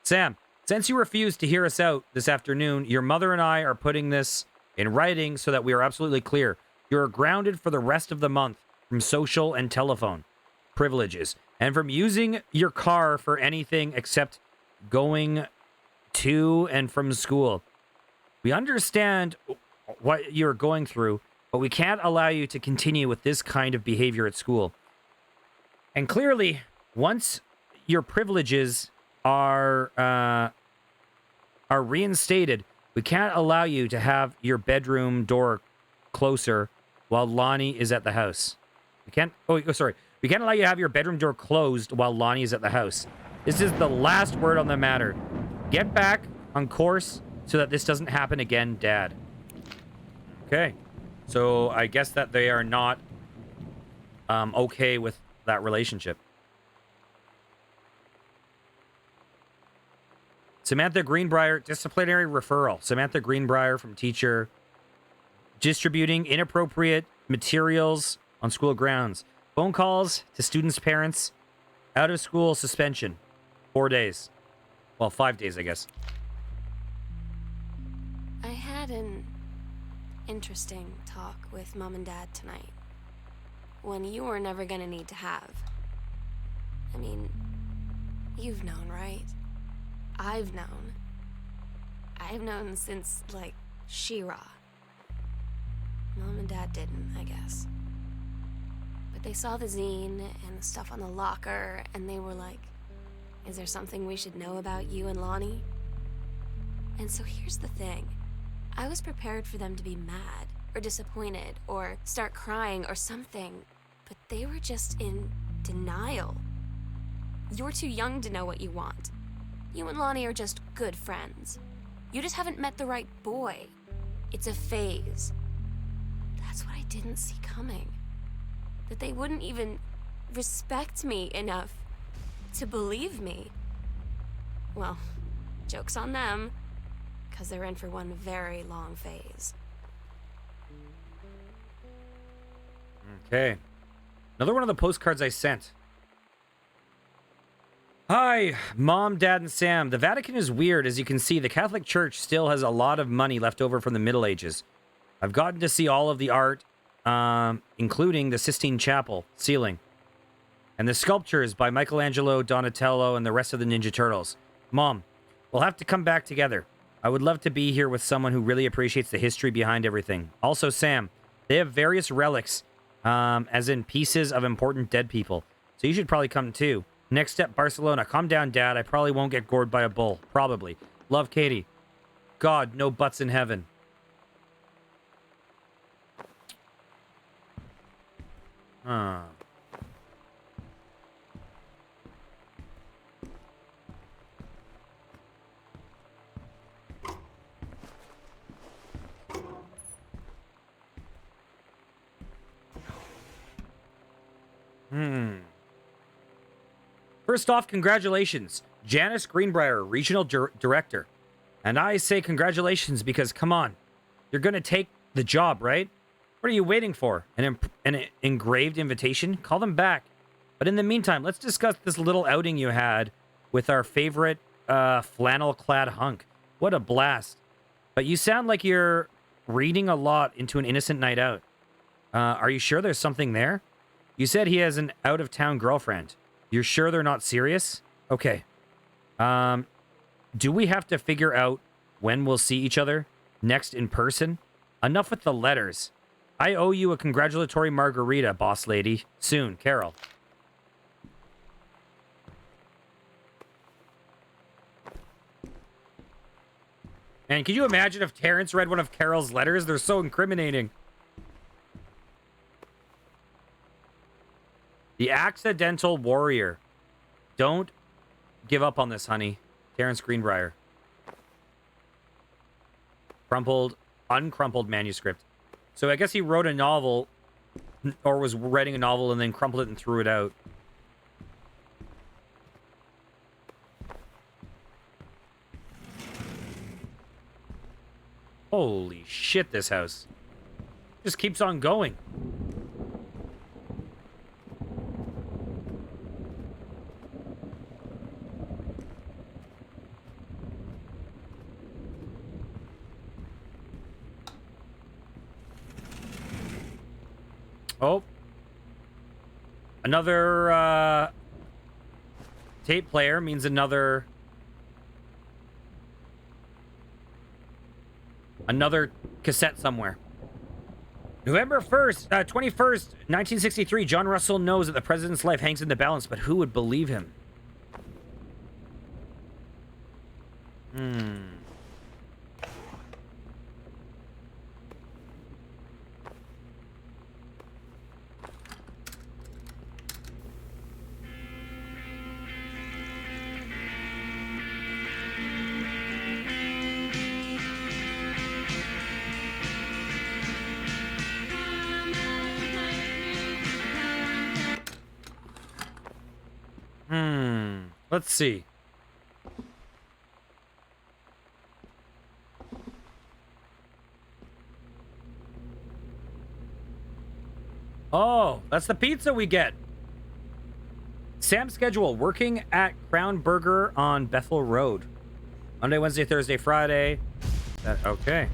Sam, since you refused to hear us out this afternoon, your mother and I are putting this in writing so that we are absolutely clear. You are grounded for the rest of the month from social and telephone privileges and from using your car for anything except going to and from school. We understand what you're going through, but we can't allow you to continue with this kind of behavior at school. And clearly, once your privileges are reinstated, we can't allow you to have your bedroom door closer while Lonnie is at the house. We can't. Oh, sorry. We can't allow you to have your bedroom door closed while Lonnie is at the house. This is the last word on the matter. Get back on course so that this doesn't happen again, Dad. Okay. So I guess that they are not okay with that relationship. Samantha Greenbrier, disciplinary referral. Samantha Greenbrier from teacher distributing inappropriate materials on school grounds. Phone calls to students' parents. Out of school suspension. 4 days. Well, 5 days, I guess. I had an interesting talk with Mom and Dad tonight. One you were never gonna need to have. I mean, you've known, right? I've known. I've known since, like, She-Ra. Mom and Dad didn't, I guess. But they saw the zine and the stuff on the locker, and they were like, is there something we should know about you and Lonnie? And so here's the thing. I was prepared for them to be mad, or disappointed, or start crying, or something. But they were just in denial. You're too young to know what you want. You and Lonnie are just good friends. You just haven't met the right boy. It's a phase. That's what I didn't see coming. That they wouldn't even respect me enough to believe me. Well, joke's on them, because they're in for one very long phase. Okay. Another one of the postcards I sent. Hi, Mom, Dad, and Sam. The Vatican is weird. As you can see, the Catholic Church still has a lot of money left over from the Middle Ages. I've gotten to see all of the art, including the Sistine Chapel ceiling, and the sculptures by Michelangelo, Donatello, and the rest of the Ninja Turtles. Mom, we'll have to come back together. I would love to be here with someone who really appreciates the history behind everything. Also, Sam, they have various relics, as in pieces of important dead people. So you should probably come too. Next step, Barcelona. Calm down, Dad. I probably won't get gored by a bull. Probably. Love, Katie. God, no butts in heaven. Huh. First off, congratulations. Janice Greenbrier, Regional Director. And I say congratulations because, come on, you're going to take the job, right? What are you waiting for? An engraved invitation? Call them back. But in the meantime, let's discuss this little outing you had with our favorite flannel-clad hunk. What a blast. But you sound like you're reading a lot into an innocent night out. Are you sure there's something there? You said he has an out-of-town girlfriend. You're sure they're not serious? Okay. Do we have to figure out when we'll see each other next in person? Enough with the letters. I owe you a congratulatory margarita, boss lady. Soon, Carol. And can you imagine if Terrence read one of Carol's letters? They're so incriminating. The Accidental Warrior. Don't give up on this, honey. Terrence Greenbrier. Crumpled, uncrumpled manuscript. So I guess he wrote a novel, or was writing a novel and then crumpled it and threw it out. Holy shit, this house just keeps on going. Oh. Another tape player means another cassette somewhere. November 1st, 21st, 1963. John Russell knows that the president's life hangs in the balance, but who would believe him? Let's see. Oh, that's the pizza we get. Sam's schedule: working at Crown Burger on Bethel Road. Monday, Wednesday, Thursday, Friday. Okay.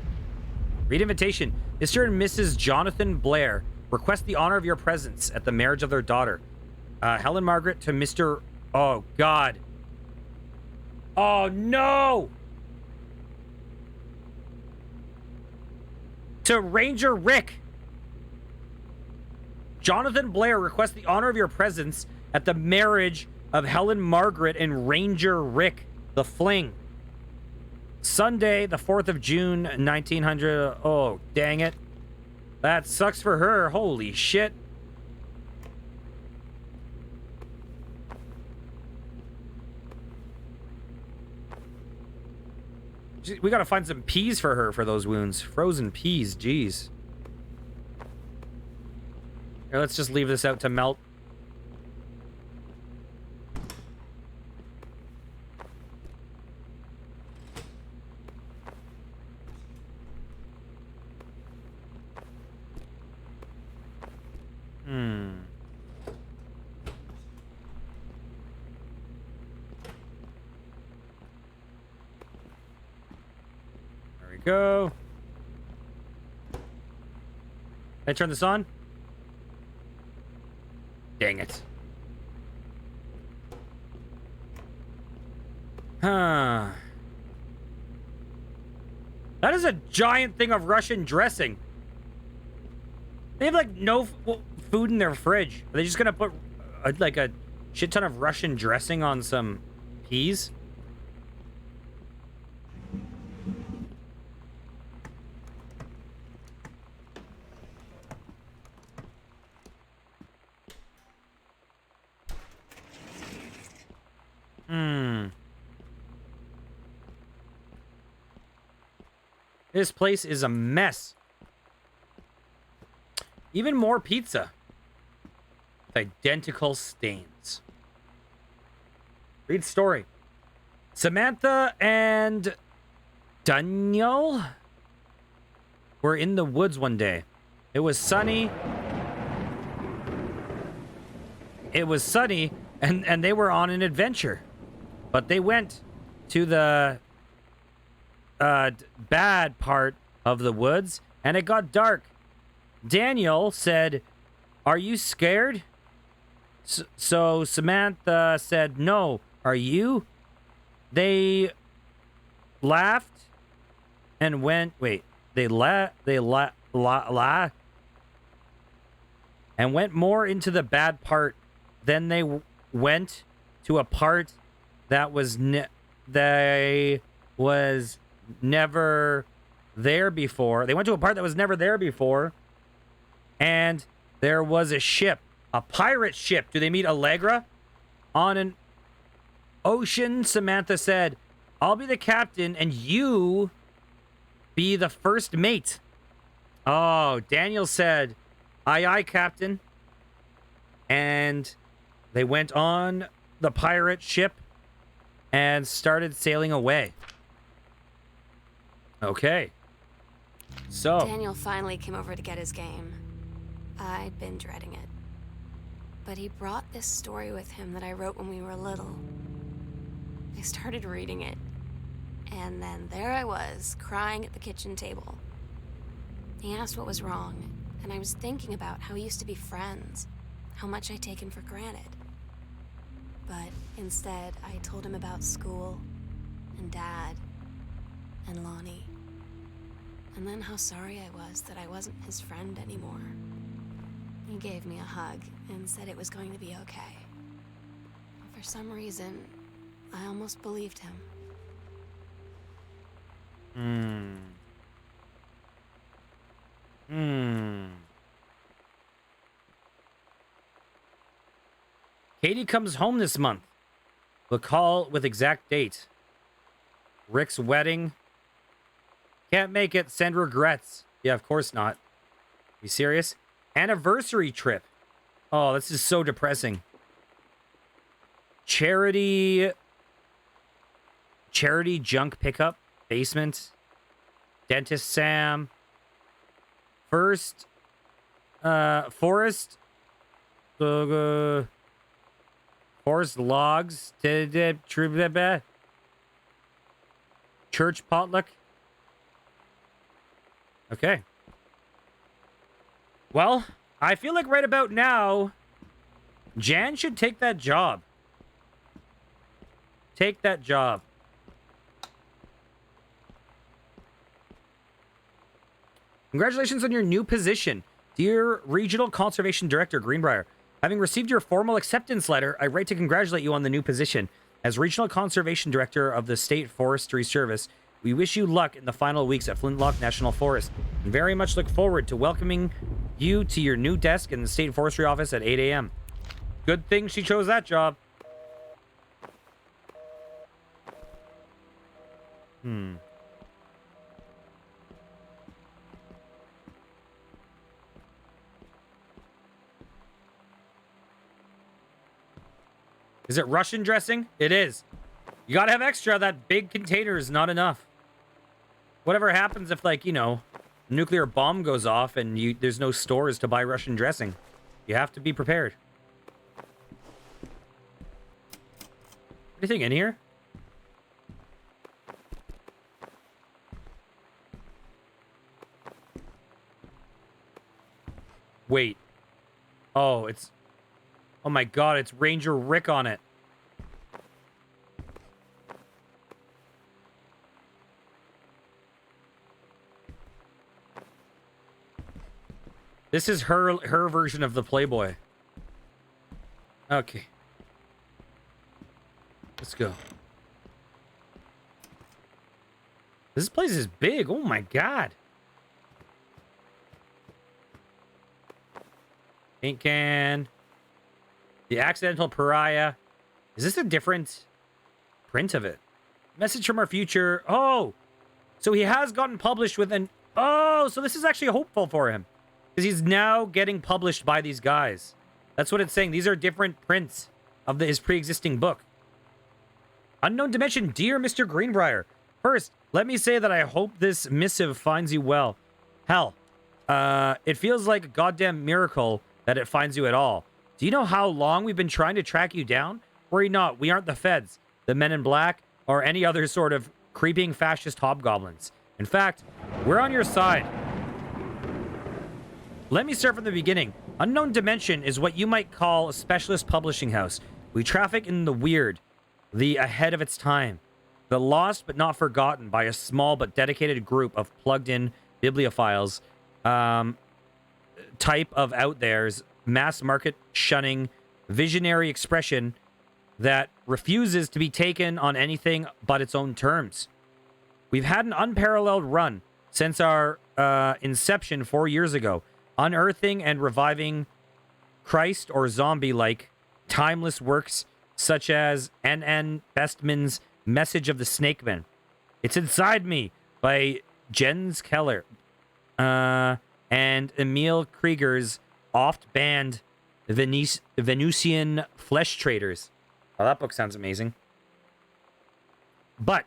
Read invitation. Mr. and Mrs. Jonathan Blair request the honor of your presence at the marriage of their daughter, Helen Margaret, to Mr. Oh, God. Oh, no! To Ranger Rick. Jonathan Blair requests the honor of your presence at the marriage of Helen Margaret and Ranger Rick, the Fling. Sunday, the 4th of June, 1900. Oh, dang it. That sucks for her. Holy shit. We gotta find some peas for her for those wounds. Frozen peas, jeez. Here, let's just leave this out to melt. There we go. Can I turn this on? Dang it. Huh. That is a giant thing of Russian dressing. They have like no food in their fridge. Are they just gonna put like a shit ton of Russian dressing on some peas? This place is a mess. Even more pizza. With identical stains. Read story. Samantha and Daniel were in the woods one day. It was sunny. And they were on an adventure. But they went to the bad part of the woods, and it got dark. Daniel said, "Are you scared?" So Samantha said, "No. Are you?" They laughed and went. Wait. They and went more into the bad part. Then they went to a part that was never there before. They went to a part that was never there before. And there was a ship, a pirate ship. Do they meet Allegra? On an ocean, Samantha said, "I'll be the captain and you be the first mate." Oh, Daniel said, "Aye, aye, captain." And they went on the pirate ship and started sailing away. Okay. So Daniel finally came over to get his game. I'd been dreading it. But he brought this story with him that I wrote when we were little. I started reading it, and then there I was, crying at the kitchen table. He asked what was wrong, and I was thinking about how we used to be friends, how much I'd taken for granted. But instead, I told him about school, and Dad, and Lonnie. and then how sorry I was that I wasn't his friend anymore. He gave me a hug and said it was going to be okay. For some reason, I almost believed him. Katie comes home this month. We'll call with exact date. Rick's wedding. Can't make it. Send regrets. Yeah, of course not. You serious? Anniversary trip. Oh, this is so depressing. Charity junk pickup. Basement. Dentist Sam. Forest. Forest logs. Church potluck. Okay. Well, I feel like right about now, Jan should take that job. Take that job. Congratulations on your new position. Dear Regional Conservation Director Greenbrier, having received your formal acceptance letter, I write to congratulate you on the new position. As Regional Conservation Director of the State Forestry Service, we wish you luck in the final weeks at Flintlock National Forest and very much look forward to welcoming you to your new desk in the State Forestry Office at 8 a.m. Good thing she chose that job. Is it Russian dressing? It is. You gotta have extra. That big container is not enough. Whatever happens if, like, you know, nuclear bomb goes off and there's no stores to buy Russian dressing. You have to be prepared. Anything in here? Wait. Oh, it's... Oh my god, it's Ranger Rick on it. This is her version of the Playboy. Okay. Let's go. This place is big. Oh my god. Paint can. The Accidental Pariah. Is this a different print of it? Message from our future. Oh! So he has gotten published with an... Oh! So this is actually hopeful for him. Because he's now getting published by these guys. That's what it's saying. These are different prints of his pre-existing book. Unknown Dimension. Dear Mr. Greenbrier. First, let me say that I hope this missive finds you well. Hell, it feels like a goddamn miracle that it finds you at all. Do you know how long we've been trying to track you down? Worry not, we aren't the feds, the men in black, or any other sort of creeping fascist hobgoblins. In fact, we're on your side. Let me start from the beginning. Unknown Dimension is what you might call a specialist publishing house. We traffic in the weird, the ahead of its time, the lost but not forgotten by a small but dedicated group of plugged-in bibliophiles, type of out-there's, mass market shunning, visionary expression that refuses to be taken on anything but its own terms. We've had an unparalleled run since our inception 4 years ago, unearthing and reviving Christ or zombie-like timeless works such as N.N. Bestman's Message of the Snakeman. It's Inside Me by Jens Keller and Emil Krieger's oft-banned Venusian Flesh Traders. Oh, that book sounds amazing. But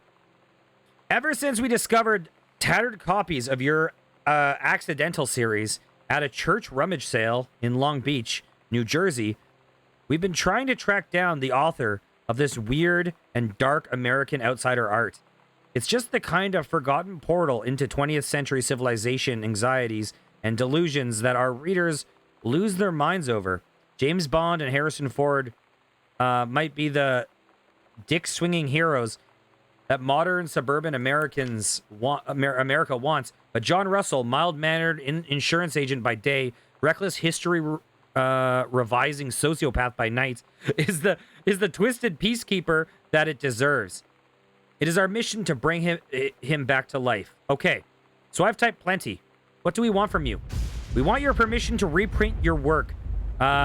ever since we discovered tattered copies of your Accidental series at a church rummage sale in Long Beach, New Jersey, we've been trying to track down the author of this weird and dark American outsider art. It's just the kind of forgotten portal into 20th century civilization anxieties and delusions that our readers lose their minds over. James Bond and Harrison Ford might be the dick-swinging heroes that modern suburban America wants. But John Russell, mild-mannered insurance agent by day, reckless history revising sociopath by night, is the twisted peacekeeper that it deserves. It is our mission to bring him back to life. Okay, so I've typed plenty. What do we want from you? We want your permission to reprint your work.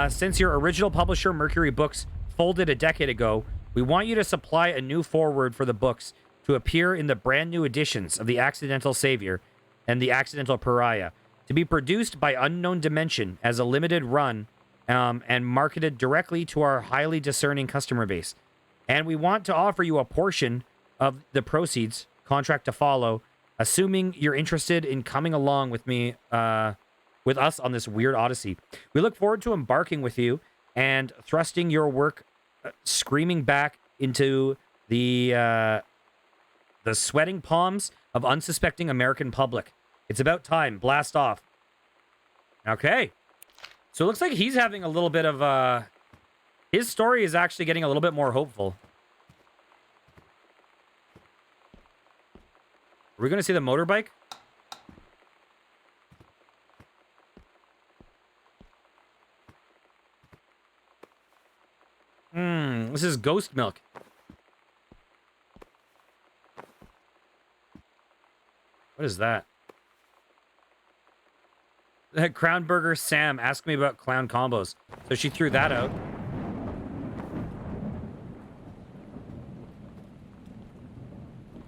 Since your original publisher, Mercury Books, folded a decade ago, we want you to supply a new foreword for the books to appear in the brand new editions of The Accidental Savior and The Accidental Pariah, to be produced by Unknown Dimension as a limited run and marketed directly to our highly discerning customer base. And we want to offer you a portion of the proceeds, contract to follow, assuming you're interested in coming along with me, with us on this weird odyssey. We look forward to embarking with you and thrusting your work screaming back into the sweating palms of unsuspecting American public. It's about time. Blast off. Okay. So it looks like he's having a little bit of his story is actually getting a little bit more hopeful. Are we going to see the motorbike? This is ghost milk. What is that? Crown Burger Sam asked me about clown combos. So she threw that out.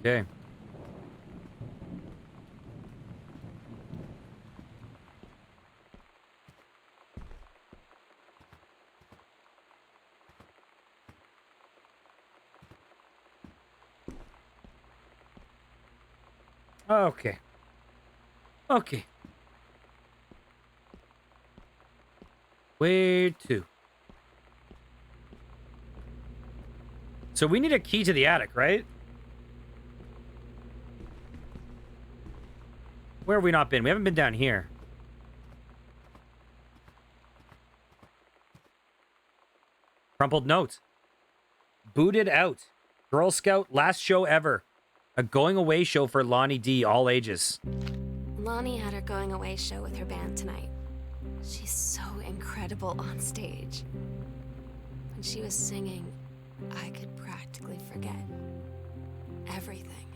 Okay. Okay. Okay. Where to? So we need a key to the attic, right? Where have we not been? We haven't been down here. Crumpled note. Booted out. Girl Scout last show ever. A going away show for Lonnie D, all ages. Lonnie had her going away show with her band tonight. She's so incredible on stage. When she was singing, I could practically forget everything.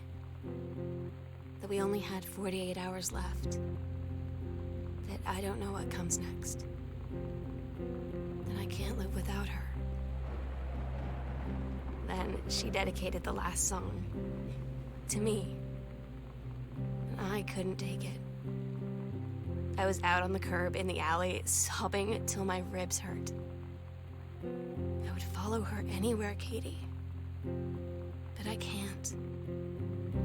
That we only had 48 hours left. That I don't know what comes next. That I can't live without her. Then she dedicated the last song to me. And I couldn't take it. I was out on the curb in the alley, sobbing till my ribs hurt. I would follow her anywhere, Katie. But I can't.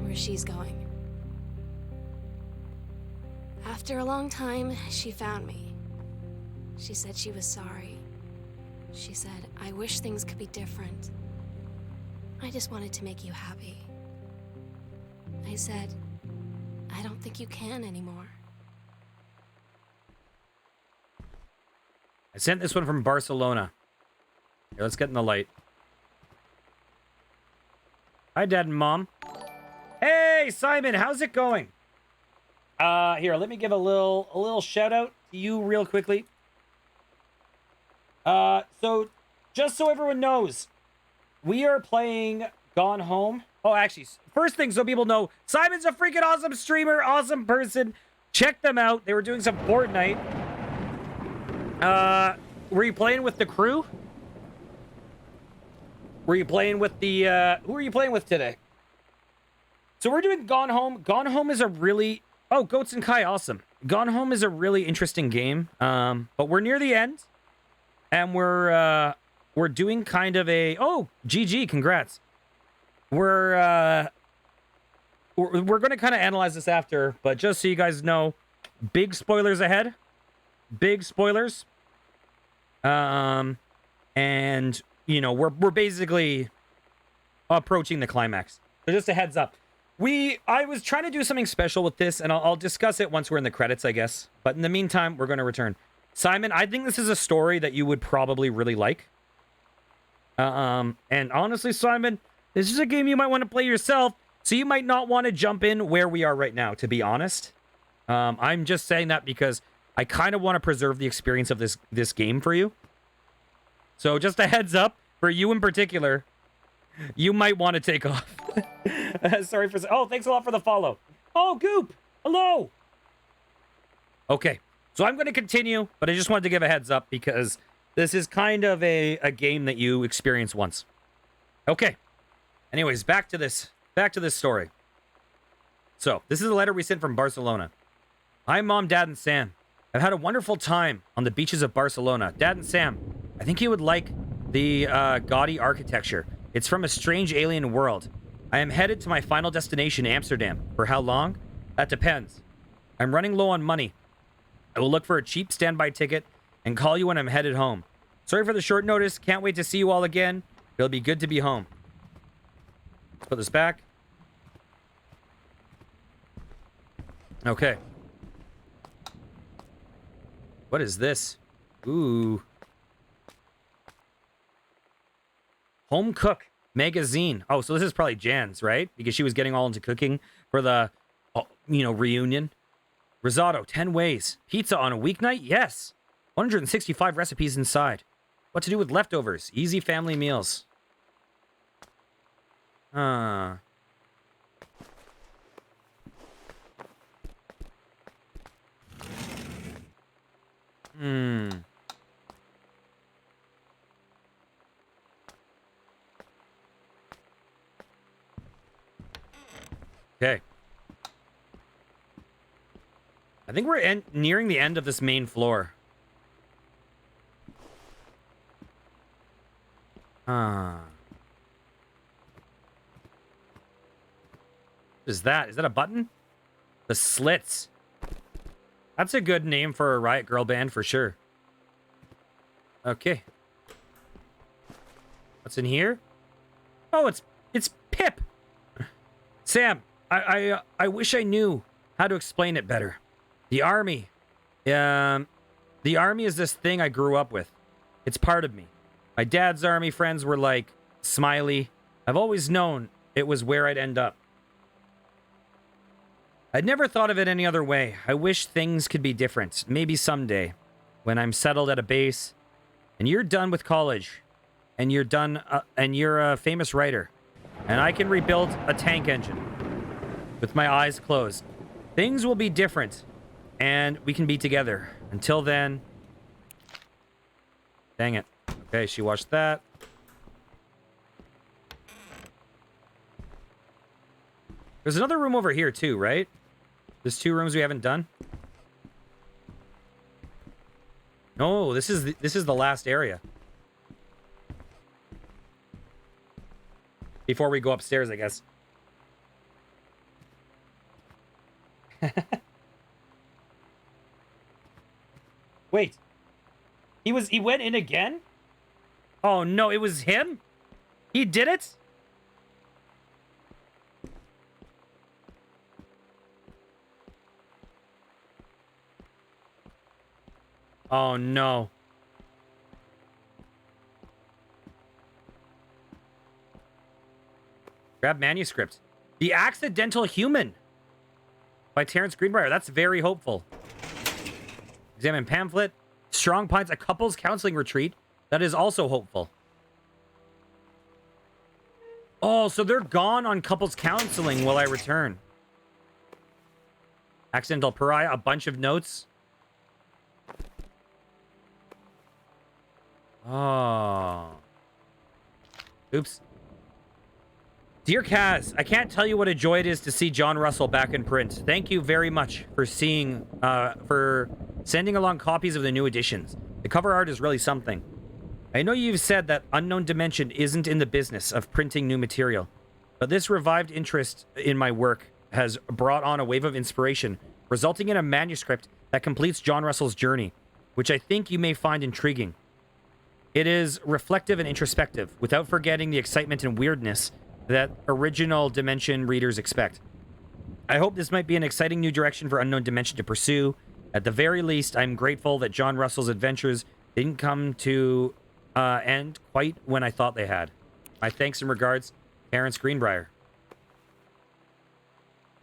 Where she's going. After a long time, she found me. She said she was sorry. She said, I wish things could be different. I just wanted to make you happy. I said, I don't think you can anymore. I sent this one from Barcelona. Here, let's get in the light. Hi, Dad and Mom. Hey, Simon, how's it going? Here, let me give a little shout out to you real quickly. So just so everyone knows, we are playing Gone Home. Oh, actually, first thing so people know, Simon's a freaking awesome streamer, awesome person. Check them out. They were doing some Fortnite. Were you playing with the crew? Were you playing with the, who are you playing with today? So we're doing Gone Home. Gone Home is a really, oh, Goats and Kai, awesome. Gone Home is a really interesting game. But we're near the end. And we're doing kind of a, oh, GG, congrats. We're going to kind of analyze this after, but just so you guys know, big spoilers ahead. Big spoilers. And, you know, we're basically approaching the climax. So just a heads up. I was trying to do something special with this, and I'll discuss it once we're in the credits, I guess. But in the meantime, we're going to return. Simon, I think this is a story that you would probably really like. And honestly, Simon, This is a game you might want to play yourself, so you might not want to jump in where we are right now, to be honest. I'm just saying that because I kind of want to preserve the experience of this game for you. So just a heads up, for you in particular, you might want to take off. Sorry for... Oh, thanks a lot for the follow. Oh, Goop! Hello! Okay, so I'm going to continue, but I just wanted to give a heads up because this is kind of a game that you experience once. Okay. Anyways, back to this story. So, this is a letter we sent from Barcelona. Hi, Mom, Dad, and Sam. I've had a wonderful time on the beaches of Barcelona. Dad and Sam, I think you would like the gaudy architecture. It's from a strange alien world. I am headed to my final destination, Amsterdam. For how long? That depends. I'm running low on money. I will look for a cheap standby ticket and call you when I'm headed home. Sorry for the short notice. Can't wait to see you all again. It'll be good to be home. Let's put this back. Okay. What is this? Ooh. Home Cook magazine. Oh, so this is probably Jan's, right? Because she was getting all into cooking for the, reunion. Risotto, 10 ways. Pizza on a weeknight? Yes. 165 recipes inside. What to do with leftovers? Easy family meals. Hmm. Okay. I think we're nearing the end of this main floor. What is that? Is that a button? The Slits. That's a good name for a Riot Girl band for sure. Okay. What's in here? Oh, it's Pip. Sam, I wish I knew how to explain it better. The army. The army is this thing I grew up with. It's part of me. My dad's army friends were like Smiley. I've always known it was where I'd end up. I'd never thought of it any other way. I wish things could be different. Maybe someday, when I'm settled at a base, and you're done with college, and you're a famous writer, and I can rebuild a tank engine with my eyes closed. Things will be different, and we can be together. Until then... Dang it. Okay, she watched that. There's another room over here too, right? There's 2 rooms we haven't done. No, this is the last area. Before we go upstairs, I guess. Wait. He went in again? Oh no, it was him? He did it? Oh no. Grab manuscript. The Accidental Human by Terrence Greenbrier. That's very hopeful. Examine pamphlet. Strong Pines, a couples counseling retreat. That is also hopeful. Oh, so they're gone on couples counseling while I return. Accidental Pariah, a bunch of notes. Oh. Oops. Dear Kaz, I can't tell you what a joy it is to see John Russell back in print. Thank you very much for for sending along copies of the new editions. The cover art is really something. I know you've said that Unknown Dimension isn't in the business of printing new material, but this revived interest in my work has brought on a wave of inspiration, resulting in a manuscript that completes John Russell's journey, which I think you may find intriguing. It is reflective and introspective, without forgetting the excitement and weirdness that original Dimension readers expect. I hope this might be an exciting new direction for Unknown Dimension to pursue. At the very least, I'm grateful that John Russell's adventures didn't come to end quite when I thought they had. My thanks and regards. Terrence Greenbrier.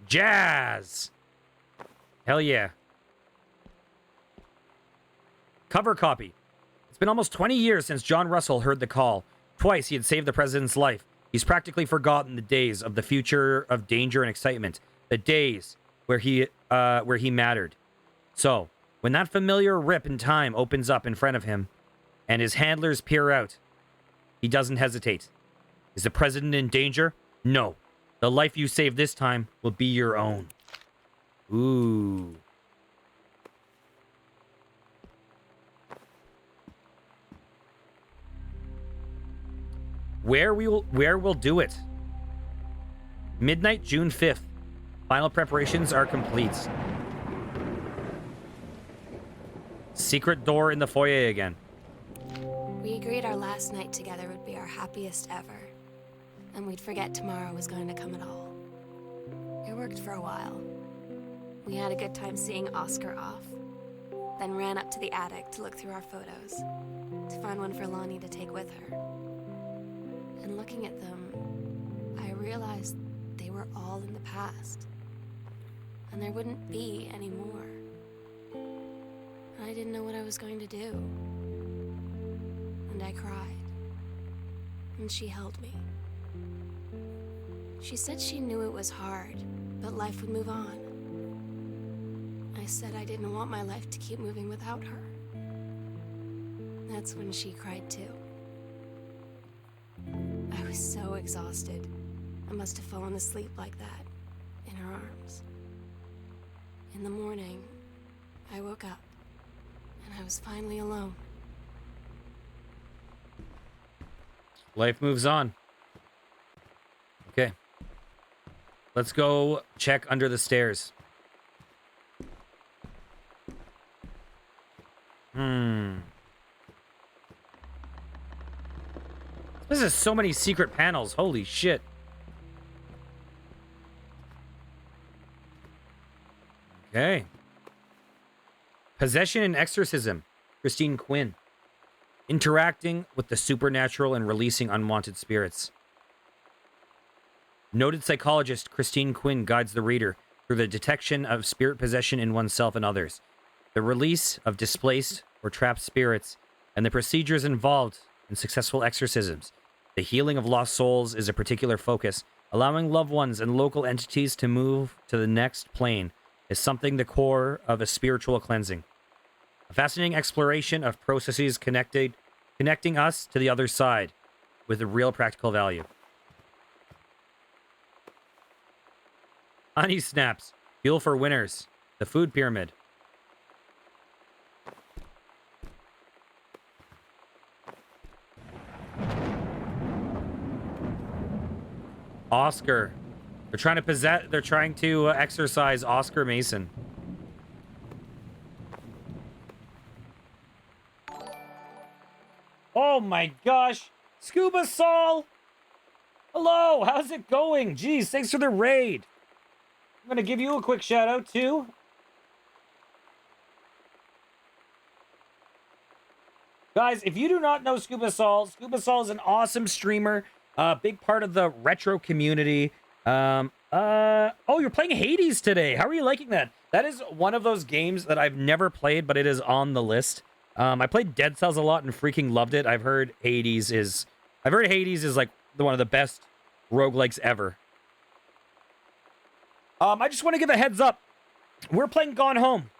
Jazz. Hell yeah. Cover copy. It's been almost 20 years since John Russell heard the call. Twice he had saved the president's life. He's practically forgotten the days of the future of danger and excitement. The days where he mattered. So, when that familiar rip in time opens up in front of him and his handlers peer out, he doesn't hesitate. Is the president in danger? No. The life you save this time will be your own. Ooh. Where we'll do it. Midnight, June 5th. Final preparations are complete. Secret door in the foyer again. We agreed our last night together would be our happiest ever. And we'd forget tomorrow was going to come at all. It worked for a while. We had a good time seeing Oscar off. Then ran up to the attic to look through our photos. To find one for Lonnie to take with her. And looking at them, I realized they were all in the past. And there wouldn't be any more. And I didn't know what I was going to do. And I cried. And she held me. She said she knew it was hard, but life would move on. I said I didn't want my life to keep moving without her. That's when she cried too. I was so exhausted. I must have fallen asleep like that, in her arms. In the morning, I woke up, and I was finally alone. Life moves on. Okay. Let's go check under the stairs. This is so many secret panels. Holy shit. Okay. Possession and exorcism. Christine Quinn. Interacting with the supernatural and releasing unwanted spirits. Noted psychologist Christine Quinn guides the reader through the detection of spirit possession in oneself and others, the release of displaced or trapped spirits, and the procedures involved in successful exorcisms. The healing of lost souls is a particular focus. Allowing loved ones and local entities to move to the next plane is something the core of a spiritual cleansing. A fascinating exploration of processes connecting us to the other side with a real practical value. Honey snaps. Fuel for winners. The food pyramid. Oscar. They're trying to exorcise Oscar Mason. Oh my gosh. Scuba Sol. Hello. How's it going? Jeez, thanks for the raid. I'm going to give you a quick shout out too. Guys, if you do not know Scuba Sol is an awesome streamer. Big part of the retro community. Oh, you're playing Hades today. How are you liking that? That is one of those games that I've never played, but it is on the list. I played Dead Cells a lot and freaking loved it. I've heard Hades is like one of the best roguelikes ever. I just want to give a heads up. We're playing Gone Home.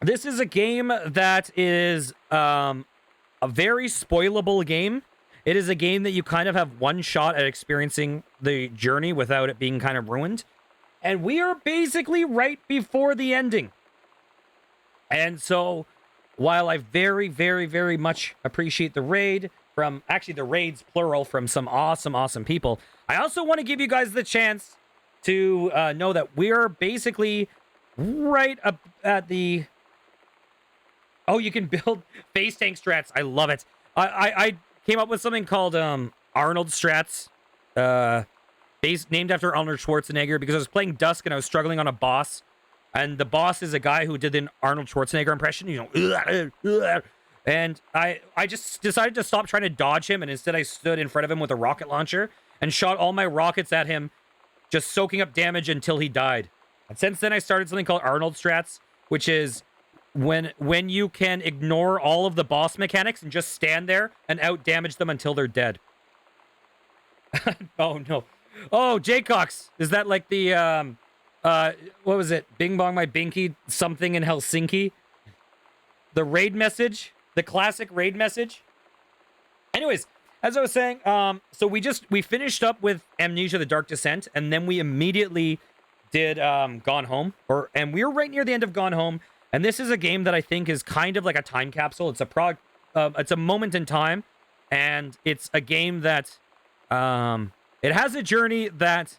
This is a game that is a very spoilable game. It is a game that you kind of have one shot at experiencing the journey without it being kind of ruined. And we are basically right before the ending. And so, while I very, very, very much appreciate the raid from, actually the raids plural, from some awesome, awesome people, I also want to give you guys the chance to know that we are basically right up at the... Oh, you can build base tank strats. I love it. I came up with something called Arnold strats, named after Arnold Schwarzenegger, because I was playing Dusk and I was struggling on a boss, and the boss is a guy who did an Arnold Schwarzenegger impression, you know, and I just decided to stop trying to dodge him, and instead I stood in front of him with a rocket launcher, and shot all my rockets at him, just soaking up damage until he died. And since then, I started something called Arnold strats, which is when you can ignore all of the boss mechanics and just stand there and out damage them until they're dead. Oh no. Oh, Jaycox. Is that like the what was it? Bing bong my binky something in Helsinki? The raid message? The classic raid message? Anyways, as I was saying, so we finished up with Amnesia the Dark Descent, and then we immediately did Gone Home. And we were right near the end of Gone Home, and this is a game that I think is kind of like a time capsule. It's a moment in time, and it's a game that it has a journey that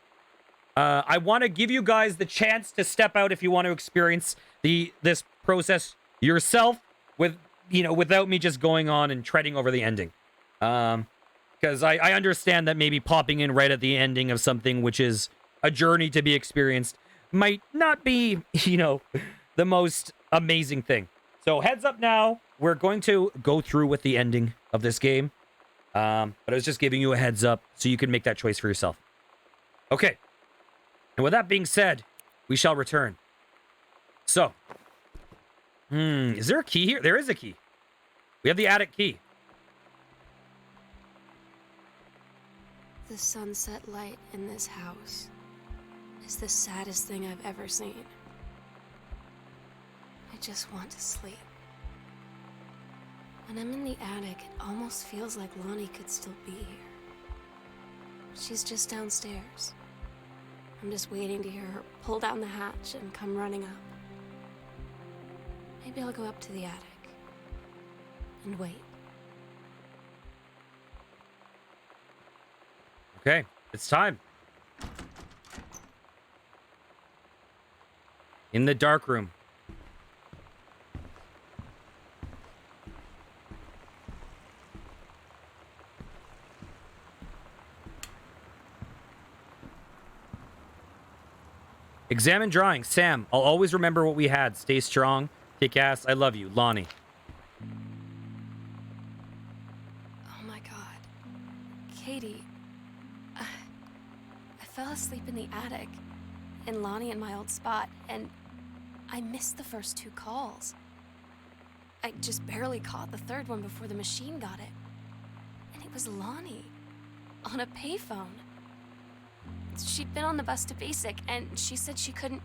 I want to give you guys the chance to step out if you want to experience this process yourself without me just going on and treading over the ending. Because I understand that maybe popping in right at the ending of something which is a journey to be experienced might not be, the most amazing thing. So heads up now, we're going to go through with the ending of this game. But I was just giving you a heads up so you can make that choice for yourself. Okay. And with that being said, we shall return. So. Is there a key here? There is a key. We have the attic key. The sunset light in this house is the saddest thing I've ever seen. I just want to sleep. When I'm in the attic, it almost feels like Lonnie could still be here. She's just downstairs. I'm just waiting to hear her pull down the hatch and come running up. Maybe I'll go up to the attic and wait. Okay, it's time. In the dark room. Examine drawing. Sam, I'll always remember what we had. Stay strong. Kick ass. I love you. Lonnie. Oh my god. Katie. I fell asleep in the attic, in Lonnie and my old spot, and I missed the first 2 calls. I just barely caught the third one before the machine got it. And it was Lonnie, on a payphone. She'd been on the bus to Basic, and she said she couldn't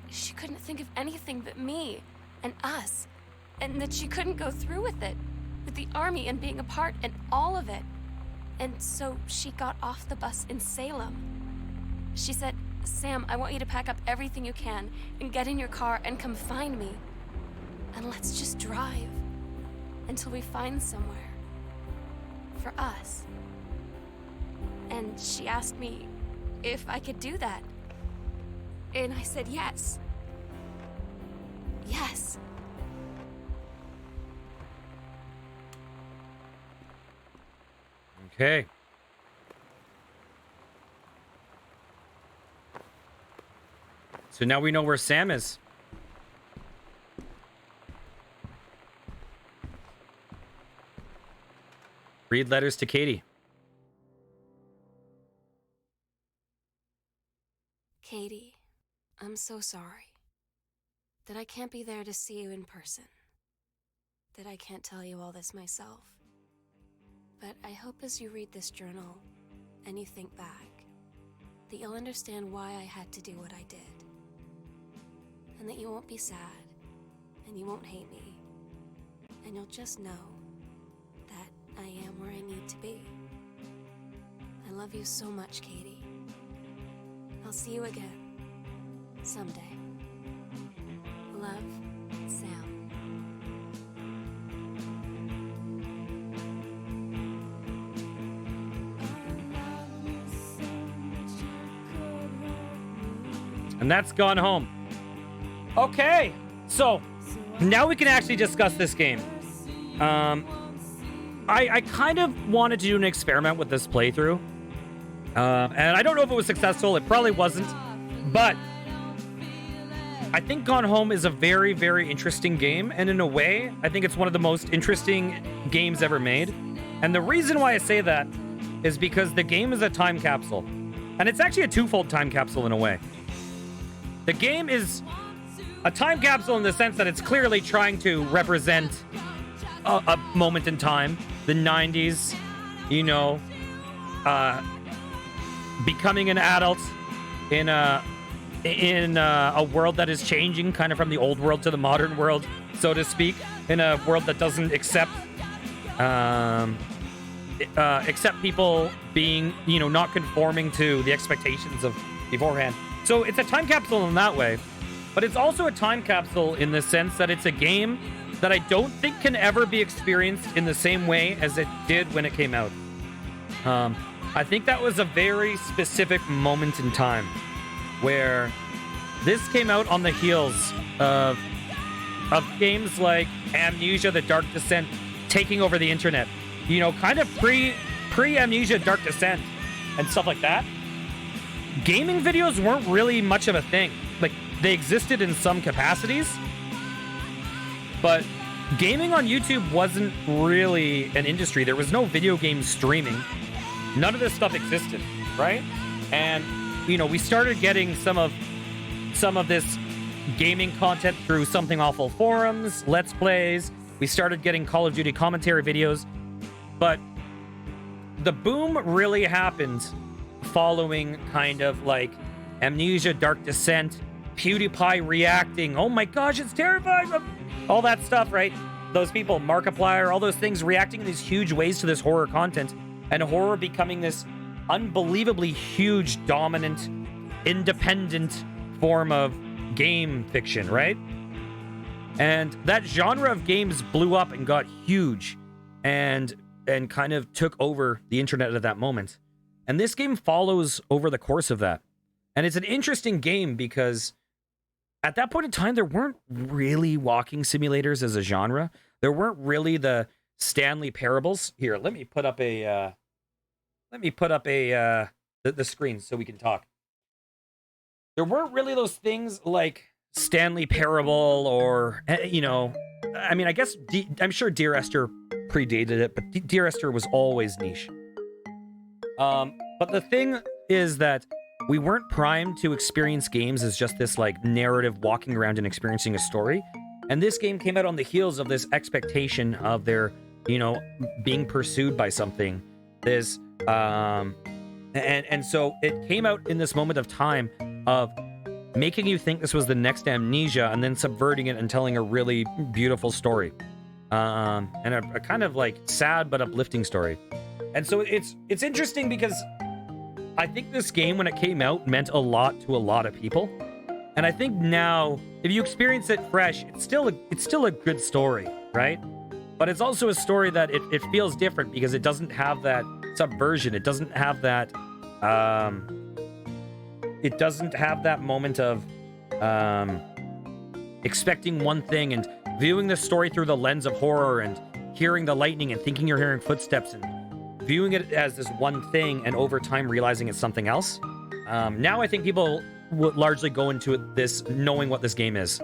think of anything but me and us, and that she couldn't go through with it, with the army and being apart and all of it. And so she got off the bus in Salem. She said, Sam, I want you to pack up everything you can and get in your car and come find me. And let's just drive until we find somewhere for us. And she asked me if I could do that. And I said yes. Yes. Okay. So now we know where Sam is. Read letters to Katie. Katie, I'm so sorry that I can't be there to see you in person, that I can't tell you all this myself. But I hope as you read this journal and you think back, that you'll understand why I had to do what I did. And that you won't be sad, and you won't hate me, and you'll just know that I am where I need to be. I love you so much, Katie. I'll see you again, someday. Love, Sam. And that's Gone Home. Okay, so now we can actually discuss this game. I kind of wanted to do an experiment with this playthrough. And I don't know if it was successful. It probably wasn't. But I think Gone Home is a very, very interesting game. And in a way, I think it's one of the most interesting games ever made. And the reason why I say that is because the game is a time capsule. And it's actually a twofold time capsule in a way. The game is a time capsule in the sense that it's clearly trying to represent a moment in time, the 90s, you know, becoming an adult in a world that is changing, kind of from the old world to the modern world, so to speak, in a world that doesn't accept people being, you know, not conforming to the expectations of beforehand. So it's a time capsule in that way, but it's also a time capsule in the sense that it's a game that I don't think can ever be experienced in the same way as it did when it came out. I think that was a very specific moment in time where this came out on the heels of games like Amnesia: The Dark Descent taking over the internet. You know, kind of pre-Amnesia: Dark Descent and stuff like that. Gaming videos weren't really much of a thing. Like, they existed in some capacities, but gaming on YouTube wasn't really an industry. There was no video game streaming. None of this stuff existed, right? And, you know, we started getting some of this gaming content through Something Awful forums, Let's Plays. We started getting Call of Duty commentary videos. But the boom really happened following kind of like Amnesia: Dark Descent, PewDiePie reacting, oh my gosh, it's terrifying, all that stuff, right? Those people, Markiplier, all those things reacting in these huge ways to this horror content, and horror becoming this unbelievably huge, dominant, independent form of game fiction, right? And that genre of games blew up and got huge and kind of took over the internet at that moment. And this game follows over the course of that. And it's an interesting game because at that point in time, there weren't really walking simulators as a genre. There weren't really the Stanley Parables. Here, let me put up the screen so we can talk. There weren't really those things like Stanley Parable or, you know, I mean, I guess I'm sure Dear Esther predated it, but Dear Esther was always niche. But the thing is that we weren't primed to experience games as just this like narrative walking around and experiencing a story. And this game came out on the heels of this expectation of their, you know, being pursued by something. This, and so it came out in this moment of time of making you think this was the next Amnesia and then subverting it and telling a really beautiful story. And a kind of like sad but uplifting story. And so it's interesting because I think this game, when it came out, meant a lot to a lot of people. And I think now, if you experience it fresh, it's still a good story, right? But it's also a story that it feels different because it doesn't have that subversion. It doesn't have that moment of expecting one thing and viewing the story through the lens of horror and hearing the lightning and thinking you're hearing footsteps and viewing it as this one thing and over time realizing it's something else. Now I think people would largely go into it this knowing what this game is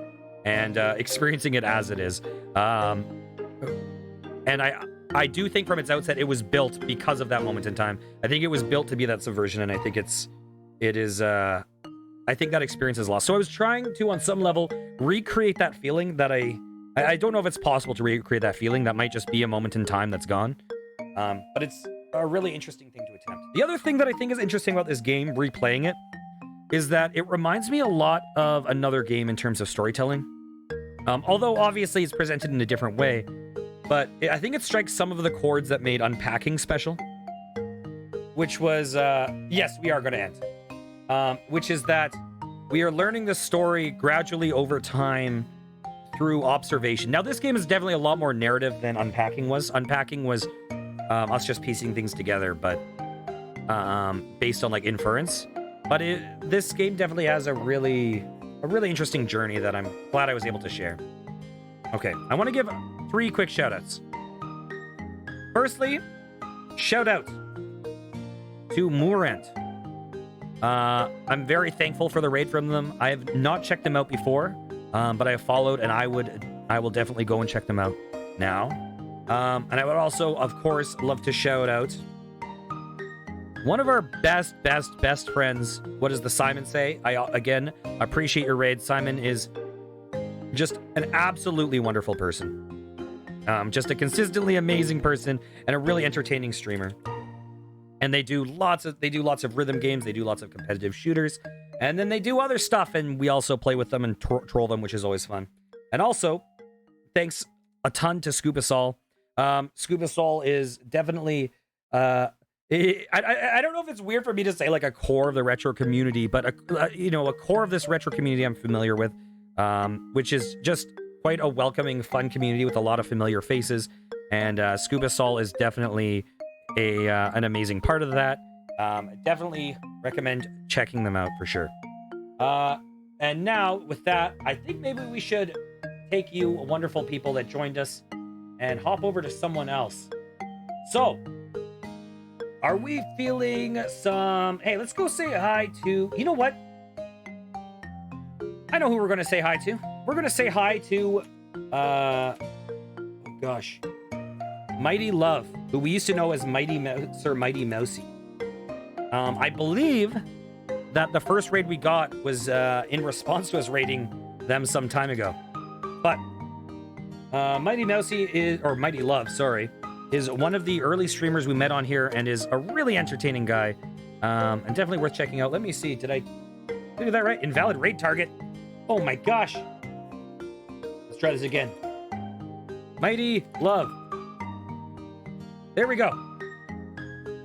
and experiencing it as it is. And I do think from its outset it was built because of that moment in time. I think it was built to be that subversion, and I think I think that experience is lost. So I was trying to, on some level, recreate that feeling that I don't know if it's possible to recreate that feeling. That might just be a moment in time that's gone. But it's a really interesting thing to attempt. The other thing that I think is interesting about this game, replaying it, is that it reminds me a lot of another game in terms of storytelling. Although obviously it's presented in a different way, but I think it strikes some of the chords that made Unpacking special, which was, yes, we are going to end, which is that we are learning the story gradually over time through observation. Now, this game is definitely a lot more narrative than Unpacking was. Unpacking was us just piecing things together, but based on like inference. But this game definitely has a really interesting journey that I'm glad I was able to share. Okay, I want to give 3 quick shoutouts. Firstly, shout out to Moorant. I'm very thankful for the raid from them. I have not checked them out before, but I have followed, and I will definitely go and check them out now. And I would also, of course, love to shout out one of our best friends. What does the Simon say? I, again, appreciate your raid. Simon is just an absolutely wonderful person. Just a consistently amazing person and a really entertaining streamer. And they do lots of rhythm games. They do lots of competitive shooters. And then they do other stuff, and we also play with them and troll them, which is always fun. And also, thanks a ton to Scuba Sol. Scuba Sol is definitely... I don't know if it's weird for me to say like a core of the retro community, but a core of this retro community I'm familiar with, which is just quite a welcoming, fun community with a lot of familiar faces. And Scuba Sol is definitely an amazing part of that. Definitely recommend checking them out for sure. And now with that, I think maybe we should take you wonderful people that joined us and hop over to someone else. So, are we feeling some... Hey, let's go say hi to... You know what? I know who we're going to say hi to. We're going to say hi to... oh, gosh. Mighty Love, who we used to know as Sir Mighty Mousy. I believe that the first raid we got was in response to us raiding them some time ago. But Mighty Mousy is... Or Mighty Love, sorry. Is one of the early streamers we met on here and is a really entertaining guy. And definitely worth checking out. Let me see. Did I do that right? Invalid raid target. Oh my gosh. Let's try this again. Mighty Love. There we go.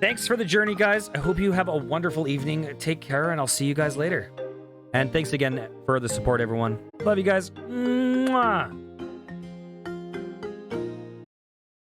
Thanks for the journey, guys. I hope you have a wonderful evening. Take care, and I'll see you guys later. And thanks again for the support, everyone. Love you guys. Mwah.